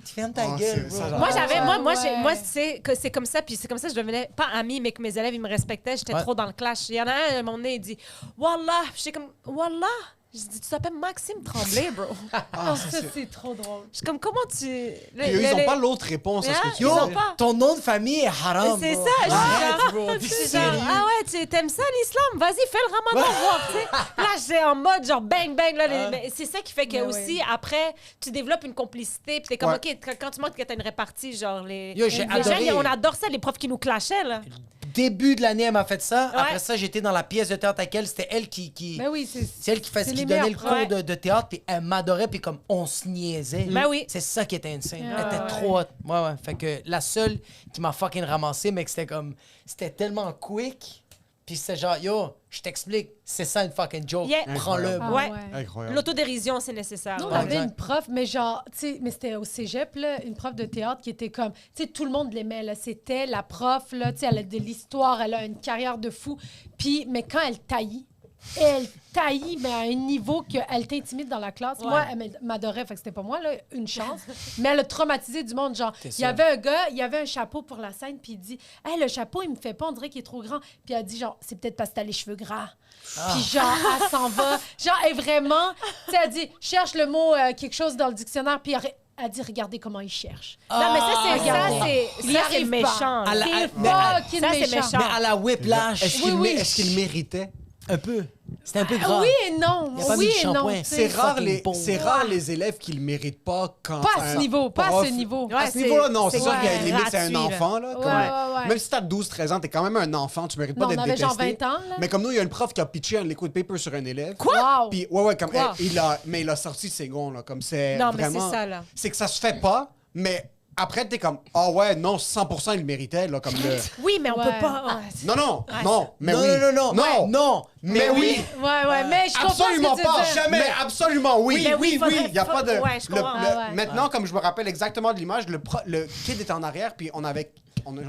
tu fermes ta
Oh,
gueule,
c'est-
bro.
ça,
Moi, j'avais, moi,
ouais.
moi, tu sais, que c'est comme ça, puis c'est comme ça que je devenais pas amie, mais que mes élèves, ils me respectaient. J'étais
Ouais.
trop dans le clash. Il y en a un, à un moment donné, il dit Wallah. Puis j'étais comme Wallah. Je dis, tu t'appelles Maxime Tremblay, bro.
Ah, ça, c'est trop drôle.
Je suis comme, comment tu.
Puis eux, ils ont pas l'autre réponse à ce que tu
Yo,
Ils ont
disais.
pas.
ton nom de famille est haram.
C'est
bro.
ça, je suis
Arrête,
genre-
bro. T'es
C'est genre,
sérieux?
ah ouais, t'aimes ça l'islam? Vas-y, fais le ramadan, voir, tu sais. Là, j'étais en mode genre bang, bang. Là, mais c'est ça qui fait que
Mais
aussi, après, tu développes une complicité. Puis t'es comme,
Ouais.
OK, quand tu montres que t'as une répartie, genre, les.
Yo, j'ai
les
adoré.
gens, on adore ça, les profs qui nous clashaient, là.
Début de l'année, elle m'a fait ça.
Ouais.
Après ça, j'étais dans la pièce de théâtre avec elle. C'était elle qui
Ben oui,
c'est elle qui,
c'est
qui
les
donnait le
meilleurs
cours
profs.
de théâtre, puis elle m'adorait, puis comme on se niaisait.
Ben oui.
C'est ça qui était insane.
Ah
Elle était
ouais.
trop hot. Ouais, ouais. Fait que la seule qui m'a fucking ramassé, mais que c'était comme. C'était tellement quick. Puis c'était genre, yo, je t'explique, c'est ça une fucking joke.
Yeah.
Prends-le.
Ah,
bro.
Ouais.
Incroyable.
L'autodérision, c'est nécessaire.
Nous, on
là.
avait
exact.
une prof, mais genre, tu sais, mais c'était au cégep, là, une prof de théâtre qui était comme, tu sais, tout le monde l'aimait, là. C'était la prof, là, tu sais, elle a de l'histoire, elle a une carrière de fou. Puis, mais quand elle taillit, elle taillit, mais à un niveau qu'elle t'intimide dans la classe.
Ouais.
Moi, elle m'adorait, fait que c'était pas moi, là, une chance. Mais elle a traumatisé du monde. Genre,
T'es
il y
sûr?
avait un gars, il avait un chapeau pour la scène, puis il dit « Hey, le chapeau, il me fait pas, on dirait qu'il est trop grand. » Puis elle dit genre « C'est peut-être parce que t'as les cheveux gras. Puis genre, elle s'en va. Genre, elle est vraiment... Tu sais, elle dit « Cherche le mot quelque chose dans le dictionnaire. » Puis elle dit « Regardez comment il cherche. »
Non, mais ça, c'est
regardez. Il y
c'est
arrive
méchant.
À la-
C'est
mais à-
fucking
ça, c'est
méchant.
méchant.
Mais à la whiplash,
Est-ce qu'il méritait?
un peu. C'était un peu grave.
Oui et non.
Il a pas mis
Oui
de
et non.
shampoing.
tu sais.
C'est rare les élèves qui le méritent pas quand
Pas à ce niveau, pas à ce niveau.
Ouais,
À ce
c'est-
niveau-là, non, c'est
c'est
sûr qu'il y a une limite, c'est un
gratuit, là.
enfant. Là,
Ouais,
comme-
ouais.
Même si t'as 12-13 ans, t'es quand même un enfant, tu mérites pas
Non, on
d'être
avait
détesté.
genre 20 ans, là.
Mais comme nous, il y a une prof qui a pitché un liquid paper sur un élève.
Wow.
Puis, ouais, comme
Quoi?
mais il a sorti ses gonds, là, comme c'est
Non, mais
vraiment...
c'est ça, là.
C'est que ça se fait pas, mais après, t'es comme, ah ouais, non, 100% il le méritait, là, comme le...
Oui, mais on
Ouais.
peut pas. ouais.
Non, non, non, mais
non,
oui.
non, non, non,
Non,
non,
mais oui.
Ouais, mais je comprends
Absolument
ce que tu
pas,
veux dire.
jamais, absolument oui.
Mais oui, faudrait-
il y a pas de...
ouais, je comprends.
Ah ouais.
Maintenant, comme je me rappelle exactement de l'image, le kid était en arrière, puis on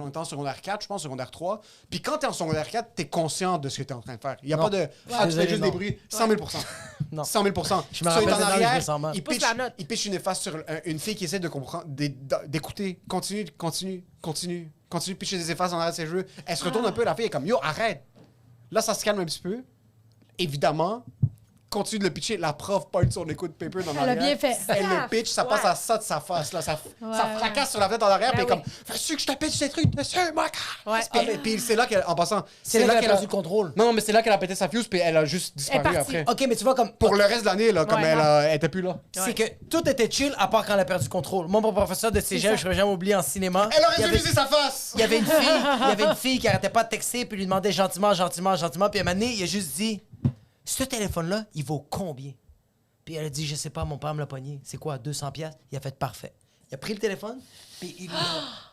était en secondaire 4, je pense, secondaire 3. Puis quand t'es en secondaire 4, t'es conscient de ce que t'es en train de faire. Il y a
Non.
pas de... Ah, tu fais
Désolé,
juste
non.
des bruits. 100 000
Non.
100 000
Je me
So, il est
rappelle
en
maintenant, je
arrière,
me sens mal.
il
Pousse
pitch,
la note.
il pitch une efface sur une fille qui essaie de comprendre, d'écouter. Continue de pitcher des effaces en arrière de ses cheveux. Elle se retourne un peu, la fille est comme, yo, arrête. Là, ça se calme un petit peu. Évidemment, continue de le pitcher. La prof part son liquid paper dans
Elle a
l'arrière.
bien fait.
Elle le pitch, ça passe à ça de sa face. Là, ça fracasse sur la tête en arrière, puis elle est
oui.
comme, fais-tu que je te pitch ces trucs dessus, mec?
Ouais.
Puis c'est là qu'elle, en passant,
C'est là qu'elle a perdu le contrôle.
Non, mais c'est là qu'elle a pété sa fuse, puis elle a juste
Elle est
disparu
partie.
après.
OK, mais tu vois, comme...
Pour le reste de l'année, là, comme
Ouais.
elle était plus là.
C'est que tout était chill à part quand elle a perdu le contrôle. Moi, mon professeur de cégep, je ne jamais oublié en cinéma.
Elle aurait
il y
dû
avait-
viser sa face!
Il y avait une fille qui arrêtait pas de texter puis lui demandait gentiment. Puis à un moment donné, il a juste dit ce téléphone-là, il vaut combien? Puis elle a dit je sais pas, mon père me l'a pogné. C'est quoi, 200$? Il a fait parfait. Il a pris le téléphone, puis il l'a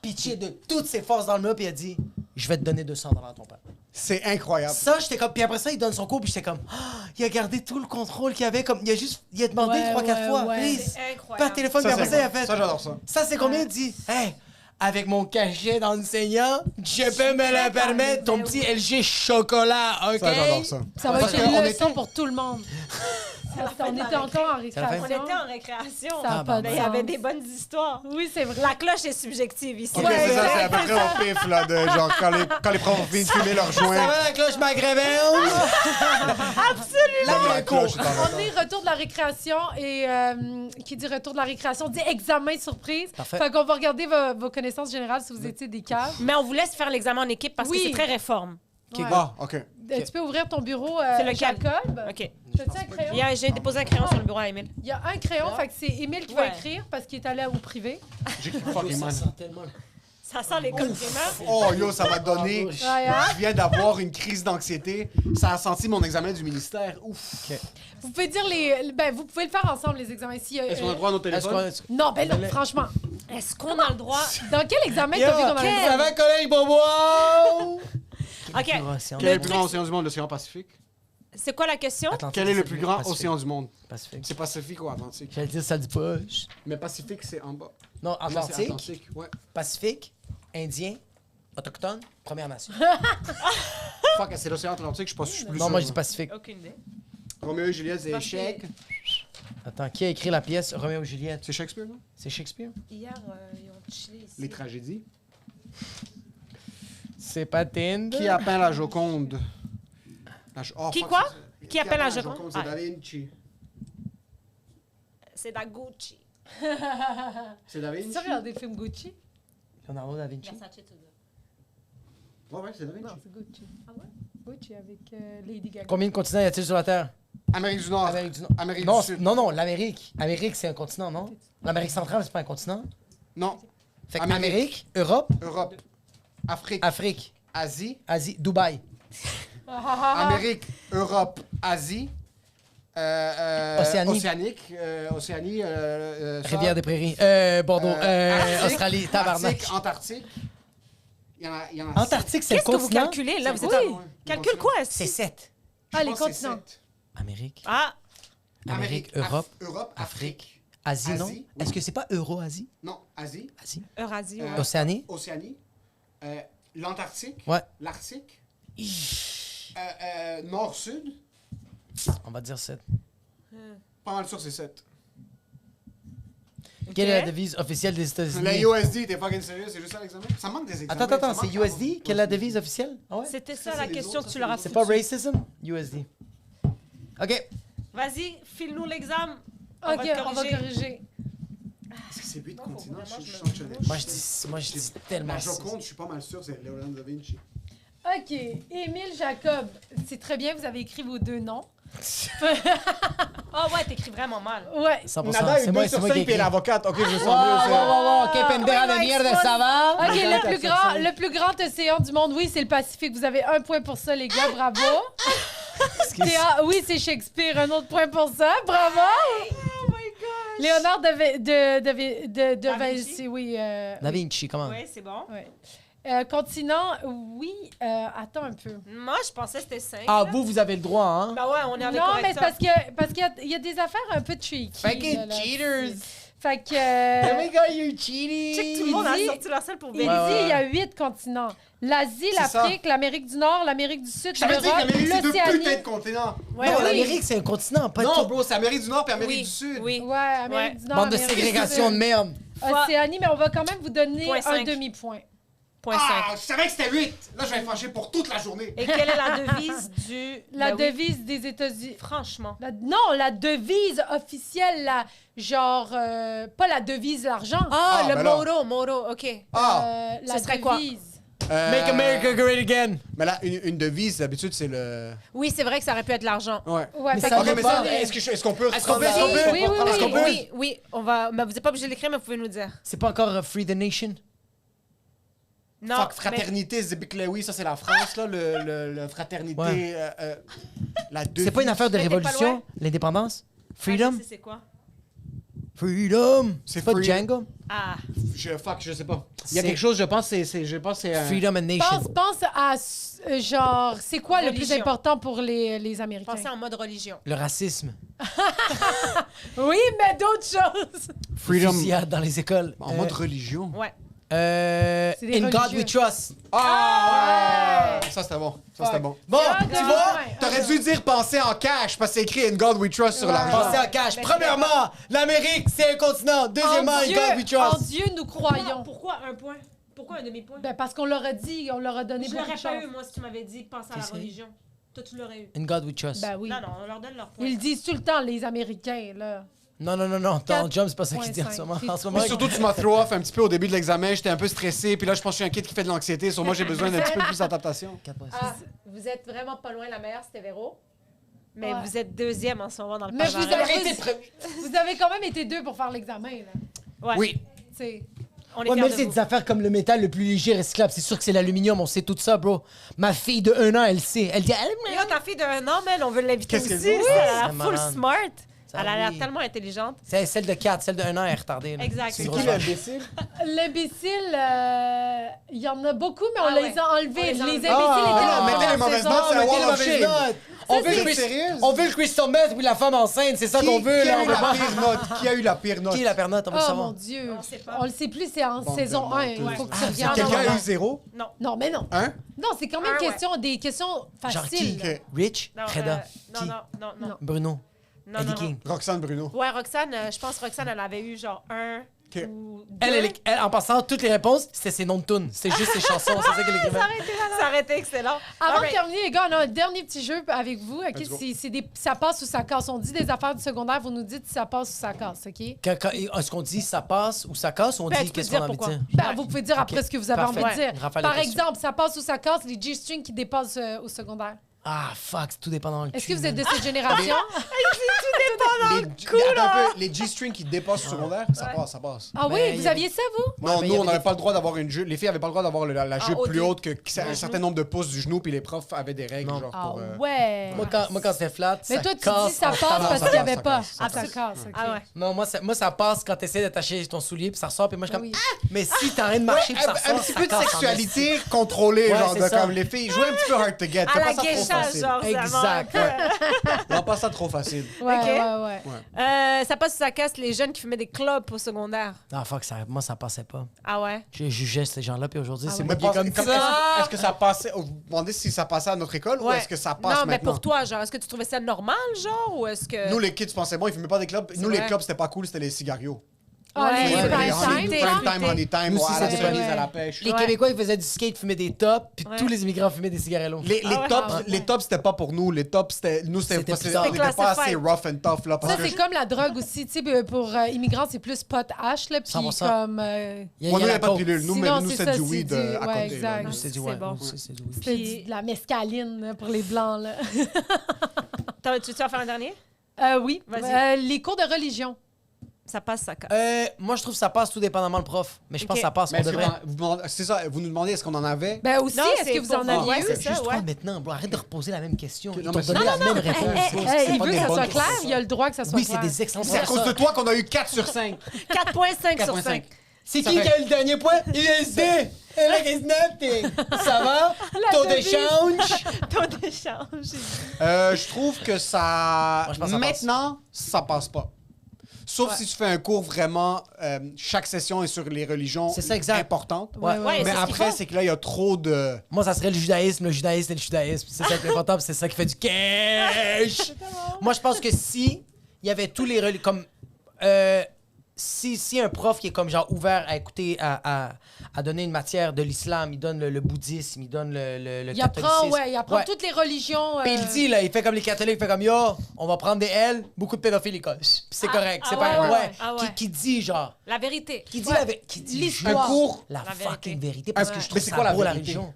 pitché de toutes ses forces dans le mur, puis il a dit je vais te donner 200$ à ton père.
C'est incroyable.
Ça, j'étais comme. Puis après ça, il donne son cours, puis j'étais comme. Il a gardé tout le contrôle qu'il avait. Comme, il a demandé
Ouais,
3-4 fois.
ouais.
Please.
C'est incroyable.
Pas de téléphone,
Ça,
puis après
c'est
ça, il a
incroyable.
fait.
Ça, j'adore ça.
Ça, c'est combien? Il dit, hey, avec mon cachet d'enseignant, je peux me le permettre, ton petit LG chocolat, OK?
Ça, j'adore ça.
Ça va
Parce
être
qu'on
une
était-
leçon pour tout le monde. On était encore en
On
récréation.
était en récréation.
Ça a pas de
Mais il y avait
sens.
des bonnes histoires.
Oui, c'est vrai.
La cloche est subjective ici.
Ok,
Ouais,
c'est ça,
ouais,
c'est à peu près au pif, là, de genre quand les profs viennent fumer leur
Ça
joint.
va la cloche maghrébine?
Absolument! La cloche est en
On
retard.
est retour de la récréation et qui dit retour de la récréation dit examen surprise.
Parfait.
Fait qu'on va regarder vos connaissances générales si vous étiez des caves.
Mais on vous laisse faire l'examen en équipe parce
Oui.
que c'est très réforme.
Ouais.
Ah, OK.
Tu peux ouvrir ton bureau,
C'est lequel?
Jacob.
OK.
As-tu un crayon?
J'ai déposé un crayon sur le bureau à Émile.
Il y a un crayon, fait que c'est Émile qui va
Ouais.
écrire parce qu'il est allé au privé.
J'écris fucking mal.
Ça sent l'école primaire.
Oh, yo, ça m'a donné...
Ouais, hein?
Je viens d'avoir une crise d'anxiété. Ça a senti mon examen du ministère. Ouf.
Vous pouvez dire vous pouvez le faire ensemble, les examens. Si,
Est-ce qu'on a droit à nos téléphones?
Non, ben non, franchement.
Est-ce qu'on a le droit?
Dans quel examen t'as vu qu'on avait le droit?
Ça va, collègue Bobo?
OK.
Quel est le
Le
plus
truc,
grand océan du monde? L'océan Pacifique?
c'est quoi la question?
Quel est le plus grand océan du monde?
Pacifique.
C'est Pacifique ou Atlantique?
J'allais dire ça du push.
Mais Pacifique, c'est en bas.
Non,
Là, c'est
Atlantique,
Atlantique. Ouais.
Pacifique, Indien, Autochtone, Première Nation.
Fuck, c'est l'océan Atlantique, je suis pas sûr. Je suis plus
Non,
sûr,
moi, je dis
là.
Pacifique.
Aucune idée.
Roméo et Juliette, c'est
Parce que-
échec.
Attends, qui a écrit la pièce Roméo et Juliette?
C'est Shakespeare, non?
C'est Shakespeare?
Hier, ils ont chillé ici.
Les tragédies.
C'est pas Tind.
Qui a peint la Joconde? Oh,
Qui
fuck,
quoi?
c'est-
Qui a peint la Joconde?
C'est
Ah.
Da Vinci.
C'est da Gucci.
C'est Da Vinci?
Tu as regardé le film Gucci?
Leonardo da Vinci.
Ouais, c'est Da Vinci.
Non, c'est Gucci. Ah ouais? Gucci avec Lady Gaga.
Combien de continents y a-t-il sur la Terre?
Amérique du Nord.
Amérique du Nord.
Amérique
Non,
du Sud.
non, l'Amérique. Amérique, c'est un continent, non? L'Amérique centrale, c'est pas un continent?
Non.
Fait que
Amérique.
Amérique, Europe,
Europe. Afrique.
Afrique,
Asie.
Asie, Dubaï.
Amérique. Europe. Asie.
Océanie.
Océanie. ça.
Rivière des Prairies. Bordeaux.
Arctique,
Australie, tabarnak.
Arctique, Antarctique. Il y en a
Antarctique, c'est un
Qu'est-ce que vous
continent?
calculez, là? Vous êtes
Oui.
en... Calcule quoi?
C'est 7.
Ah, les continents.
Amérique,
Ah,
Amérique, Europe,
Europe,
Afrique, Asie, non?
Asie, oui.
Est-ce que c'est pas Euro-Asie?
Non, Asie.
Asie.
Eurasie, ouais.
Océanie?
Océanie. L'Antarctique.
Ouais.
L'Arctique. Nord-Sud.
On va dire 7.
Pas mal sûr, c'est 7.
Quelle est la devise officielle des États-Unis?
La USD, t'es fucking sérieux? C'est juste ça l'examen? Ça manque des examens.
Attends,
ça
c'est
manque
USD? Quelle est la devise officielle? Ah ouais?
C'était ça,
Ça,
la
c'est les
question
autres,
que
ça,
tu leur as
C'est
foutu.
pas racism? USD. OK.
Vas-y, file-nous l'examen. On
OK,
va te
on va
corriger.
corriger.
Est-ce que c'est 8
Non, faut
continents?
vraiment
Je
que je
sens
me
que je l'ai.
Moi, je dis tellement
La
six.
Joconde, je suis pas mal sûr, c'est Leonardo da Vinci.
OK. Émile Jacob, c'est très bien, vous avez écrit vos 2 noms.
Ah ouais, t'écris vraiment mal.
Ouais.
100%.
Nada est
C'est moi,
2
c'est
sur
moi
5
qui ai
puis elle est
écrit.
avocate. Ok, je me sens
Wow,
mieux.
wow, wow, wow. Quel pendeja
Comment
de
il
merde,
expose-
ça va?
OK,
Regarde,
le plus grand océan du monde, oui, c'est le Pacifique. Vous avez 1 point pour ça, les gars. Bravo. Oui, c'est Shakespeare. Un autre point pour ça. Bravo.
Oh my gosh.
Léonard de
Da Vinci?
Vinci, oui.
Da Vinci, comment?
Ouais, c'est bon.
Ouais. Continent, oui. Attends un peu.
Moi, je pensais que c'était 5.
Ah, vous avez le droit, hein?
Bah ouais, on est avec
Non, mais c'est parce qu'il y a des affaires un peu tricky.
Fucking
là,
cheaters!
Fait que...
Oh my god, you're
Tu sais
cheating!
que tout le monde a
dit-
sorti leur salle pour
Il dit
vérifier.
il y a 8 continents. L'Asie,
C'est ça.
l'Afrique, l'Amérique du Nord, l'Amérique du Sud,
Je savais dire que
l'Europe,
l'Amérique, c'est deux putains de
l'Océanie.
continents.
Ouais,
Non,
oui.
l'Amérique, c'est un continent, pas
Non,
tout.
bro, c'est Amérique du Nord puis Amérique
Oui,
du Sud.
oui.
Ouais, Amérique
Ouais.
du Nord,
Bande de
Amérique du
ségrégation
Sud.
de merde.
Océanie, mais on va quand même vous donner
Point
un
5.
demi-point.
Point
Ah,
5.
je savais que c'était 8. Là, je vais être fâché pour toute la journée.
Et quelle est la devise du...
La
Ben oui.
devise des États-Unis.
Franchement.
Non, la devise officielle, genre, pas la devise, l'argent.
Ah,
Ah,
le
ben là.
motto, OK.
Ah,
La
serait quoi?
devise.
Make America Great Again!
Mais là, une devise, d'habitude, c'est le.
Oui, c'est vrai que ça aurait pu être l'argent.
Ouais.
Ouais,
Mais
fait
ça
que
Ok,
va
mais
vous
ça,
avez-
est-ce qu'on peut.
Est-ce qu'on peut-
Oui, oui, oui,
Est-ce qu'on peut?
Oui, oui, on va... Mais vous n'êtes pas obligé de l'écrire, mais vous pouvez nous dire.
C'est pas encore Free the Nation?
Non,
Fuck,
mais-
fraternité, oui, ça c'est la France, là, le fraternité,
Ouais.
la devise.
C'est pas une affaire de
Mais t'es pas
révolution?
loin.
L'indépendance?
Ah,
Freedom?
je sais c'est quoi?
Freedom!
C'est
C'est pas
free-
Django?
Ah,
Je sais pas. Il y a
C'est-
quelque chose, je pense, je pense, c'est.
Freedom and Nation.
Pense à, genre, c'est quoi le plus
Religion.
important pour les Américains?
pensez en mode religion.
Le racisme.
Oui, mais d'autres choses.
Freedom.
Fusillade dans les écoles.
En mode religion.
Ouais.
C'est des
In God
religieux.
We Trust.
Ah! Ça c'était bon. Ça c'était bon.
Bon,
Ah,
tu
de-
vois?
ouais.
T'aurais dû dire penser en cash parce que c'est écrit In God We Trust sur
Ouais.
l'argent.
Pensez à cash. Premièrement, l'Amérique, c'est un continent. Deuxièmement,
En
In God We
Dieu, en
Trust.
Dieu, nous croyons.
Pourquoi un point? Pourquoi un demi-point?
Ben, parce qu'on leur a dit, on leur a donné
Je
beaucoup de
l'aurais pas eu,
choses.
moi, si tu m'avais dit pense à la
T'es sérieux?
religion. Toi, tu l'aurais eu.
In God We Trust.
Ben oui.
Non, non, on leur donne leur point.
Ils le disent tout le temps, les Américains, là.
Non. Donald Trump, c'est pas ça qu'il dit en ce
4.5.
moment. En ce moment,
Mais surtout, tu m'as throw off un petit peu au début de l'examen. J'étais un peu stressé. Puis là, je pense que je suis un kid qui fait de l'anxiété. Sur moi, j'ai besoin d'un petit peu plus d'adaptation.
4.5.
Ah, vous êtes vraiment pas loin. La meilleure, c'était Véro. Mais
Ouais.
vous êtes deuxième en ce moment dans le
Mais
palmarès.
vous avez, vous avez quand même été 2 pour faire l'examen, là.
Ouais.
Oui.
Tu sais.
On est
Ouais,
fiers
même
de
si c'est
vous.
des affaires comme le métal le plus léger recyclable, c'est sûr que c'est l'aluminium, on sait tout ça, bro. Ma fille de 1 an, elle sait. Elle dit,
Yo, ta fille de 1 an, man, on veut l'inviter
Qu'est-ce
aussi.
qu'elle dit?
Elle a
C'est
l'air full
malade.
smart.
Ça,
Elle a l'air
oui.
tellement intelligente.
c'est celle de 4, celle de 1 an, elle est retardée. Là.
Exact.
C'est
C'est
grosse
qui,
vache.
l'imbécile?
L'imbécile, il y en a beaucoup, mais on
Ah
les
ouais.
a
On
enlevés.
les
Les
a
imbéciles
enlevés.
étaient
Ah,
là
mettez
pendant
les mauvaises
la
notes,
saison.
c'est la
mettez
wall
les
of
mauvaises
shame.
notes. On
Ça,
veut,
c'est-
le Chris-
sérieuse?
on veut le crystal meth ou la femme enceinte, c'est ça qu'on veut.
Qui
Là,
a
on
eu
veut
la
pas.
pire note? Qui a eu la pire note?
Qui est la père note, on veut le
Oh
savoir.
mon Dieu.
On sait pas.
On le sait plus, c'est en
Bande
saison
de
1.
menteuses.
Il faut que tu
Ah,
regardes.
Quelqu'un a eu
normalement.
0?
Non.
Non, mais non.
Hein?
Non, c'est quand même
Un, ouais.
des questions
Genre qui?
faciles.
Ok.
Rich?
Non,
Freda?
non,
Qui?
non.
Non.
Bruno?
Non,
Eddie
non,
King?
Roxane Bruno.
Ouais, Roxane, je pense que Roxane, elle avait eu genre 1
Ok.
ou 2.
Elle, en passant, toutes les réponses, c'était ses noms de tunes. C'était juste ses chansons, c'est ça qu'elle écrivait.
Ça aurait été excellent.
Avant
Alright.
de terminer, les gars, on a un dernier petit jeu avec vous. OK?
Let's go.
Ça passe ou ça casse. On dit des affaires du secondaire, vous nous dites si ça passe ou ça casse, OK?
Est-ce qu'on dit ça passe ou ça casse ou on
Ben,
dit
tu peux
qu'est-ce
dire
qu'on a envie de
pourquoi.
dire?
Ben, vous pouvez dire après
OK.
ce que vous avez
Parfait.
envie de dire.
Ouais. Rafale
Par
de questions.
exemple, ça passe ou ça casse, les G-strings qui dépassent au secondaire.
Ah, fuck, c'est tout dépendant.
Est-ce que vous êtes de cette génération?
Les G-strings qui dépassent au secondaire, ça passe, ça passe.
Ah oui,
Mais
vous
il y a
aviez ça, vous?
Non,
mais il y
nous, on
avait
n'avait
des-
pas le droit d'avoir une jupe. Les filles avaient pas le droit d'avoir la jupe
au-dessus.
plus haute que un certain nombre de pouces du genou, puis les profs avaient des règles,
Non.
genre
Ah
pour.
ouais.
Moi, quand c'était flat,
Mais
ça
toi, tu
casse
dis ça
en
passe
tabarnak.
parce qu'il n'y avait
ça
pas.
casse, ça
Ah, ça
casse.
casse, OK.
Ah ouais.
Non, moi, ça passe quand t'essaies d'attacher ton soulier, puis ça ressort, puis moi, je suis comme.
Oui.
Ah! Mais si t'as rien de marcher, puis ça ressort.
Un petit
ça
peu de
casse en
sexualité contrôlée,
Ouais,
genre
c'est
de
ça.
comme les filles. Jouez un petit peu hard to get.
À
Fais
la
pas ça trop
geisha,
facile.
genre.
Exact,
vraiment.
ouais.
Non, pas ça trop facile.
Ouais,
OK.
ouais, ouais.
Ça passe ou ça casse les jeunes qui fumaient des clopes au secondaire.
Non, fuck, moi, ça passait pas.
Ah ouais?
Je jugeais ces gens-là, puis aujourd'hui, c'est
Mais
moi qui est comme ça.
Est-ce que ça passait... Vous vous demandez si ça passait à notre école ou
Ouais.
est-ce que ça passe
Non, mais
maintenant?
pour toi, genre, est-ce que tu trouvais ça normal, genre, ou est-ce que...
Nous, les kids pensaient bon, ils fumaient pas des clubs. Nous,
vrai.
les clubs, c'était pas cool, c'était les cigarios.
Ah,
Ouais,
les
ouais,
prime
les
time,
honey-
t'es
Prime
là?
time, honey time,
Nous aussi,
à la
c'était
Denise,
vrai.
à la pêche.
Les
Ouais.
Québécois, ils faisaient du skate, fumaient des tops, puis
Ouais.
tous les immigrants fumaient des cigarettos.
Les
Ah ouais,
tops,
ah ouais.
les tops, c'était pas pour nous. Les tops, c'était... Nous, c'était
C'était
pas,
bizarre.
on était pas
Classified.
assez rough and tough, là. Parce
Ça,
que
c'est comme la drogue aussi. Tu sais, pour immigrants, c'est plus pot hash, là. Puis
100%.
comme.
Moi, nous, il n'y a pas de
coke.
pilule. Nous, mais
Sinon,
nous,
c'est
c'est
ça,
du
c'est
weed
du-
à
ouais,
côté. là.
exact.
Nous, c'est du
C'est
ouais,
bon.
nous, c'est du weed.
C'est de la mescaline là, pour les blancs, là.
Tu veux en faire un dernier?
Oui.
Vas-y.
Les cours de religion.
Ça passe, ça casse.
Moi, je trouve que ça passe tout dépendamment le prof. Mais je pense
Ok.
que ça passe.
Mais
On
est-ce que
devrait.
c'est ça, vous nous demandez est-ce qu'on en avait?
Ben aussi,
Non,
est-ce
c'est
que vous
pour
en
voir.
aviez
Ouais,
eu?
c'est ça,
Juste toi
ouais.
maintenant, bro. Arrête de reposer la même question. Ils
Non,
t'ont
mais
donné
c'est-
la même
Hey,
réponse.
il
pas
veut
des
que ça
bonnes
soit clair,
questions.
il a le droit que ça soit
Oui, c'est
clair.
des excellents
C'est à cause de toi qu'on a eu 4 sur 5.
4,5 sur 5.
C'est
Ça
qui
fait-
qui a eu le dernier point? USD! Like it's nothing! Ça va? Taux
devise.
d'échange?
Taux d'échange.
Je trouve que ça...
Moi, je pense que ça passe.
Maintenant, ça passe pas. Sauf si tu fais un cours vraiment... chaque session est sur les religions
C'est ça, exact.
importantes.
Ouais.
Ouais,
Mais
c'est ce qu'il
après,
faut.
c'est que là, il y a trop de...
Moi, ça serait le judaïsme et le judaïsme. C'est ça qui est important, puis c'est ça qui fait du cash. Moi, je pense que si il y avait tous les comme si un prof qui est comme genre ouvert à écouter, à donner une matière de l'islam, il donne le bouddhisme, il donne le
Il apprend,
catholicisme.
il apprend
Ouais.
toutes les religions.
Puis il dit, là, il fait comme les catholiques, il fait comme, yo, on va prendre des L, beaucoup de pédophiles, les gars. Puis c'est correct, c'est
ah
pas...
ouais,
Ouais,
ah ouais.
Qui dit, genre...
La vérité.
Qui dit,
Ouais.
qui dit
L'histoire.
un cours, la,
La
fucking
vérité.
vérité, parce
Ouais.
que je
Mais
trouve
c'est
ça
quoi la
beau, la
vérité?
religion.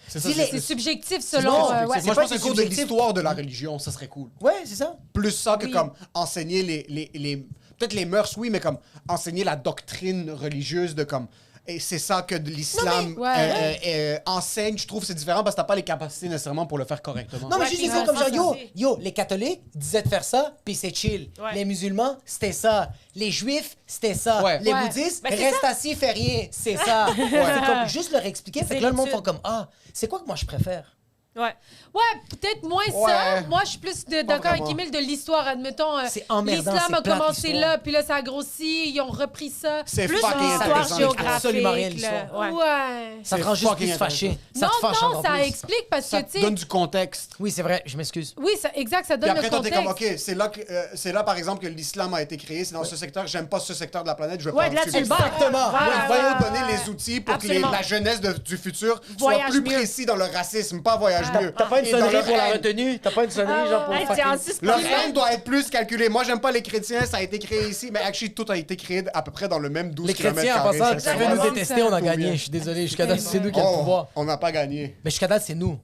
C'est ça,
Dis-les.
C'est subjectif
c'est
selon.
ça, c'est-
ouais.
c'est
Moi, je
pas
pense
que
qu'un
c'est
cours de
subjectif.
l'histoire de la religion, ça serait cool.
Ouais, c'est ça.
Plus ça que
Oui.
comme enseigner les peut-être les mœurs, oui, mais comme enseigner la doctrine religieuse de comme... Et c'est ça que de l'islam
Non, mais-
enseigne. Je trouve que c'est différent parce que t'as pas les capacités nécessairement pour le faire correctement.
Non, mais
Ouais,
juste
puis
des
on
comme genre,
pense
yo,
aussi.
yo, les catholiques disaient de faire ça, puis c'est chill.
Ouais.
Les musulmans, c'était ça. Les juifs, c'était ça.
Ouais.
Les
Ouais.
bouddhistes,
Ben, c'est
reste assis, fais rien. C'est ça. C'est comme juste leur expliquer. Fait
C'est
que là, le monde
l'étude.
font comme, ah, c'est quoi que moi je préfère?
Ouais.
Ouais, peut-être moins ça.
Ouais.
Moi, je suis plus d'accord avec
vraiment.
Emile de l'histoire. Admettons,
C'est emmerdant,
l'islam
c'est
a
plate,
commencé
l'histoire.
là, puis là, ça a grossi, ils ont repris ça.
C'est
Plus
fucking
l'histoire
intéressant.
géographique.
Absolument rien,
là.
l'histoire.
Ouais.
Ouais.
Ça te
C'est
rend juste
fucking
plus fâché. Ça
Non,
te fâche
non,
encore
ça
plus.
explique parce
Ça
que,
te
tu
donne
sais.
du contexte.
Oui, c'est vrai, je m'excuse.
Oui, exact, ça
Puis
donne
après,
le
toi, t'es comme,
contexte.
OK, c'est là, par exemple, que l'islam a été créé. C'est dans ce secteur. J'aime pas ce secteur de la planète. Je veux
Ouais,
pas
là,
en
tu
suivre
le bats.
ça.
Exactement.
Voilà,
Voyons
voilà.
donner les outils pour
Absolument.
que la jeunesse du futur
Voyage
soit plus
mieux.
précis dans le racisme, pas voyage mieux.
T'as pas une
Et dans
sonnerie
leur
pour la
haine.
retenue? T'as pas une sonnerie, genre, pour
Hey, c'est en
fucking...
Leur
suspension.
haine doit être plus calculée. Moi, j'aime pas les chrétiens, ça a été créé ici, mais actually, tout a été créé à peu près dans le même 12
Les
km².
chrétiens, en passant, tu
ça,
veux
ça
nous
va.
détester, on a
Tout
gagné.
bien.
Je suis désolé, jusqu'à date, c'est nous qui avons le
Oh,
pouvoir.
on n'a pas gagné.
Mais jusqu'à date, c'est nous.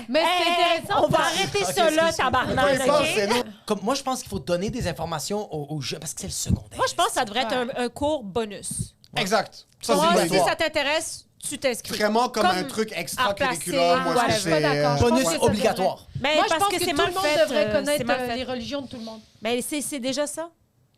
Mais c'est intéressant,
On va
ça.
arrêter
Ok,
ça là,
excuse-moi.
tabarnak,
Peu importe,
OK?
c'est nous.
Comme, moi, je pense qu'il faut donner des informations aux jeunes, parce que c'est le secondaire.
Moi, je pense que ça devrait être un cours bonus.
Exact. Ça,
Moi,
c'est une
si
bonne idée.
ça t'intéresse, tu t'inscris.
Vraiment comme un truc
art
extra-curriculaire.
plastique,
Moi,
voilà.
je
Je suis pas d'accord. Je
Bonus
pense que ça
obligatoire.
Mais
Moi, je
parce
pense
que
que
c'est
tout
mal
le monde
fait.
devrait
c'est
connaître
mal fait.
les religions de tout le monde.
Mais c'est déjà ça.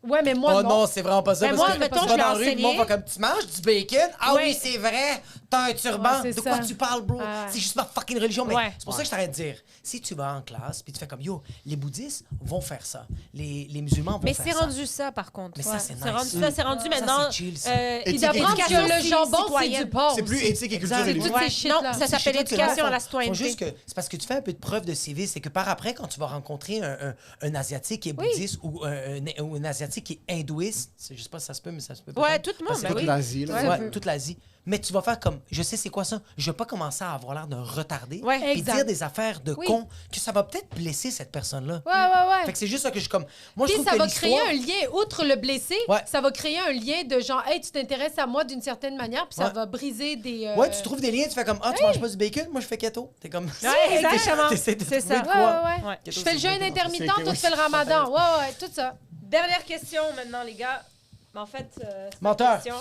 Ouais, mais moi,
Oh non, c'est vraiment pas ça.
Ben
parce
moi,
que
mettons,
tu
je
vas
vais
dans la rue, le monde
enseigner.
va comme tu manges du bacon. Ah
Ouais.
oui, c'est vrai. T'as un turban.
Ouais, c'est
de quoi
ça.
tu parles, bro?
Ouais.
C'est juste ma fucking religion. Mais
Ouais.
c'est pour ça que je t'arrête de dire. Si tu vas en classe puis tu fais comme yo, les bouddhistes vont faire ça. Les musulmans vont
Mais
faire
c'est
ça.
rendu ça, par contre.
Mais ça,
Ouais.
c'est nice.
rendu ça, c'est rendu
Ça,
maintenant.
c'est chill, ça.
Ils
Éthique et
apprennent que
culture.
le jambon, c'est
Citoyenne.
du porc.
C'est plus
aussi.
éthique et culture
Exact.
et
Toutes
tout.
ces
Ouais.
shit-là.
Non, ça
C'est
s'appelle
shit-là que
l'éducation
les
à la
enfants
citoyenneté.
font juste que c'est parce que tu fais un peu de preuve de civisme, c'est que par après, quand tu vas rencontrer un Asiatique qui est bouddhiste ou un Asiatique qui est hindouiste, je sais pas si ça se peut, mais ça se peut.
Ouais,
peut-être.
tout le monde,
Parce que
ben
Toute
oui.
l'Asie, là.
Ouais.
Ouais, toute l'Asie. Mais tu vas faire comme, je sais c'est quoi ça, je vais pas commencer à avoir l'air de retardé
Ouais.
et
Exact.
dire des affaires de
Oui.
con que ça va peut-être blesser cette personne-là.
Ouais, ouais,
Fait
ouais.
que c'est juste ça que je comme. Moi, je
Puis
trouve
ça
que
va créer
l'histoire-
un lien, outre le blessé,
Ouais.
ça va créer un lien de genre, hey, tu t'intéresses à moi d'une certaine manière, puis ça
Ouais.
va briser des.
Ouais, tu trouves des liens, tu fais comme, ah, tu manges pas du bacon, moi je fais keto. T'es comme.
Ouais, exactement.
T'essaies de
C'est
trouver
ça.
de
Ouais,
quoi.
ouais, ouais.
Ouais.
Je fais le jeûne intermittent,
C'est-
toi, tu fais le ramadan. Ouais, ouais, tout ça.
Dernière question maintenant, les gars. Mais en fait, c'est pas une
Menteur.
question.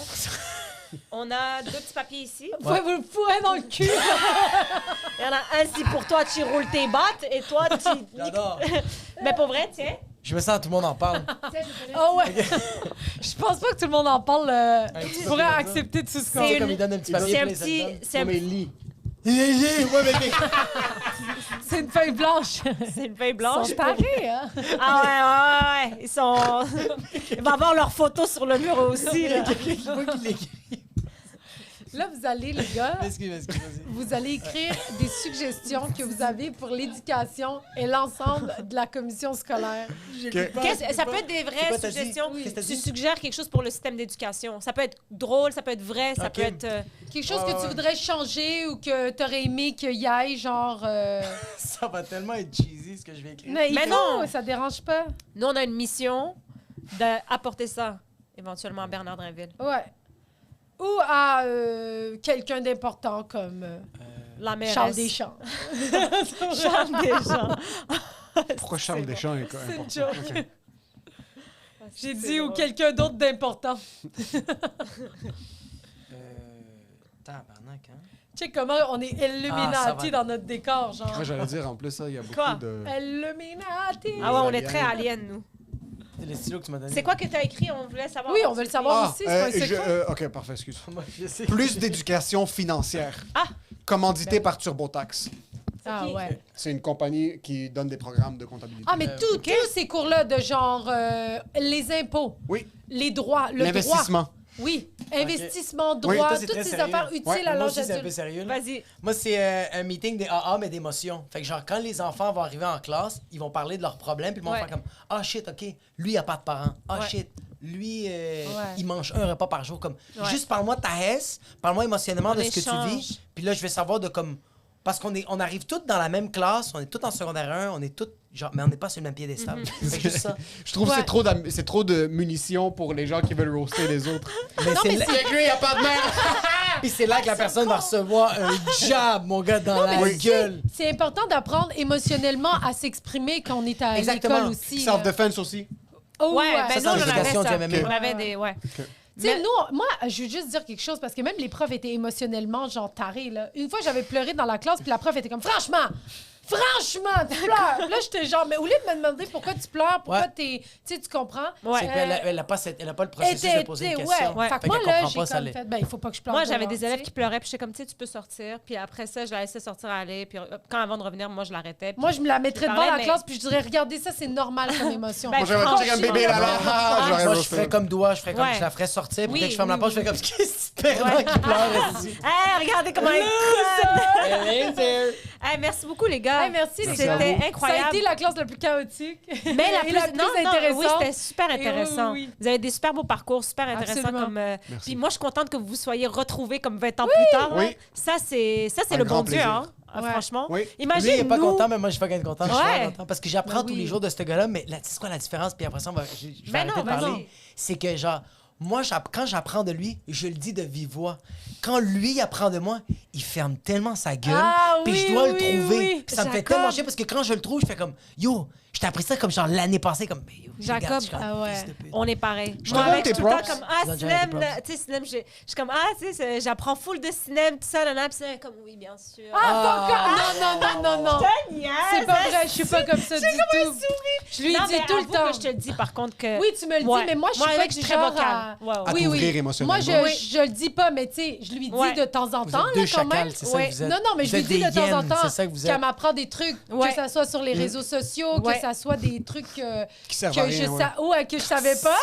On a deux petits papiers ici.
Vous pouvez vous le fourrer dans le cul.
Il y en a un, c'est pour toi, tu roules tes bottes, et toi, tu...
J'adore.
Mais pour vrai, tiens.
Je me sens que tout le monde en parle.
Oh ouais. Je pense pas que tout le monde en parle. Tu pourrais accepter tout ce qu'on
Comme il donne un petit papier,
C'est un
puis ça te
petit...
donne.
C'est un...
Mais lis.
Ouais, mais
C'est c'est une feuille blanche.
C'est une feuille
Ils
blanche.
sont tarés, hein?
Ah ouais. Ils sont... Ils vont avoir leurs photos sur le mur aussi, là.
Quelqu'un qui voit qu'il l'écrit.
Là, vous allez, les gars,
Excuse, vas-y.
vous allez écrire des suggestions que vous avez pour l'éducation et l'ensemble de la commission scolaire.
Ça peut être des vraies suggestions.
Qu'est-ce que t'as
Tu
dit?
suggères quelque chose pour le système d'éducation. Ça peut être drôle, ça peut être vrai, ça
Ok.
peut être...
Quelque chose
Ouais,
que tu
ouais.
voudrais changer ou que tu aurais aimé qu'il y ait, genre...
Ça va tellement être cheesy ce que je vais écrire.
Mais
Mais
non,
non!
ça dérange pas.
Nous, on a une mission d'apporter ça, éventuellement, à Bernard Drinville.
Ouais. Ou à quelqu'un d'important comme
La mairesse.
Charles Deschamps.
Charles Deschamps.
Pourquoi Charles
C'est bon.
Deschamps est
C'est une
important?
joke.
Ok.
J'ai
C'est
dit ou
drôle.
quelqu'un d'autre d'important.
Tabarnak, hein?
Tu sais comment on est
Ah, ça
Illuminati
va.
dans notre décor, genre.
Moi, j'allais dire, en plus, ça, il y a beaucoup
Quoi?
de...
Illuminati!
Ah ouais, on est
aliens.
très aliens, nous.
C'est le stylo que tu m'as donné.
C'est quoi que tu as écrit? On voulait savoir.
Oui, on veut le savoir aussi, c'est pas un secret.
OK, parfait, excuse.
Moi, je sais.
Plus d'éducation financière.
Ah!
Commandité par TurboTax.
Ah
qui?
ouais.
C'est une compagnie qui donne des programmes de comptabilité.
Ah, mais tous ces cours-là de genre les impôts,
Oui,
les droits, le droit.
l'investissement.
Oui, investissement,
Oui,
droit,
toi, c'est
toutes
très
ces
sérieux.
affaires utiles
Ouais,
à
Moi
l'âge
aussi, c'est un peu
adulte.
sérieux. là.
Vas-y.
Moi, c'est un meeting des AA, mais d'émotions. Fait que, genre, quand les enfants vont arriver en classe, ils vont parler de leurs problèmes, puis ils vont
Ouais.
faire comme Ah shit, OK, lui, il a pas de parents. Ah
Ouais.
shit, lui,
Ouais.
il mange un repas par jour. Comme,
Ouais.
juste parle-moi de ta haisse, parle-moi émotionnellement
On
de ce que tu
échange.
vis, puis là, je vais savoir de comme. Parce on arrive tous dans la même classe, on est tous en secondaire 1, on est tous. Genre, mais on n'est pas sur le même piédestal. C'est juste ça.
Je trouve que
Ouais.
c'est trop de munitions pour les gens qui veulent roaster les autres.
Mais c'est
mais
là-
Avec lui, il n'y a pas de mère!
Puis c'est là que la personne va recevoir un jab, mon gars, dans la
Mais
gueule.
c'est important d'apprendre émotionnellement à s'exprimer quand on est à
Exactement.
l'école aussi.
Self-defense aussi.
Oh,
Ouais, ben
Ça,
nous, on en
c'est
avait
l'éducation
ça.
du MMA.
On avait des... Ouais.
Tu sais, nous, moi, je veux juste dire quelque chose parce que même les profs étaient émotionnellement genre tarés. Là. Une fois, j'avais pleuré dans la classe, puis la prof était comme franchement, tu pleures. Là, j'étais genre, mais au lieu de me demander pourquoi tu pleures, pourquoi
Ouais.
tu sais, tu comprends.
Ouais.
C'est qu'elle n'a pas, le processus de poser une question.
Ouais. Fait que
Fait
moi,
qu'elle
là,
comprend
j'ai
pas, ça
comme
l'est.
fait, ben, il faut pas que je pleure.
Moi,
devant,
j'avais des
tu
élèves
sais.
qui pleuraient, puis j'étais comme, tu sais, tu peux sortir. Puis après ça, je la laissais sortir aller. Puis quand avant de revenir, moi, je l'arrêtais. puis-
Moi, je me la mettrais
Je
devant la
parlais, mais-
classe, puis je dirais, regardez ça, c'est normal comme émotion.
Ben,
Moi, j'avais
franchement,
checké un bébé là-bas. Ah, j'aurais
Moi, je
roasté.
ferais comme doigt, je ferais comme
Ouais.
je la ferais sortir, puis
Oui,
dès que je ferme la
oui,
porte, je fais comme qu'est-ce que tu perds qui pleure ici.
Hey, regardez comment elle colle!
Elle est there.
Hey, merci beaucoup, les gars.
Hey, merci, les
Merci à
gars.
C'était
Ça a
incroyable.
été la classe la plus chaotique.
Mais la
Et
plus, non, non,
intéressante.
oui, c'était super intéressant.
oui, oui.
Vous avez des super beaux parcours, super intéressants.
Absolument.
Comme,
Merci.
puis moi, je suis contente que vous vous soyez retrouvés comme 20 ans plus tard.
Oui.
hein. Ça, c'est
Un
le
grand
bon Dieu,
plaisir.
hein,
Ouais.
franchement.
Oui.
Imagine,
Lui, il est pas
nous...
content, mais moi, je suis pas content. Je suis
Ouais.
pas content. Parce que j'apprends
Ben
tous les
oui.
jours de ce gars-là, mais là, tu sais quoi la différence? Puis après ça, je vais
Ben
arrêter
non,
de
ben
parler.
non.
C'est que, genre, moi, quand j'apprends de lui, je le dis de vive voix. Quand lui il apprend de moi, il ferme tellement sa gueule.
Ah
puis
oui,
je dois
oui,
le trouver.
oui.
Puis ça me fait
Jacob.
tellement chier parce que quand je le trouve, je fais comme, yo, je t'ai appris ça comme genre l'année passée, comme, mais yo, je
Jacob,
regarde, je suis comme,
ah ouais.
fils de pute.
On est pareil.
Je
Moi,
te donne
avec
tes
tout le temps
props.
comme
Je donne
Cinem,
jamais tes
là,
props.
tu sais, Cinem, je suis comme tu sais, j'apprends full de Cinem, tout ça, là, puis c'est comme oui, bien sûr.
Non. C'est pas vrai, je suis pas comme ça du tout. Je lui
Non,
dis
mais
tout le
avoue
temps.
que je te le dis par contre que
Oui, tu me le dis,
Ouais.
mais moi, je
Moi,
suis pas
avec,
du
je suis
genre
très vocale.
à...
Ouais, ouais.
À
Oui,
t'ouvrir
oui.
émotionnellement.
Moi,
Oui.
je le dis pas, mais tu sais, je lui dis
Ouais.
de temps en
Vous
temps,
êtes
là,
deux
quand même.
chacals, c'est ça
Ouais.
que vous êtes.
Non, mais je
Vous
lui
êtes
dis
des
de temps en
hyènes,
temps
c'est ça que vous
qu'elle
êtes.
m'apprend des trucs,
Ouais.
que ça soit sur les réseaux sociaux,
Ouais.
que ça soit des trucs
Qui servent à
que
rien,
que je savais pas.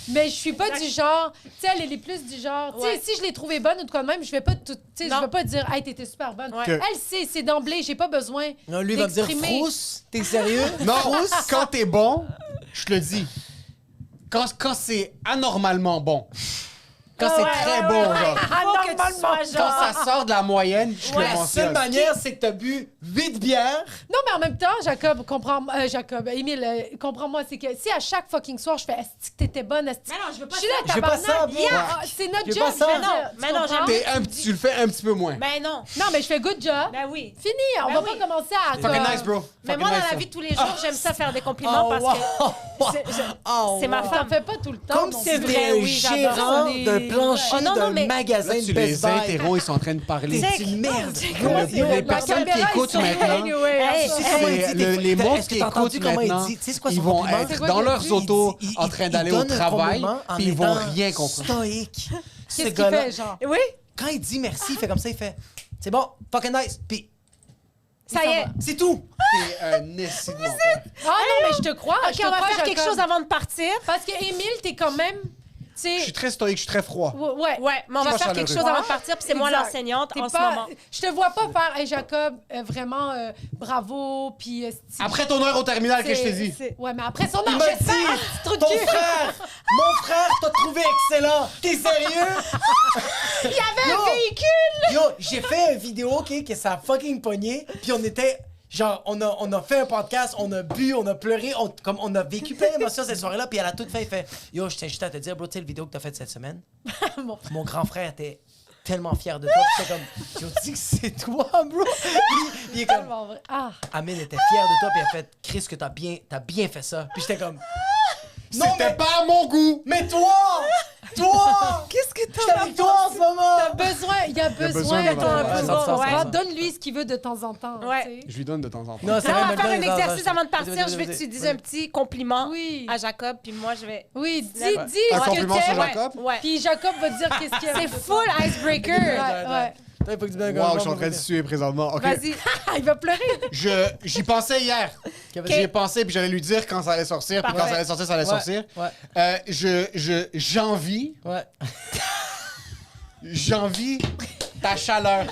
Mais je suis pas du genre, tu sais, elle est plus du genre, tu sais,
Ouais.
si je l'ai trouvée bonne ou de quoi de même, je vais pas tout, tu sais, je
Non.
vais pas dire, hey, t'étais super bonne.
Ouais.
Que-
Elle sait, c'est d'emblée, j'ai pas besoin.
Non, lui, il va me dire,
d'exprimer.
Frousse, t'es sérieux?
Non, quand t'es bon, je te le dis. Quand c'est anormalement bon. Quand c'est très bon, genre.
Faut que tu sois
Quand
genre...
ça sort de la moyenne, je le
La seule
mentionne.
manière, c'est que t'as bu 8 bières.
Non, mais en même temps, Émile, comprends-moi, c'est que si à chaque fucking soir, je fais, est-ce que t'étais bonne, est-ce que...
Mais non, je veux pas
Je suis là,
Je veux pas ça,
tabarnak,
moi.
yeah, c'est notre
Je veux
job.
pas ça.
je veux
Mais
dire,
non,
tu
mais non,
comprends?
j'aime-
Tu le fais un petit peu moins.
Ben non.
Non, mais je fais good job.
Ben oui.
Fini, on
Ben
va
oui.
pas commencer à...
Fucking nice, bro.
Mais
Fucking
moi, dans
nice,
la
ça.
vie de tous les jours, j'aime ça faire des compliments parce que c'est ma
T'en
femme.
fais pas tout le temps.
Comme
non
si
c'est
plus.
vrai,
c'était un
oui, j'adore.
gérant
On est-
d'un plancher
Oh, non, non,
d'un
mais-
magasin
Là,
de
tu
Best
les
Buy.
interromps, ils sont en train de parler.
Check.
C'est une merde.
Les personnes qui écoutent maintenant,
Anyway,
c'est les
Est-ce
monstres
que
qui
t'as entendu
écoutent
comment il
maintenant,
dit? Tu sais c'est quoi
ils
son
vont
compliment?
C'est
être
quoi
dans
qu'il a
leurs
dit?
autos
Il-
en
il-
train
il
d'aller au
donne un
travail,
compliment en
puis ils vont
étant
rien comprendre.
Stoïque. Ce
Qu'est-ce qu'il
gars-là,
fait, genre?
Oui.
quand il dit merci, il fait comme ça, il fait c'est bon, fucking nice. Puis
Ça y est.
C'est tout.
T'es un esti de menteur.
Ah non, mais je te crois.
OK, on va faire quelque chose avant de partir.
Parce que Émile, t'es quand même... Tu
Je suis
sais...
très stoïque, je suis très froid.
Ouais.
Ouais, mais on va
pas
faire quelque
chaleureux.
chose avant de partir, puis c'est moi
Exact.
l'enseignante
T'es
en ce
pas...
moment.
Je te vois pas faire, hey, Jacob, vraiment bravo, puis...
Après ton heure au terminal que je t'ai dit.
Ouais, mais après son
Il
heure,
m'a
j'espère,
dit,
petit trou de
ton
cul.
frère, mon frère t'a trouvé excellent. T'es sérieux?
Il y avait
Yo.
un véhicule!
Yo, j'ai fait une vidéo, OK, que ça a fucking pogné, puis on était... Genre, on a fait un podcast, on a bu, on a pleuré, on a vécu plein d'émotions cette soirée-là, puis à la toute fin, il fait « Yo, je tiens juste à te dire, bro, tu sais, le vidéo que t'as faite cette semaine, mon grand frère était tellement fier de toi, puis j'étais comme « Yo, dis que c'est toi, bro! » Il est comme
Tellement vrai. Ah,
« Amine était fier de toi, puis il a fait « Chris, que t'as bien fait ça. » Puis j'étais comme « Non,
C'était
mais,
pas à mon goût!
mais toi! Toi!
Qu'est-ce que
J'étais avec toi en ce moment!
il y a besoin
besoin
de
de
ton
mon
approval.
approval.
Ah,
Ouais.
Donne-lui ce qu'il veut de temps en temps.
Ouais.
tu sais.
Je lui donne de temps en temps.
Non, c'est
Là,
vrai,
on va
mais
faire un
vas-y, vas-y,
exercice avant de
vas-y,
partir.
vas-y,
Je veux que
vas-y,
tu dises
vas-y.
un petit compliment
Oui.
à Jacob, puis moi, je vais...
Oui, dis
Ouais.
dis
Un
ce que
compliment sur
t'aimes.
Jacob?
Ouais.
Puis Jacob va te dire qu'est-ce qu'il aime.
C'est
de
full
toi.
icebreaker.
Ouais.
Toi, il faut que tu donnes un
Wow,
grand
je suis en train de
compliment.
suer présentement. OK.
Vas-y.
Il va pleurer.
J'y pensais hier. J'y ai pensé, puis j'allais lui dire quand ça allait sortir, puis quand
Parfait.
ça allait sortir, ça allait sortir.
Ouais.
J'envie
Ouais.
J'envie ta chaleur.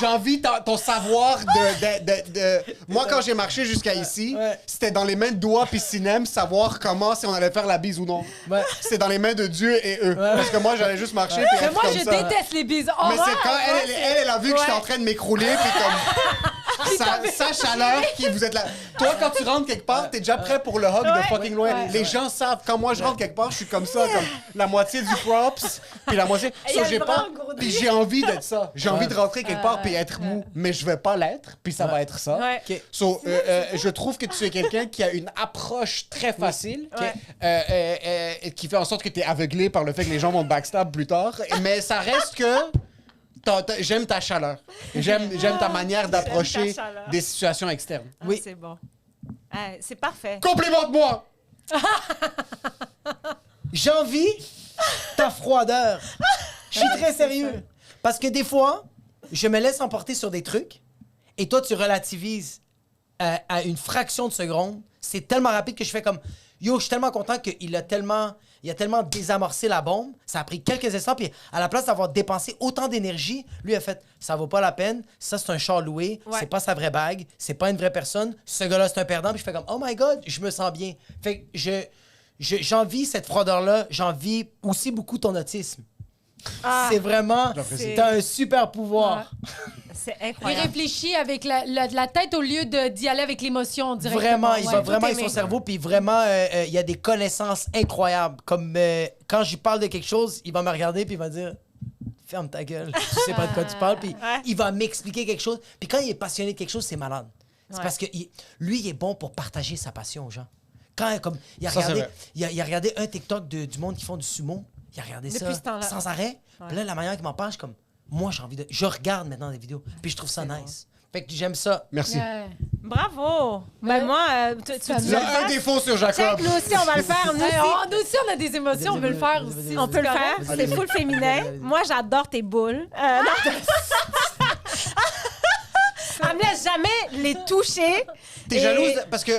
J'envie ton savoir de... Moi, quand j'ai marché jusqu'à ici,
Ouais.
c'était dans les mains de Doua puis Sinem savoir comment, si on allait faire la bise ou non.
Ouais.
C'est dans les mains de Dieu et eux. Parce que moi, j'allais juste marcher puis
Mais
être
moi,
comme
je
ça.
déteste les bises. Oh,
Mais c'est quand elle a vu que j'étais en train de m'écrouler puis comme... sa chaleur qui vous êtes là. Toi, quand tu rentres quelque part, t'es déjà prêt pour le hug de fucking loin.
Ouais.
Les gens savent. Quand moi, je rentre quelque part, je suis comme ça, comme la moitié du props, puis la moitié...
Il y a
So,
le bras
pas...
engourdi.
Puis j'ai envie d'être ça. J'ai envie de rentrer quelque part puis être mou. Mais je vais pas l'être, puis ça va être ça.
Ouais.
OK.
So, je trouve que tu es quelqu'un qui a une approche très facile, qui fait en sorte que tu es aveuglé par le fait que les gens vont te backstab plus tard. Mais ça reste que j'aime ta chaleur. J'aime ta manière d'approcher
ta chaleur.
des situations externes.
Oui. C'est bon. C'est parfait.
Complimente-moi!
J'envie ta froideur. Je suis très sérieux. Parce que des fois, je me laisse emporter sur des trucs et toi, tu relativises à une fraction de seconde. C'est tellement rapide que je fais comme yo, je suis tellement content qu'il a tellement désamorcé la bombe. Ça a pris quelques instants. Puis à la place d'avoir dépensé autant d'énergie, lui a fait ça vaut pas la peine. Ça, c'est un char loué.
Ouais.
C'est pas sa vraie bague. C'est pas une vraie personne. Ce gars-là, c'est un perdant. Puis je fais comme oh my God, je me sens bien. Fait que j'envie cette froideur-là. J'envie aussi beaucoup ton autisme.
Ah,
C'est vraiment...
J'apprécie.
T'as un super pouvoir.
c'est
Il
incroyable.
réfléchit avec la tête au lieu d'y aller avec l'émotion directement.
Vraiment, il
Ouais.
va vraiment avec
aimé.
son cerveau, puis vraiment, il y a des connaissances incroyables. Comme quand je lui parle de quelque chose, il va me regarder, puis il va dire « Ferme ta gueule, tu sais pas de quoi tu parles. » Puis
Ouais.
il va m'expliquer quelque chose. Puis quand il est passionné de quelque chose, c'est malade. C'est
Ouais.
parce que lui, il est bon pour partager sa passion aux gens. Quand comme, il, a
Ça, c'est
regardé,
vrai.
il a regardé un TikTok du monde qui font du sumo, il a regardé
Depuis
ça
ce temps-là.
sans arrêt.
Ouais.
Puis là, la manière qu'il m'en parle, je suis comme, moi, j'ai envie de... Je regarde maintenant des vidéos, puis je trouve ça nice. Fait que j'aime ça.
Merci.
Ouais.
Bravo. Ben moi, tu
Ça
Il y a un défaut sur
Check,
Jacob.
nous aussi, on va le faire. Nous
Hey,
aussi.
nous aussi, on a des émotions, on veut le faire aussi.
On peut le faire.
Vas-y,
C'est
vas-y.
full féminin.
Vas-y.
Moi, j'adore tes boules. Non. Elle me laisse jamais les toucher.
T'es
Et-
jalouse parce que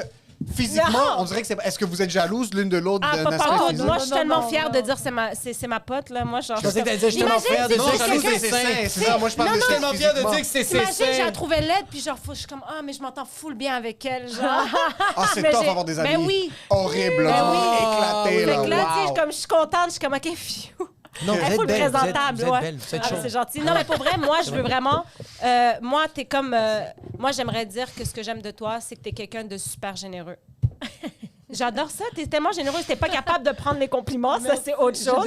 physiquement,
Non.
on dirait que c'est... Est-ce que vous êtes jalouse l'une de l'autre
Ah,
d'un
pas
aspect
par
physique?
Moi, je suis tellement
non,
fière
non.
de dire c'est ma pote, là. Moi, genre.
Je pensais que t'allais dire, je suis tellement fier de
Imagine,
dire
Non,
c'est
jalouse
quelqu'un-
des seins, c'est ça. Moi, je parle de
Je suis tellement fier de
physiquement.
dire que c'est
Imagine, je la
sain.
trouvais laide, puis genre, je suis comme, ah, mais je m'entends full bien avec elle. Genre.
Ah, c'est
Mais
tough
j'ai-
avoir des amis.
Ben oui.
Horrible,
Ben
là.
oui.
Éclaté,
Fait
là.
que là, tu sais,
Wow.
comme je suis contente, je suis comme, OK, phew.
Non,
Elle est full présentable,
vous êtes
ouais.
belle, vous êtes
Ah,
chaude.
c'est gentil. Non, mais pour vrai, moi, je veux vraiment. Moi, t'es comme. Moi, j'aimerais dire que ce que j'aime de toi, c'est que t'es quelqu'un de super généreux. J'adore ça. T'es tellement généreux. T'es pas capable de prendre les compliments. Ça, c'est autre chose.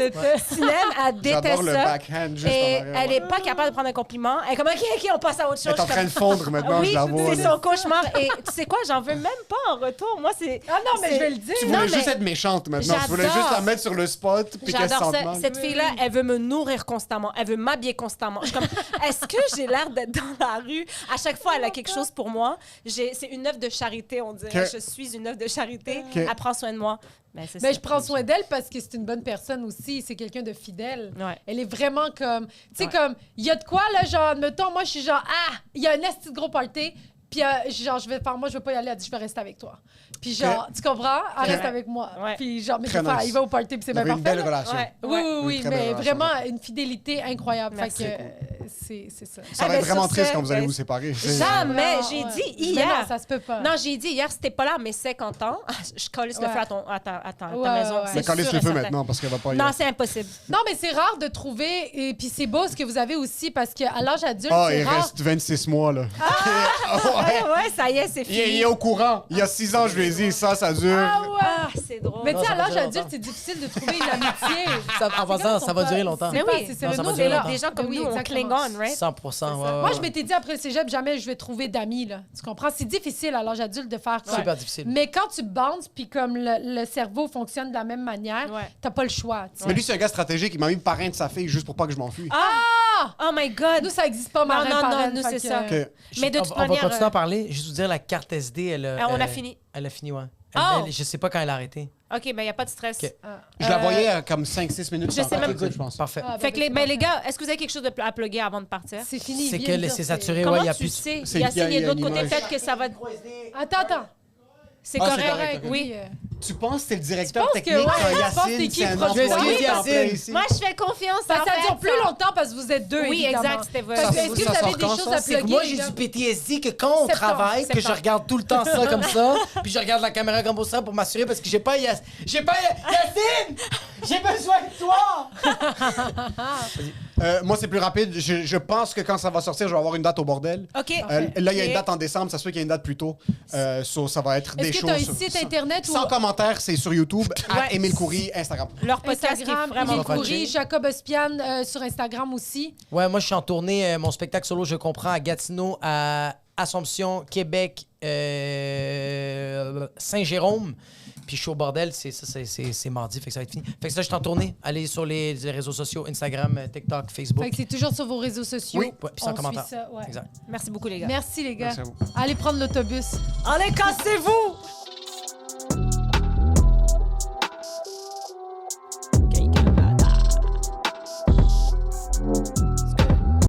Sinem, elle déteste
J'adore le
ça.
backhand juste en
Et
arrière.
elle est pas capable de prendre un compliment. Elle est comme, OK, on passe à autre chose.
Elle est en
Je suis
train de fondre maintenant,
oui,
je la vois.
c'est
là.
son cauchemar. Et tu sais quoi, j'en veux même pas en retour. Moi, c'est.
Ah non, mais
c'est-
je vais le dire.
Tu
Non,
voulais juste
mais
être méchante maintenant. Tu voulais
j'adore.
juste la mettre sur le spot puis qu'elle se
J'adore
sente
ça.
mal.
Cette fille-là, elle veut me nourrir constamment. Elle veut m'habiller constamment. Je suis comme, est-ce que j'ai l'air d'être dans la rue? À chaque fois, elle a quelque chose pour moi. C'est une œuvre de charité, on dirait.
Que-
Je suis une œuvre de charité.
Ok.
Elle prend soin de moi. Ben, c'est
Mais
ça.
je prends soin d'elle parce que c'est une bonne personne aussi. C'est quelqu'un de fidèle.
Ouais.
Elle est vraiment comme... Tu sais,
Ouais.
comme, il y a de quoi, là, genre, mettons, moi, je suis genre, il y a un esti de gros party, puis genre, je vais pas y aller, elle dit, je vais rester avec toi. Puis genre, tu comprends? Elle reste avec moi.
Ouais.
Puis genre, mais
Très
je vais faire,
nice.
il va au party, puis c'est
Vous avez
bien
une
parfait.
belle
là.
relation.
Ouais.
Oui,
Ouais.
oui,
Une
oui,
très belle
mais
relation.
vraiment une fidélité incroyable.
Merci.
Fait que c'est ça.
Ça va
ben,
être vraiment
sur
triste
ce,
quand vous allez
ben,
vous séparer.
Jamais.
Non,
J'ai
ouais.
dit
Mais
hier.
non, ça se peut pas.
Non, j'ai dit hier, c'était pas là à mes 50 ans. Je collais le
Ouais.
feu à ta
Ouais,
maison.
ouais.
c'est
Mais calez
sûr
le
et
feu
certain.
maintenant parce qu'elle va pas y
Non,
aller.
c'est impossible.
Non, mais c'est rare de trouver, et puis c'est beau ce que vous avez aussi, parce qu'à l'âge adulte,
Ah,
c'est
il
rare.
reste 26 mois, là.
Ouais, ça y est, c'est
Il est
fini.
au courant. Il y a 6 ans, je lui ai dit, ça dure.
Ah ouais!
Ah, c'est drôle.
Mais tu sais,
ça
à
va
l'âge
durer
adulte,
longtemps.
c'est difficile de trouver une amitié.
En passant, ça va durer longtemps.
Mais oui.
C'est
Non, ça va
nous,
durer
là.
longtemps.
Des gens comme
Oui,
nous, on
exactement.
cling on, right?
100%, ouais,
Moi,
ouais.
je m'étais dit après le cégep, jamais je vais trouver d'amis, là. Tu comprends? C'est difficile à l'âge adulte de faire ça.
Super difficile.
Mais quand tu bandes, puis comme le cerveau fonctionne de la même manière,
Ouais.
t'as pas le choix. tu sais.
Mais lui, c'est un gars stratégique. Il m'a mis parrain de sa fille juste pour pas que je m'enfuie.
Ah! Oh my God!
Nous, ça existe pas, marin,
non,
parraine,
nous,
fait
c'est
que-
ça.
Ok.
Mais de
On
toute
va
manière,
continuer à parler. Juste vous dire, la carte SD,
on a fini.
Elle a fini, ouais.
Oh!
Je sais pas quand elle a arrêté.
OK, ben il n'y a pas de stress.
Ok.
Je la voyais comme 5-6 minutes.
je
sans
sais même-
partir, je pense.
Parfait.
Ah,
Fait que
c'est
ben, les
parfait.
gars, est-ce que vous avez quelque chose à plugger avant de partir?
C'est fini.
C'est
viens
que
de dire,
c'est saturé,
Comment
ouais, il y a
tu
plus.
sais?
C'est-
Il y a
il y a-
signé
il y
de
a
l'autre
une
côté,
image.
peut-être que ça va...
Attends.
C'est
Ah, c'est
correct.
correct, ok.
Oui.
Tu penses que c'est le directeur
penses que-
technique?
ouais,
quand
je pense que
Yacine,
c'est qui
c'est un
le produit?
employé
Excuse,
temps plein
Yacine.
ici.
Moi, je fais confiance
Ça
en fait,
dure plus longtemps parce que vous êtes deux,
Oui,
évidemment.
exact, c'était vrai.
Fait que
Ça
Est-ce que
ça
vous avez
sort
des
quand,
choses
ça?
à
C'est
plugger?
que moi,
les
j'ai
gars?
du PTSD que quand on
Septembre,
travaille, que je
septembre.
regarde tout le temps ça comme ça, puis je regarde la caméra comme ça pour m'assurer parce que j'ai pas Yacine! J'ai besoin de toi!
Moi, c'est plus rapide. Je pense que quand ça va sortir, je vais avoir une date au bordel.
OK.
Là, il y a une
Ok.
date en décembre. Ça se peut qu'il y ait une date plus tôt. Ça va être des
Est-ce que
choses.
tu as un site internet ou
Sans commentaire, c'est sur YouTube.
Ouais.
Émile Coury, Instagram.
Leur podcast qui est
Instagram,
vraiment
Émile
cool.
Coury, Jacob Ospian sur Instagram aussi.
Ouais, moi, je suis en tournée. Mon spectacle solo, je comprends, à Gatineau, à Assomption, Québec, Saint-Jérôme. Puis je suis au bordel, c'est mardi, fait que ça va être fini. Fait que ça, je suis en tournée. Allez sur les réseaux sociaux, Instagram, TikTok, Facebook.
Fait que c'est toujours sur vos réseaux sociaux.
Oui, ouais, puis sans
On
commentaire.
suit ça, ouais.
Exact.
Merci beaucoup, les gars.
Merci les gars.
Merci à vous.
Allez prendre l'autobus.
Allez, cassez-vous!